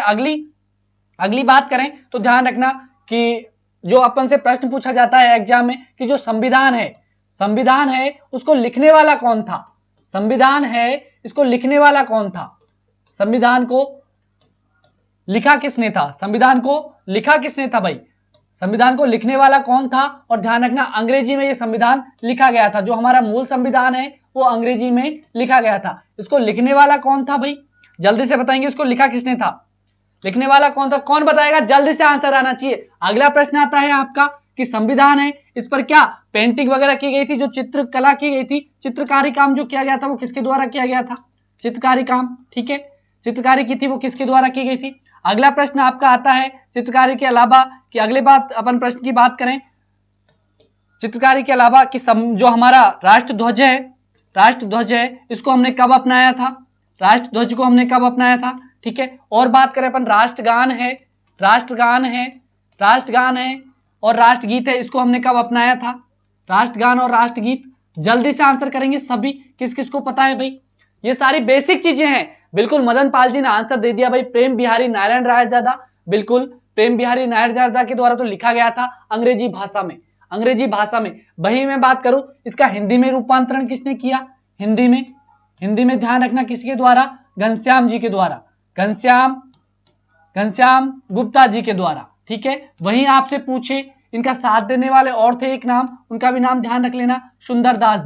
अगली बात करें तो ध्यान रखना कि जो अपन से प्रश्न पूछा जाता है एग्जाम में कि जो संविधान है उसको लिखने वाला कौन था, संविधान है इसको लिखने वाला कौन था, संविधान को लिखा किसने था, भाई संविधान को लिखने वाला कौन था। और ध्यान रखना अंग्रेजी में ये संविधान लिखा गया था, जो हमारा मूल संविधान है वो अंग्रेजी में लिखा गया था। इसको लिखने वाला कौन था भाई, जल्दी से बताएंगे, इसको लिखा किसने था, लिखने वाला कौन था, कौन बताएगा, जल्दी से आंसर आना चाहिए। अगला प्रश्न आता है आपका कि संविधान है इस पर क्या पेंटिंग वगैरह की गई थी, जो चित्रकला की गई थी, चित्रकारी काम जो किया गया था वो किसके द्वारा किया गया था, चित्रकारी काम। ठीक है, चित्रकारी की थी वो किसके द्वारा की गई थी। अगला प्रश्न आपका आता है चित्रकारी के अलावा कि अगले बात अपन प्रश्न की बात करें चित्रकारी के अलावा कि जो हमारा राष्ट्रध्वज है इसको हमने कब अपनाया था, राष्ट्रध्वज को हमने कब अपनाया था। ठीक है, और बात करें अपन राष्ट्रगान है और राष्ट्रगीत है, इसको हमने कब अपनाया था, राष्ट्रगान और राष्ट्रगीत। जल्दी से आंसर करेंगे सभी, किस किस को पता है भाई, ये सारी बेसिक चीजें हैं। बिल्कुल मदन पाल जी ने आंसर दे दिया भाई, प्रेम बिहारी नारायण रायजादा, बिल्कुल प्रेम बिहारी नारायण रायजादा के द्वारा तो लिखा गया था अंग्रेजी भाषा में। वही मैं बात करूं इसका हिंदी में रूपांतरण किसने किया, हिंदी में ध्यान रखना किसके द्वारा, घनश्याम जी के द्वारा, घनश्याम गुप्ता जी के द्वारा। ठीक है, वहीं आपसे पूछे इनका साथ देने वाले और थे एक नाम, उनका भी नाम ध्यान रख लेना, सुंदरदास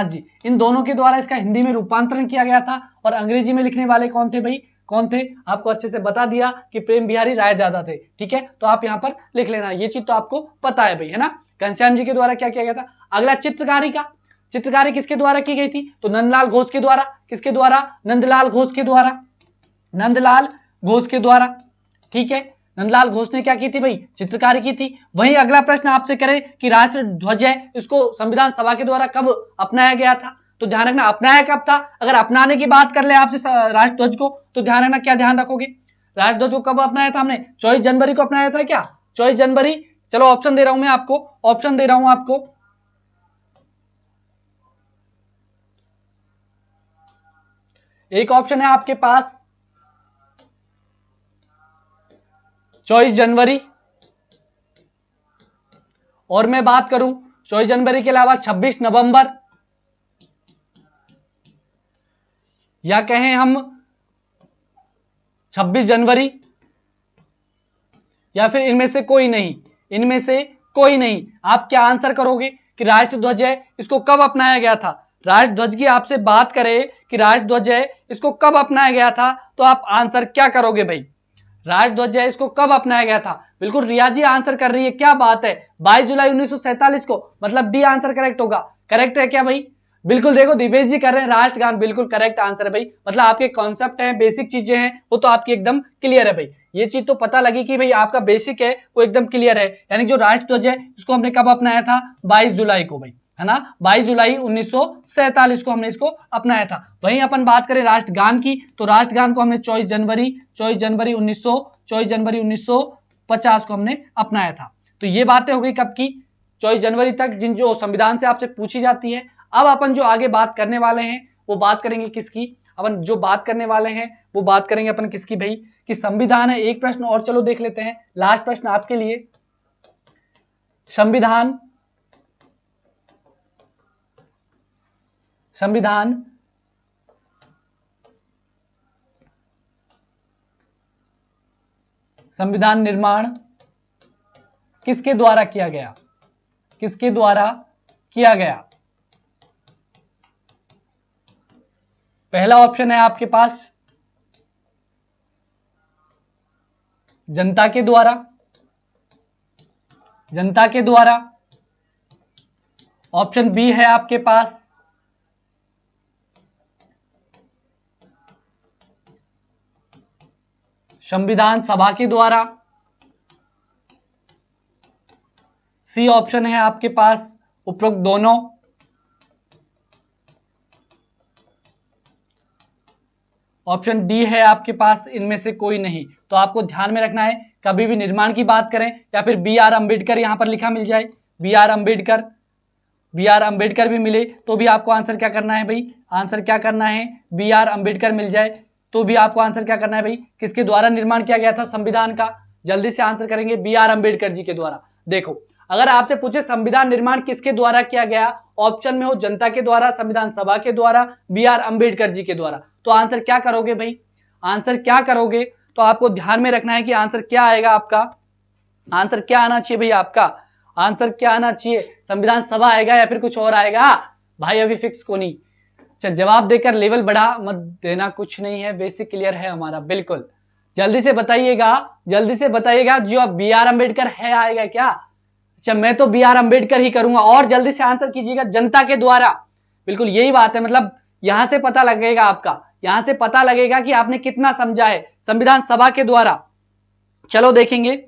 जी। इन दोनों के द्वारा इसका हिंदी में रूपांतरण किया गया था। और अंग्रेजी में लिखने वाले कौन थे भाई, कौन थे, आपको अच्छे से बता दिया कि प्रेम बिहारी रायजादा थे। ठीक है, तो आप यहां पर लिख लेना, ये चीज तो आपको पता है भाई, है ना। घनश्याम जी के द्वारा क्या किया गया था। अगला चित्रकारी किसके द्वारा की गई थी, तो नंदलाल घोष के द्वारा। किसके द्वारा, नंदलाल घोष के द्वारा। ठीक है, नंदलाल घोष ने क्या की थी भाई, चित्रकारी की थी। वहीं अगला प्रश्न आपसे करें कि राष्ट्र ध्वज है इसको संविधान सभा के द्वारा कब अपनाया गया था, तो ध्यान रखना अपनाया कब था। अगर अपनाने की बात कर ले आपसे राष्ट्र ध्वज को, तो ध्यान रखना क्या ध्यान रखोगे, राष्ट्र ध्वज को कब अपनाया था हमने, 24 जनवरी को अपनाया था क्या, 24 जनवरी। चलो ऑप्शन दे रहा हूं मैं आपको, एक ऑप्शन है आपके पास 24 जनवरी, और मैं बात करूं 24 जनवरी के अलावा 26 नवंबर, या कहें हम 26 जनवरी, या फिर इनमें से कोई नहीं। आप क्या आंसर करोगे कि राष्ट्रध्वज है इसको कब अपनाया गया था। राष्ट्रध्वज की आपसे बात करें कि राष्ट्रध्वज है इसको कब अपनाया गया था, तो आप आंसर क्या करोगे भाई, राष्ट्रध्वज है इसको कब अपनाया गया था। बिल्कुल रिया जी आंसर कर रही है, क्या बात है, 22 जुलाई 1947 को, मतलब डी आंसर करेक्ट होगा। करेक्ट है क्या भाई, बिल्कुल देखो दिवेश जी कर रहे हैं राष्ट्रगान, बिल्कुल करेक्ट आंसर है भाई। मतलब आपके कॉन्सेप्ट हैं, बेसिक चीजें हैं वो तो आपकी एकदम क्लियर है भाई। ये चीज तो पता लगी कि भाई आपका बेसिक है वो एकदम क्लियर है। यानी जो राष्ट्रध्वज है उसको हमने कब अपनाया था, 22 जुलाई को भाई, है ना, 22 जुलाई 1947 को हमने इसको अपनाया था। वहीं अपन बात करें राष्ट्रगान की, तो राष्ट्रगान को हमने 24 जनवरी 1950 को हमने अपनाया था। तो ये बातें हो गई कब की, 24 जनवरी तक, जिन जो संविधान से आपसे पूछी जाती है। अब अपन जो आगे बात करने वाले हैं वो बात करेंगे किसकी, अपन जो बात करने वाले हैं वो बात करेंगे अपन किसकी भाई, कि संविधान है। एक प्रश्न और चलो देख लेते हैं, लास्ट प्रश्न आपके लिए, संविधान संविधान निर्माण किसके द्वारा किया गया? किसके द्वारा किया गया? पहला ऑप्शन है आपके पास जनता के द्वारा, जनता के द्वारा। ऑप्शन बी है आपके पास संविधान सभा के द्वारा। सी ऑप्शन है आपके पास उपरोक्त दोनों। ऑप्शन डी है आपके पास इनमें से कोई नहीं। तो आपको ध्यान में रखना है, कभी भी निर्माण की बात करें या फिर बी आर अम्बेडकर यहां पर लिखा मिल जाए, बी आर अम्बेडकर भी मिले तो भी आपको आंसर क्या करना है भाई? आंसर क्या करना है? बी आर अम्बेडकर मिल जाए तो भी आपको आंसर क्या करना है भाई? किसके द्वारा निर्माण किया गया था संविधान का? जल्दी से आंसर करेंगे, बी आर अम्बेडकर जी के द्वारा। देखो, अगर आपसे पूछे संविधान निर्माण किसके द्वारा किया गया, ऑप्शन में हो जनता के द्वारा, संविधान सभा के द्वारा, बी आर अम्बेडकर जी के द्वारा, तो आंसर क्या करोगे भाई? आंसर क्या करोगे? तो आपको ध्यान में रखना है कि आंसर क्या आएगा आपका। आंसर क्या आना चाहिए भाई आपका? आंसर क्या आना चाहिए? संविधान सभा आएगा या फिर कुछ और आएगा भाई? अभी फिक्स को नहीं। अच्छा, जवाब देकर लेवल बढ़ा मत देना, कुछ नहीं है, बेसिक क्लियर है हमारा बिल्कुल। जल्दी से बताइएगा, जल्दी से बताइएगा, जो बी आर अम्बेडकर है आएगा क्या? अच्छा, मैं तो बी आर अम्बेडकर ही करूंगा। और जल्दी से आंसर कीजिएगा, जनता के द्वारा। बिल्कुल यही बात है, मतलब यहां से पता लगेगा आपका, यहां से पता लगेगा कि आपने कितना समझा है। संविधान सभा के द्वारा। चलो देखेंगे,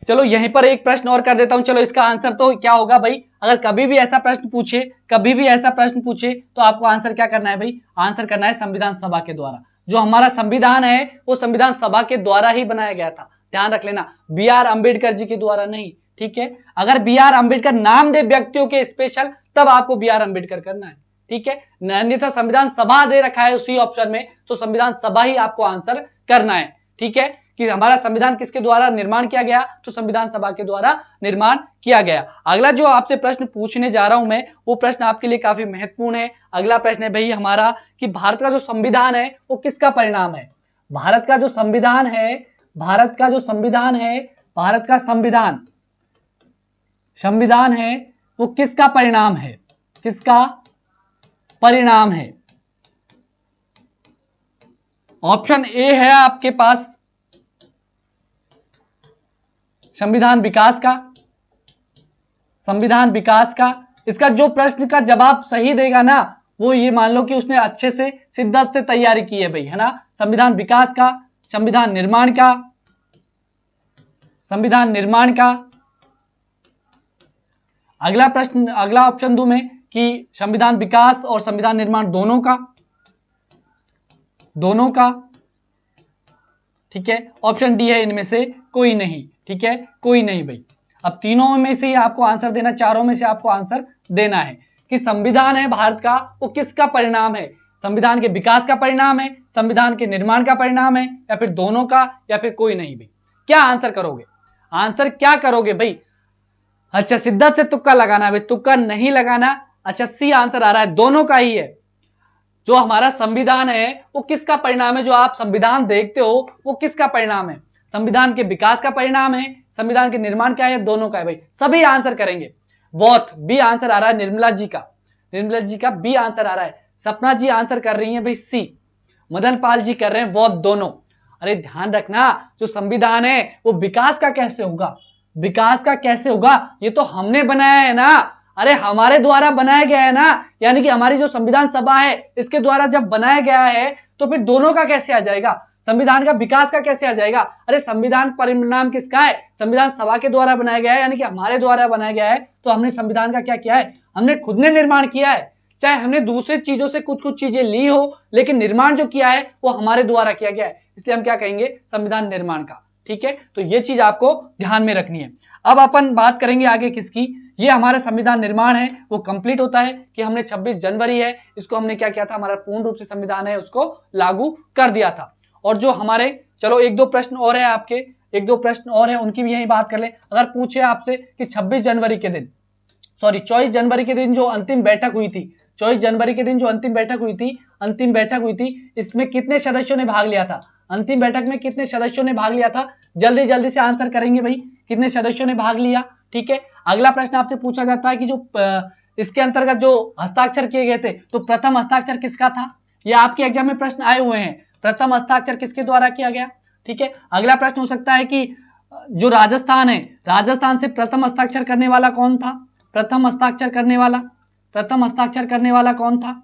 चलो यहीं पर एक प्रश्न और कर देता हूं। चलो इसका आंसर तो क्या होगा भाई? अगर कभी भी ऐसा प्रश्न पूछे, कभी भी ऐसा प्रश्न पूछे तो आपको आंसर क्या करना है भाई? आंसर करना है संविधान सभा के द्वारा। जो हमारा संविधान है वो संविधान सभा के द्वारा ही बनाया गया था, ध्यान रख लेना, बी आर अम्बेडकर जी के द्वारा नहीं, ठीक है। अगर बी आर अम्बेडकर नाम दे व्यक्तियों के स्पेशल, तब आपको बी आर अम्बेडकर करना है, ठीक है। अन्यथा संविधान सभा दे रखा है उसी ऑप्शन में, तो संविधान सभा ही आपको आंसर करना है, ठीक है। कि हमारा संविधान किसके द्वारा निर्माण किया गया, तो संविधान सभा के द्वारा निर्माण किया गया। अगला जो आपसे प्रश्न पूछने जा रहा हूं मैं, वो प्रश्न आपके लिए काफी महत्वपूर्ण है। अगला प्रश्न है भाई हमारा कि भारत का जो संविधान है वो किसका परिणाम है? भारत का जो संविधान है, भारत का जो संविधान है, भारत का संविधान है वो किसका परिणाम है? किसका परिणाम है? ऑप्शन ए है आपके पास संविधान विकास का, संविधान विकास का। इसका जो प्रश्न का जवाब सही देगा ना, वो ये मान लो कि उसने अच्छे से शिद्दत से तैयारी की है भाई, है ना। संविधान विकास का, संविधान निर्माण का, संविधान निर्माण का। अगला प्रश्न, अगला ऑप्शन दूं मैं कि संविधान विकास और संविधान निर्माण दोनों का, दोनों का, ठीक है। ऑप्शन डी है इनमें से कोई नहीं, ठीक है, कोई नहीं भाई। अब तीनों में से ही आपको आंसर देना, चारों में से आपको आंसर देना है कि संविधान है भारत का वो किसका परिणाम है? संविधान के विकास का परिणाम है, संविधान के निर्माण का परिणाम है, या फिर दोनों का, या फिर कोई नहीं भाई। क्या आंसर करोगे? आंसर क्या करोगे भाई? अच्छा, शिद्दत से तुक्का लगाना है भाई, तुक्का नहीं लगाना। अच्छा, सी आंसर आ रहा है, दोनों का ही है। जो हमारा संविधान है वो किसका परिणाम है? जो आप संविधान देखते हो वो किसका परिणाम है? संविधान के विकास का परिणाम है, संविधान के निर्माण का है, दोनों का है भाई। सभी आंसर करेंगे। वॉट बी आंसर आ रहा है निर्मला जी का, निर्मला जी का बी आंसर आ रहा है। सपना जी आंसर कर रही है भाई सी, मदन पाल जी कर रहे हैं वॉट दोनों। अरे ध्यान रखना, जो संविधान है वो विकास का कैसे होगा? विकास का कैसे होगा? ये तो हमने बनाया है ना, अरे हमारे द्वारा बनाया गया है ना, यानी कि हमारी जो संविधान सभा है इसके द्वारा जब बनाया गया है, तो फिर दोनों का कैसे आ जाएगा? संविधान का विकास का कैसे आ जाएगा? अरे संविधान परिणाम किसका है? संविधान सभा के द्वारा बनाया गया है, यानी कि हमारे द्वारा बनाया गया है। तो हमने संविधान का क्या किया है? हमने खुद ने निर्माण किया है। चाहे हमने दूसरे चीजों से कुछ कुछ चीजें ली हो, लेकिन निर्माण जो किया है वो हमारे द्वारा किया गया है, इसलिए हम क्या कहेंगे? संविधान निर्माण का, ठीक है। तो ये चीज आपको ध्यान में रखनी है। अब अपन बात करेंगे आगे किसकी? ये हमारा संविधान निर्माण है वो कंप्लीट होता है कि हमने 26 जनवरी है, इसको हमने क्या किया था? हमारा पूर्ण रूप से संविधान है उसको लागू कर दिया था। और जो हमारे, चलो एक दो प्रश्न और है आपके, एक दो प्रश्न और है, उनकी भी यही बात कर ले। अगर पूछे आपसे कि 26 जनवरी के दिन, सॉरी 24 जनवरी के दिन जो अंतिम बैठक हुई थी, 24 जनवरी के दिन जो अंतिम बैठक हुई थी, इसमें कितने सदस्यों ने भाग लिया था? अंतिम बैठक में कितने सदस्यों ने भाग लिया था? जल्दी जल्दी से आंसर करेंगे भाई, कितने सदस्यों ने भाग लिया। ठीक है, अगला प्रश्न आपसे पूछा जाता है कि जो इसके अंतर्गत जो हस्ताक्षर किए गए थे, तो प्रथम हस्ताक्षर किसका था? ये आपके एग्जाम में प्रश्न आए हुए हैं, प्रथम हस्ताक्षर किसके द्वारा किया गया। ठीक है, अगला प्रश्न हो सकता है कि जो राजस्थान है, राजस्थान से प्रथम हस्ताक्षर करने वाला कौन था? प्रथम हस्ताक्षर करने वाला कौन था?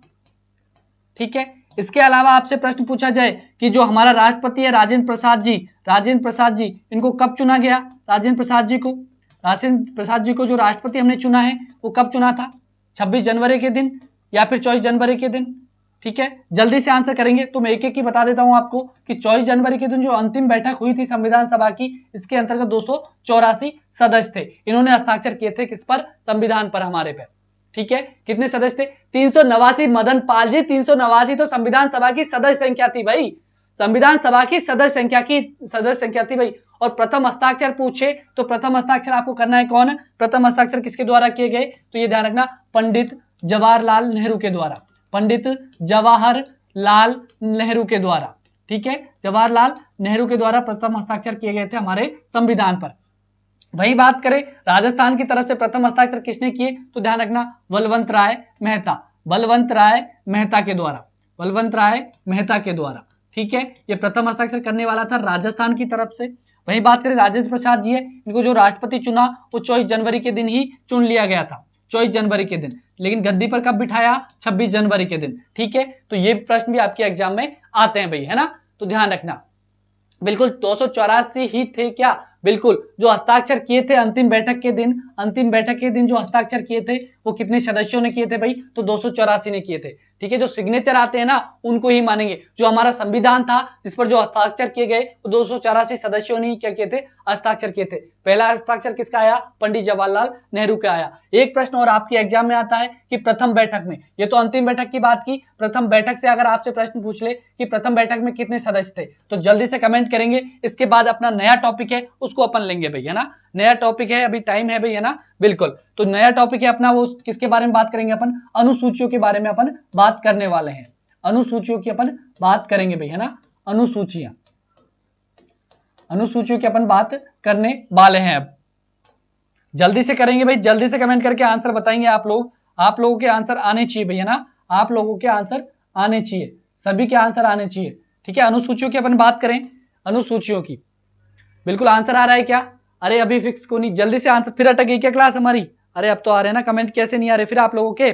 ठीक है, इसके अलावा आपसे प्रश्न पूछा जाए कि जो हमारा राष्ट्रपति है राजेंद्र प्रसाद जी, इनको कब चुना गया? राजेंद्र प्रसाद जी को जो राष्ट्रपति हमने चुना है वो कब चुना था? 26 जनवरी के दिन या फिर 24 जनवरी के दिन? ठीक है, जल्दी से आंसर करेंगे। तो मैं एक एक की बता देता हूं आपको कि 24 जनवरी के दिन जो अंतिम बैठक हुई थी संविधान सभा की, इसके अंतर्गत 284 सदस्य थे, इन्होंने हस्ताक्षर किए थे किस पर? संविधान पर, हमारे पे। ठीक है, कितने सदस्य थे? 389। मदन पाल जी, 389 तो संविधान सभा की सदस्य संख्या थी भाई, संविधान सभा की सदस्य संख्या थी भाई। और प्रथम हस्ताक्षर पूछे तो प्रथम हस्ताक्षर आपको करना है कौन? प्रथम हस्ताक्षर किसके द्वारा किए गए? तो ये ध्यान रखना, पंडित जवाहरलाल नेहरू के द्वारा, पंडित जवाहरलाल नेहरू के द्वारा। ठीक है, जवाहरलाल नेहरू के द्वारा प्रथम हस्ताक्षर किए गए थे हमारे संविधान पर। वही बात करें राजस्थान की तरफ से प्रथम हस्ताक्षर किसने किए? तो ध्यान रखना, बलवंत राय मेहता के द्वारा। ठीक है, ये प्रथम हस्ताक्षर करने वाला था राजस्थान की तरफ से। वही बात करें राजेंद्र प्रसाद जी है, इनको जो राष्ट्रपति चुना वो 24 जनवरी के दिन ही चुन लिया गया था, 24 जनवरी के दिन, लेकिन गद्दी पर कब बिठाया? 26 जनवरी के दिन। ठीक है, तो ये प्रश्न भी आपके एग्जाम में आते हैं भाई, है ना, तो ध्यान रखना। बिल्कुल 284 ही थे क्या? बिल्कुल, जो हस्ताक्षर किए थे अंतिम बैठक के दिन जो हस्ताक्षर किए थे वो कितने सदस्यों ने किए थे भाई? तो 284 ने किए थे। ठीक है, जो सिग्नेचर आते हैं ना उनको ही मानेंगे। जो हमारा संविधान था जिस पर जो हस्ताक्षर किए गए वो 284 सदस्यों ने क्या किए थे? हस्ताक्षर किए थे। पहला हस्ताक्षर किसका आया? पंडित जवाहरलाल नेहरू का आया। एक प्रश्न और आपके एग्जाम में आता है कि प्रथम बैठक में, ये तो अंतिम बैठक की बात की, प्रथम बैठक से अगर आपसे प्रश्न पूछ ले कि प्रथम बैठक में कितने सदस्य थे, तो जल्दी से कमेंट करेंगे। इसके बाद अपना नया टॉपिक है उसको अपन लेंगे भाई, है ना, नया टॉपिक है, अभी टाइम है भाई, है ना, बिल्कुल। तो नया टॉपिक है अपना, वो किसके बारे में बात करेंगे अपन? अनुसूचियों के बारे में अपन बात करने वाले हैं, अनुसूचियों की अपन बात करेंगे भाई, है ना, अनुसूचियों की अपन बात करने वाले हैं। अब जल्दी से करेंगे भाई, जल्दी से कमेंट करके आंसर बताएंगे आप लोगों के आंसर आने चाहिए भाई, है ना, आप लोगों के आंसर आने चाहिए, सभी के आंसर आने चाहिए। ठीक है, अनुसूचियों की अपन बात करें, अनुसूचियों की, बिल्कुल आंसर आ रहा है क्या? अरे अभी फिक्स को नहीं, जल्दी से आंसर, फिर अटक गई क्या क्लास हमारी? अरे अब तो आ रहे हैं ना कमेंट, कैसे नहीं आ रहे फिर आप लोगों के?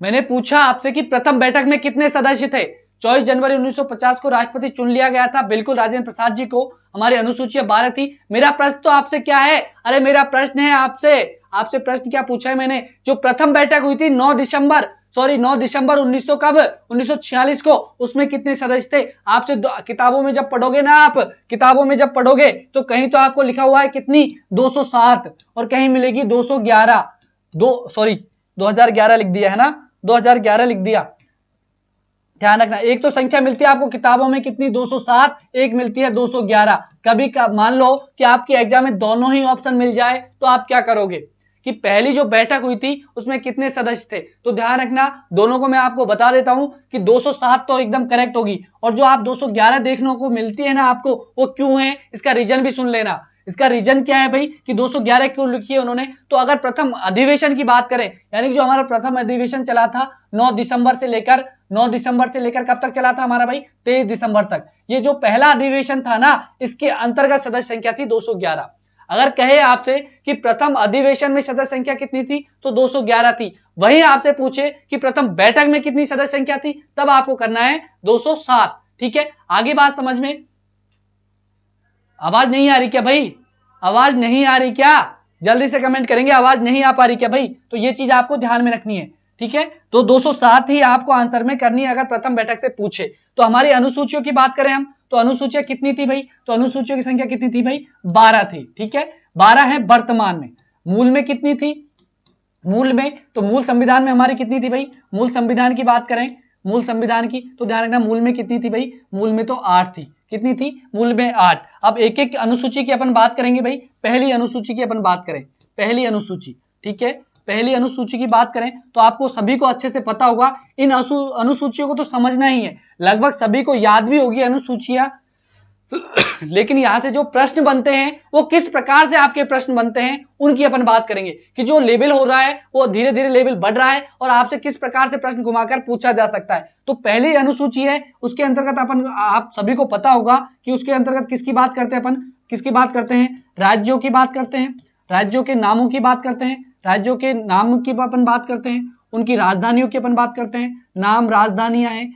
मैंने पूछा आपसे कि प्रथम बैठक में कितने सदस्य थे? 24 जनवरी 1950 को राष्ट्रपति चुन लिया गया था, बिल्कुल राजेंद्र प्रसाद जी को। हमारी अनुसूची 12 थी। मेरा प्रश्न तो आपसे क्या है? अरे मेरा प्रश्न है आपसे प्रश्न क्या पूछा है मैंने? जो प्रथम बैठक हुई थी 9 दिसंबर 1900 कब? 1946 को, उसमें कितने सदस्य थे? आपसे किताबों में जब पढ़ोगे ना, आप किताबों में जब पढ़ोगे तो कहीं तो आपको लिखा हुआ है कितनी? 207 और कहीं मिलेगी 211, 2011 लिख दिया है ना, 2011 लिख दिया। ध्यान रखना, एक तो संख्या मिलती है आपको किताबों में कितनी? 207, एक मिलती है 211। कभी मान लो कि आपके एग्जाम में दोनों ही ऑप्शन मिल जाए तो आप क्या करोगे कि पहली जो बैठक हुई थी उसमें कितने सदस्य थे? तो ध्यान रखना, दोनों को मैं आपको बता देता हूं कि 207 तो एकदम करेक्ट होगी, और जो आप 211 देखने को मिलती है ना आपको, वो क्यों है इसका रीजन भी सुन लेना। इसका रीजन क्या है भाई कि 211 क्यों लिखी है उन्होंने? तो अगर प्रथम अधिवेशन की बात करें, यानी कि जो हमारा प्रथम अधिवेशन चला था 9 दिसंबर से लेकर कब तक चला था हमारा भाई? 23 दिसंबर तक। ये जो पहला अधिवेशन था ना, इसके अंतर्गत सदस्य संख्या थी 211। अगर कहे आपसे कि प्रथम अधिवेशन में सदस्य संख्या कितनी थी, तो 211 थी। वही आपसे पूछे कि प्रथम बैठक में कितनी सदस्य संख्या थी, तब आपको करना है 207। ठीक है, आगे बात समझ में? आवाज नहीं आ रही क्या भाई? आवाज नहीं आ रही क्या? जल्दी से कमेंट करेंगे, आवाज नहीं आ पा रही क्या भाई? तो ये चीज आपको ध्यान में रखनी है। ठीक है, तो 207 ही आपको आंसर में करनी है अगर प्रथम बैठक से पूछे। तो हमारी अनुसूचियों की बात करें हम, तो अनुसूचियां कितनी थी भाई? तो अनुसूचियों की संख्या कितनी थी भाई? 12 थी। ठीक है, 12 है वर्तमान में। मूल में कितनी थी? मूल में, तो मूल संविधान में हमारी कितनी थी भाई? मूल संविधान की बात करें, मूल संविधान की, तो ध्यान रखना मूल में कितनी थी भाई? मूल में तो 8 थी। कितनी थी? मूल में 8। अब एक एक अनुसूची की अपन बात करेंगे भाई। पहली अनुसूची की अपन बात करें, पहली अनुसूची। ठीक है, पहली अनुसूची की बात करें तो आपको सभी को अच्छे से पता होगा, इन अनुसूचियों को तो समझना ही है, लगभग सभी को याद भी होगी अनुसूचियां। लेकिन यहां से जो प्रश्न बनते हैं वो किस प्रकार से आपके प्रश्न बनते हैं उनकी अपन बात करेंगे, कि जो लेवल हो रहा है वो धीरे धीरे लेवल बढ़ रहा है और आपसे किस प्रकार से प्रश्न घुमाकर पूछा जा सकता है। तो पहली अनुसूची है, उसके अंतर्गत अपन, आप सभी को पता होगा कि उसके अंतर्गत किसकी बात करते हैं अपन, किसकी बात करते हैं, राज्यों की बात करते हैं, राज्यों के नामों की बात करते हैं, राज्यों के नाम की अपन बात करते हैं, उनकी राजधानियों की अपन बात करते हैं, नाम राजधानियां हैं,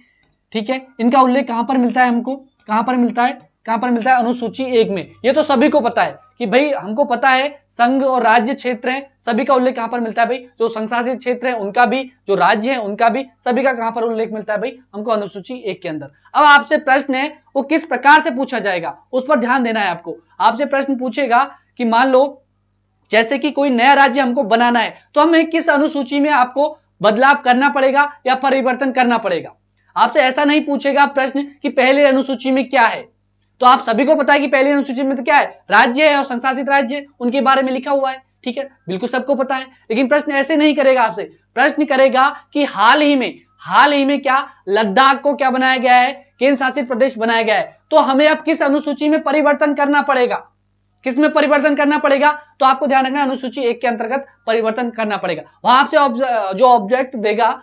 ठीक है। इनका उल्लेख कहां पर मिलता है हमको, कहां पर मिलता है, कहां पर मिलता है, अनुसूची 1 में। ये तो सभी को पता है कि भाई, हमको पता है संघ और राज्य क्षेत्र हैं, सभी का उल्लेख कहां पर मिलता है भाई, जो संघ शासित क्षेत्र है उनका भी, जो राज्य है उनका भी, सभी का कहां पर उल्लेख मिलता है भाई, हमको अनुसूची 1 के अंदर। अब आपसे प्रश्न है वो किस प्रकार से पूछा जाएगा उस पर ध्यान देना है आपको। आपसे प्रश्न पूछेगा कि मान लो जैसे कि कोई नया राज्य हमको बनाना है, तो हमें किस अनुसूची में आपको बदलाव करना पड़ेगा या परिवर्तन करना पड़ेगा। आपसे ऐसा नहीं पूछेगा प्रश्न कि पहले अनुसूची में क्या है, तो आप सभी को पता है कि पहली अनुसूची में तो क्या है, राज्य है और संशासित राज्य है, उनके बारे में लिखा हुआ है, ठीक है, बिल्कुल सबको पता है। लेकिन प्रश्न ऐसे नहीं करेगा आपसे, प्रश्न करेगा कि हाल ही में क्या लद्दाख को क्या बनाया गया है, केंद्र शासित प्रदेश बनाया गया है, तो हमें अब किस अनुसूची में परिवर्तन करना पड़ेगा, किस में परिवर्तन करना पड़ेगा, तो आपको ध्यान रखना अनुसूची 1 के अंतर्गत परिवर्तन करना पड़ेगा। वहां आपसे जो ऑब्जेक्ट देगा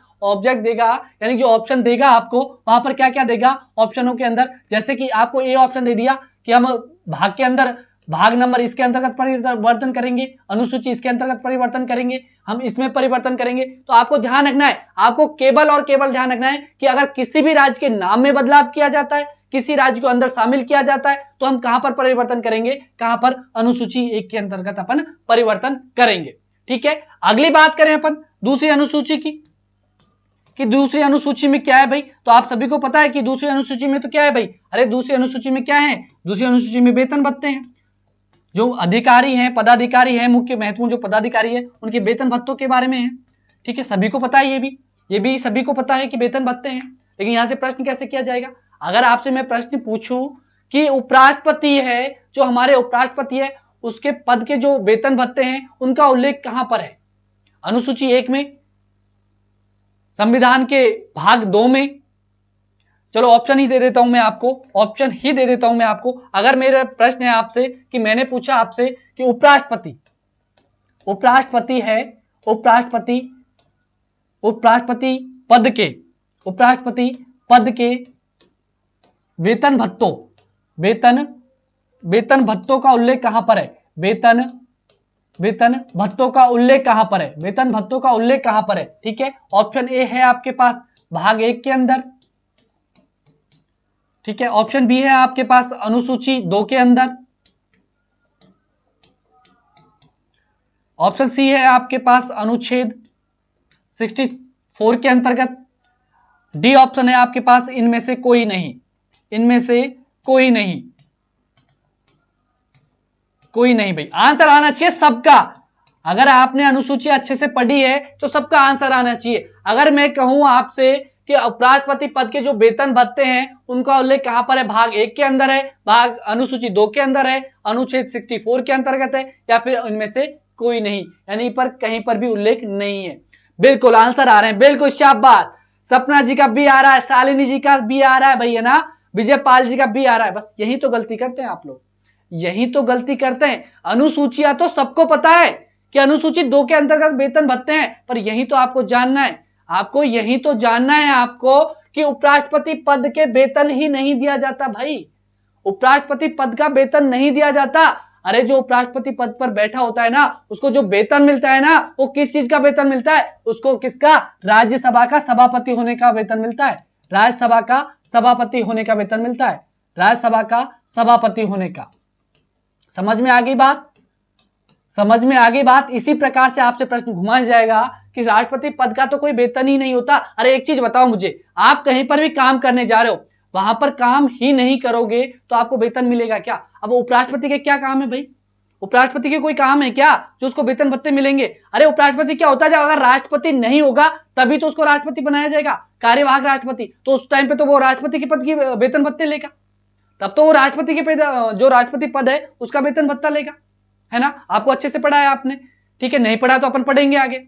यानी जो ऑप्शन देगा आपको, वहां पर क्या क्या देगा ऑप्शनों के अंदर, जैसे कि आपको ए ऑप्शन दे दिया कि हम भाग के अंदर भाग नंबर इसके अंतर्गत परिवर्तन करेंगे, अनुसूची इसके अंतर्गत परिवर्तन करेंगे, हम इसमें परिवर्तन करेंगे। तो आपको ध्यान रखना है, आपको केवल और केवल ध्यान रखना है कि अगर किसी भी राज्य के नाम में बदलाव किया जाता है, किसी राज्य को अंदर शामिल किया जाता है, तो हम कहां पर परिवर्तन करेंगे, कहां पर, अनुसूची 1 के अंतर्गत अपन परिवर्तन करेंगे, ठीक है। अगली बात करें अपन दूसरी अनुसूची की, कि दूसरी अनुसूची में क्या है भाई, तो आप सभी को पता है कि दूसरी अनुसूची में तो क्या है भाई, अरे दूसरी अनुसूची में क्या है, दूसरी अनुसूची में वेतन भत्ते हैं, जो अधिकारी हैं, पदाधिकारी हैं, मुख्य महत्वपूर्ण जो पदाधिकारी है उनके वेतन भत्तों के बारे में है, ठीक है, सभी को पता है, ये भी सभी को पता है कि वेतन भत्ते हैं। लेकिन यहां से प्रश्न कैसे किया जाएगा, अगर आपसे मैं प्रश्न पूछूं कि उपराष्ट्रपति है, जो हमारे उपराष्ट्रपति है उसके पद के जो वेतन भत्ते हैं उनका उल्लेख कहां पर है, अनुसूची 1 में, संविधान के भाग 2 में, चलो ऑप्शन ही दे देता हूं मैं आपको, अगर मेरा प्रश्न है आपसे कि मैंने पूछा आपसे कि उपराष्ट्रपति है, उपराष्ट्रपति पद के वेतन भत्तों का उल्लेख कहां पर है, वेतन भत्तों का उल्लेख कहां पर है, ठीक है। ऑप्शन ए है आपके पास भाग 1 के अंदर, ठीक है, ऑप्शन बी है आपके पास अनुसूची 2 के अंदर, ऑप्शन सी है आपके पास अनुच्छेद 64 के अंतर्गत, डी ऑप्शन है आपके पास इनमें से कोई नहीं, भाई। आंसर आना चाहिए सबका, अगर आपने अनुसूची अच्छे से पढ़ी है तो सबका आंसर आना चाहिए। अगर मैं कहूं आपसे कि उपराष्ट्रपति पद के जो वेतन भत्ते हैं उनका उल्लेख कहां पर है, भाग 1 के अंदर है, भाग अनुसूची 2 के अंदर है, अनुच्छेद 64 के अंतर्गत है, या फिर इनमें से कोई नहीं, यानी पर कहीं पर भी उल्लेख नहीं है। बिल्कुल आंसर आ रहे हैं, बिल्कुल शाबाश, सपना जी का भी आ रहा है, शालिनी जी का भी आ रहा है भैया ना, विजय पाल जी का भी आ रहा है। बस यही तो गलती करते हैं आप लोग, यही तो गलती करते हैं। अनुसूचियां तो सबको पता है कि अनुसूची 2 के अंतर्गत वेतन भत्ते हैं, पर यही तो आपको जानना है, आपको कि उपराष्ट्रपति पद के वेतन ही नहीं दिया जाता भाई, उपराष्ट्रपति पद का वेतन नहीं दिया जाता। अरे जो उपराष्ट्रपति पद पर बैठा होता है ना, उसको जो वेतन मिलता है ना, वो किस चीज का वेतन मिलता है, उसको किसका, राज्यसभा का सभापति होने का वेतन मिलता है, राज्यसभा का सभापति होने का वेतन मिलता है, राज्यसभा का सभापति होने का। समझ में आ गई बात, इसी प्रकार से आपसे प्रश्न घुमाया जाएगा कि राष्ट्रपति पद का तो कोई वेतन ही नहीं होता। अरे एक चीज बताओ मुझे, आप कहीं पर भी काम करने जा रहे हो, वहां पर काम ही नहीं करोगे तो आपको वेतन मिलेगा क्या? अब उपराष्ट्रपति के क्या काम है भाई, उपराष्ट्रपति के कोई काम है क्या जो उसको वेतन भत्ते मिलेंगे? अरे उपराष्ट्रपति क्या होता है, अगर राष्ट्रपति नहीं होगा तभी तो उसको राष्ट्रपति बनाया जाएगा, कार्यवाहक राष्ट्रपति, तो उस टाइम पे तो वो राष्ट्रपति के पद की वेतन भत्ते लेगा, तब तो वो राष्ट्रपति के जो राष्ट्रपति पद है उसका वेतन भत्ता लेगा, है ना। आपको अच्छे से पढ़ा है आपने, ठीक है, नहीं पढ़ा तो अपन पढ़ेंगे आगे,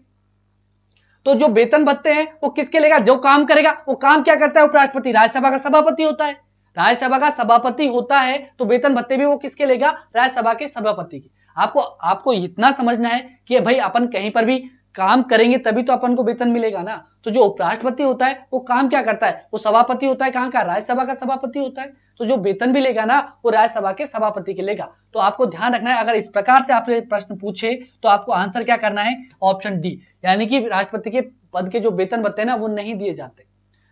तो जो वेतन भत्ते हैं वो किसके लेगा, जो काम करेगा। वो काम क्या करता है, उपराष्ट्रपति, राज्यसभा का सभापति होता है, राज्यसभा का सभापति होता है, तो वेतन भत्ते भी वो किसके लेगा, राज्यसभा के सभापति की। आपको इतना समझना है कि भाई अपन कहीं पर भी काम करेंगे तभी तो अपन को वेतन मिलेगा ना। तो जो उपराष्ट्रपति होता है वो काम क्या करता है, वो सभापति होता है, कहां का, राज्यसभा का सभापति होता है। तो जो वेतन भी लेगा ना वो राज्यसभा के सभापति के लेगा। तो आपको ध्यान रखना है, अगर इस प्रकार से आपसे प्रश्न पूछे तो आपको आंसर क्या करना है, ऑप्शन डी, यानी कि राष्ट्रपति के पद के जो वेतन भत्ते हैं ना वो नहीं दिए जाते,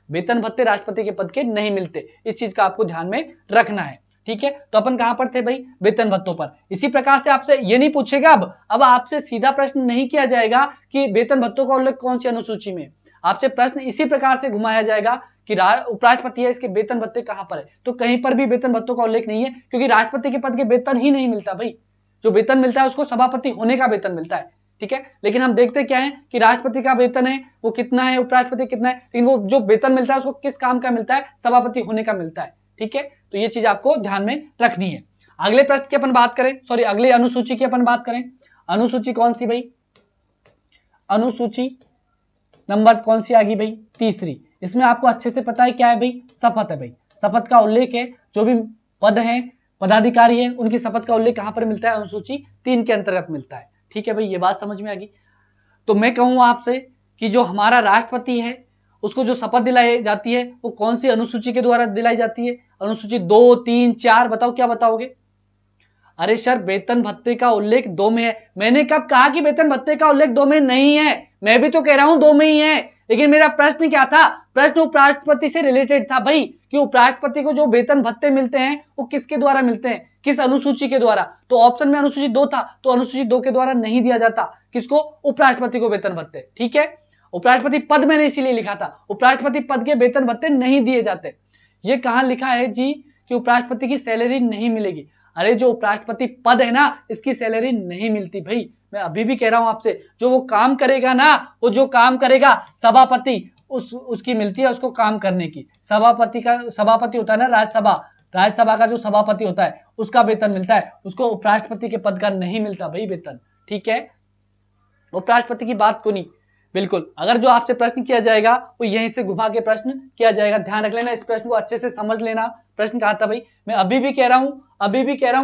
वेतन भत्ते राष्ट्रपति के पद के नहीं मिलते। इस चीज का आपको ध्यान में रखना है, ठीक है। तो अपन कहां पर थे भाई, वेतन भत्तों पर। इसी प्रकार से आपसे ये नहीं पूछेगा अब आपसे सीधा प्रश्न नहीं किया जाएगा कि वेतन भत्तों का उल्लेख कौन सी अनुसूची में, आपसे प्रश्न इसी प्रकार से घुमाया जाएगा कि उपराष्ट्रपति है, इसके वेतन भत्ते कहां पर है। तो कहीं पर भी वेतन भत्तों का उल्लेख नहीं है, क्योंकि राष्ट्रपति के पद के वेतन ही नहीं मिलता भाई। जो वेतन मिलता है उसको सभापति होने का वेतन मिलता है, ठीक है। लेकिन हम देखते क्या है कि राष्ट्रपति का वेतन है वो कितना है, उपराष्ट्रपति कितना है, लेकिन वो जो वेतन मिलता है उसको किस काम का मिलता है, सभापति होने का मिलता है, ठीक है। तो ये चीज आपको ध्यान में रखनी है। अगले प्रश्न की अपन बात करें, सॉरी अगले अनुसूची की अपन बात करें। अनुसूची कौन सी भाई, अनुसूची नंबर कौन सी आ गई भाई, तीसरी। इसमें आपको अच्छे से पता है क्या है भाई, शपथ है भाई। शपथ का उल्लेख है, जो भी पद है, पदाधिकारी है, उनकी शपथ का उल्लेख कहां पर मिलता है, अनुसूची 3 के अंतर्गत मिलता है, ठीक है भाई। ये बात समझ में आ गई। तो मैं कहूँ आपसे कि जो हमारा राष्ट्रपति है उसको जो शपथ दिलाई जाती है वो कौन सी अनुसूची के द्वारा दिलाई जाती है, अनुसूची 2, 3, 4, बताओ क्या बताओगे। अरे सर वेतन भत्ते का उल्लेख 2 में है। मैंने कब कहा कि वेतन भत्ते का उल्लेख 2 में नहीं है, मैं भी तो कह रहा हूं 2 में ही है, लेकिन मेरा प्रश्न क्या था, प्रश्न उपराष्ट्रपति से रिलेटेड था भाई, कि उपराष्ट्रपति को जो वेतन भत्ते मिलते हैं वो किसके द्वारा मिलते हैं, किस अनुसूची के द्वारा। तो ऑप्शन में अनुसूची 2 था, तो अनुसूची 2 के द्वारा नहीं दिया जाता किसको, उपराष्ट्रपति को वेतन भत्ते, ठीक है। उपराष्ट्रपति पद मैंने इसीलिए लिखा था, उपराष्ट्रपति पद के वेतन भत्ते नहीं दिए जाते। ये कहां लिखा है जी कि उपराष्ट्रपति की सैलरी नहीं मिलेगी। अरे जो उपराष्ट्रपति पद है ना इसकी सैलरी नहीं मिलती भाई। मैं अभी भी कह रहा हूं आपसे, जो वो काम करेगा ना, वो जो काम करेगा सभापति उसकी मिलती है उसको काम करने की। सभापति होता है ना राज्यसभा का जो सभापति होता है उसका वेतन मिलता है, उसको उपराष्ट्रपति के पद का नहीं मिलता भाई वेतन, ठीक है। उपराष्ट्रपति की बात को नहीं, बिल्कुल। अगर जो आपसे प्रश्न किया जाएगा वो यहीं से घुमा के प्रश्न किया जाएगा, ध्यान रख लेना, इस प्रश्न को अच्छे से समझ लेना। प्रश्न कहा था भाई, मैं अभी भी कह रहा हूं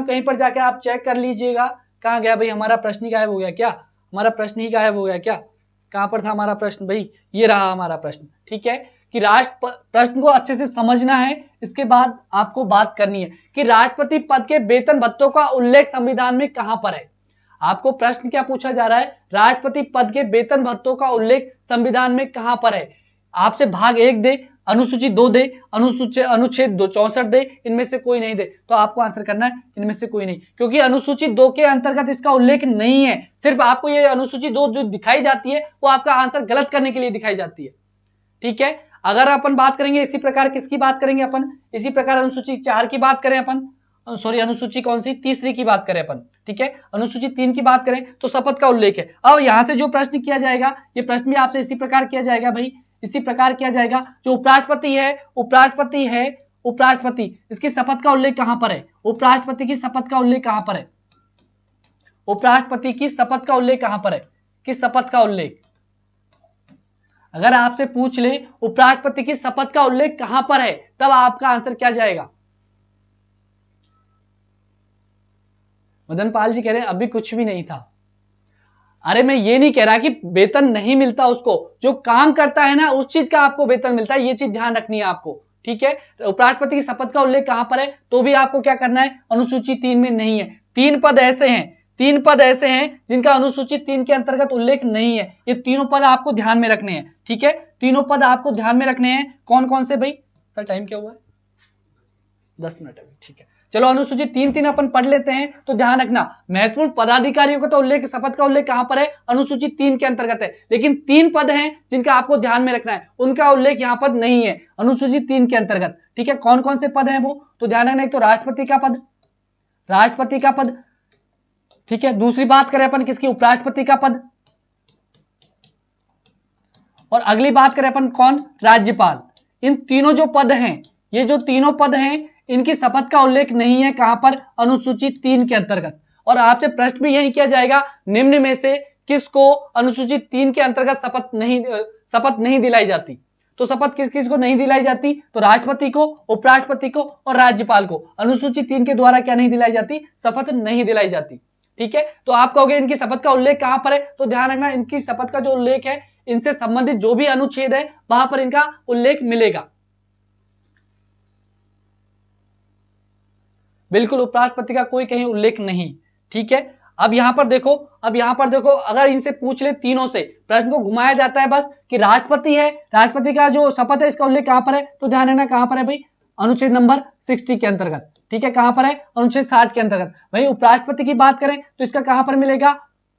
कहीं पर जाके आप चेक कर लीजिएगा। कहां गया भाई, हमारा प्रश्न ही गायब हो गया क्या, हमारा प्रश्न ही गायब हो गया क्या, कहां पर था हमारा प्रश्न भाई, ये रहा हमारा प्रश्न, ठीक है। कि प्रश्न को अच्छे से समझना है, इसके बाद आपको बात करनी है कि राष्ट्रपति पद के वेतन भत्तों का उल्लेख संविधान में कहां पर है। आपको प्रश्न क्या पूछा जा रहा है, राष्ट्रपति पद के वेतन भत्तों का उल्लेख संविधान में कहां पर है। आपसे भाग 1 दे, अनुसूची 2 दे, अनुच्छेद 264 दे, इनमें से कोई नहीं दे, तो आपको आंसर करना है इनमें से कोई नहीं, क्योंकि अनुसूची 2 के अंतर्गत इसका उल्लेख नहीं है। सिर्फ आपको ये अनुसूची 2 जो दिखाई जाती है वो आपका आंसर गलत करने के लिए दिखाई जाती है, ठीक है। अगर अपन बात करेंगे इसी प्रकार, किसकी बात करेंगे अपन, इसी प्रकार अनुसूची 4 की बात करें अपन, सॉरी अनुसूची कौन सी, तीसरी की बात करें अपन, ठीक है। अनुसूची 3 की बात करें तो शपथ का उल्लेख है। अब यहां से जो प्रश्न किया जाएगा, ये प्रश्न भी आपसे इसी प्रकार किया जाएगा भाई, इसी प्रकार किया जाएगा। जो उपराष्ट्रपति इसकी शपथ का उल्लेख कहां पर है, उपराष्ट्रपति की शपथ का उल्लेख कहां पर है, उपराष्ट्रपति की शपथ का उल्लेख कहां पर है, किस शपथ का उल्लेख। अगर आपसे पूछ ले उपराष्ट्रपति की शपथ का उल्लेख कहां पर है, तब आपका आंसर क्या जाएगा। मदन पाल जी कह रहे हैं अभी कुछ भी नहीं था। अरे मैं ये नहीं कह रहा कि वेतन नहीं मिलता उसको, जो काम करता है ना उस चीज का आपको वेतन मिलता है, ये चीज ध्यान रखनी है आपको, ठीक है। उपराष्ट्रपति की शपथ का उल्लेख कहां पर है, तो भी आपको क्या करना है, अनुसूची 3 में नहीं है। 3 पद ऐसे हैं जिनका अनुसूची 3 के अंतर्गत उल्लेख नहीं है। ये तीनों पद आपको ध्यान में रखने हैं, ठीक है। तीनों पद आपको ध्यान में रखने हैं, कौन कौन से भाई। सर टाइम क्या हुआ है, 10 मिनट अभी, ठीक है। चलो अनुसूची 3 अपन पढ़ लेते हैं, तो ध्यान रखना महत्वपूर्ण पदाधिकारियों का तो उल्लेख, शपथ का उल्लेख कहां पर है, अनुसूची 3 के अंतर्गत है। लेकिन 3 पद हैं जिनका आपको ध्यान में रखना है, उनका उल्लेख यहां पर नहीं है अनुसूची 3 के अंतर्गत, ठीक है। कौन कौन से पद हैं वो, तो ध्यान रखना, एक तो राष्ट्रपति का पद, ठीक है। दूसरी बात करें अपन किसकी, उपराष्ट्रपति का पद, और अगली बात करें अपन कौन, राज्यपाल। इन तीनों जो पद हैं, ये जो तीनों पद हैं, इनकी शपथ का उल्लेख नहीं है कहां पर, अनुसूची 3 के अंतर्गत। और आपसे प्रश्न भी यही किया जाएगा, निम्न में से किसको अनुसूची 3 के अंतर्गत शपथ नहीं दिलाई जाती? तो शपथ किस किस को नहीं दिलाई जाती? तो राष्ट्रपति को, उपराष्ट्रपति को और राज्यपाल को अनुसूची 3 के द्वारा क्या नहीं दिलाई जाती? शपथ नहीं दिलाई जाती। ठीक है, तो आप कहोगे इनकी शपथ का उल्लेख कहां पर है? तो ध्यान रखना, इनकी शपथ का जो उल्लेख है, इनसे संबंधित जो भी अनुच्छेद है वहां पर इनका उल्लेख मिलेगा। बिल्कुल उपराष्ट्रपति का कोई कहीं उल्लेख नहीं। ठीक है, अब यहां पर देखो, अगर इनसे पूछ ले तीनों से, प्रश्न को घुमाया जाता है बस कि राष्ट्रपति है, राष्ट्रपति का जो शपथ है इसका उल्लेख कहां पर है? तो ध्यान रखना कहां पर है भाई? अनुच्छेद नंबर 60 के अंतर्गत। ठीक है, कहां पर है? अनुच्छेद 60 के अंतर्गत। वहीं उपराष्ट्रपति की बात करें तो इसका कहां पर मिलेगा?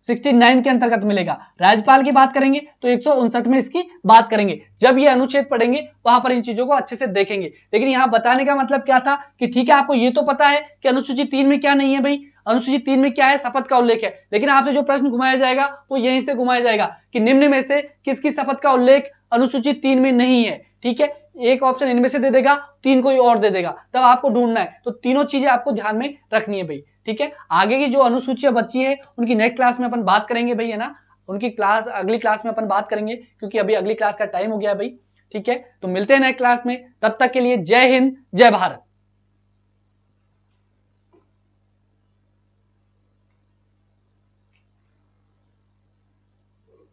69 के अंतर्गत मिलेगा। राज्यपाल की बात करेंगे तो 159 में इसकी बात करेंगे। जब ये अनुच्छेद पढ़ेंगे वहां पर इन चीजों को अच्छे से देखेंगे। लेकिन यहां बताने का मतलब क्या था कि ठीक है, आपको ये तो पता है कि अनुसूची 3 में क्या नहीं है भाई? अनुसूची 3 में क्या है? शपथ का उल्लेख है। लेकिन आपसे जो प्रश्न घुमाया जाएगा वो यहीं से घुमाया जाएगा कि निम्न में से किसकी शपथ का उल्लेख अनुसूची 3 में नहीं है। ठीक है, एक ऑप्शन इनमें से दे देगा, 3 कोई और दे देगा, तब आपको ढूंढना है। तो तीनों चीजें आपको ध्यान में रखनी है भाई। ठीक है, आगे की जो अनुसूचियां बची है उनकी नेक्स्ट क्लास में अपन बात करेंगे भाई, है ना। उनकी क्लास अगली क्लास में अपन बात करेंगे, क्योंकि अभी अगली क्लास का टाइम हो गया भाई। ठीक है, तो मिलते हैं नेक्स्ट क्लास में, तब तक के लिए जय हिंद, जय भारत।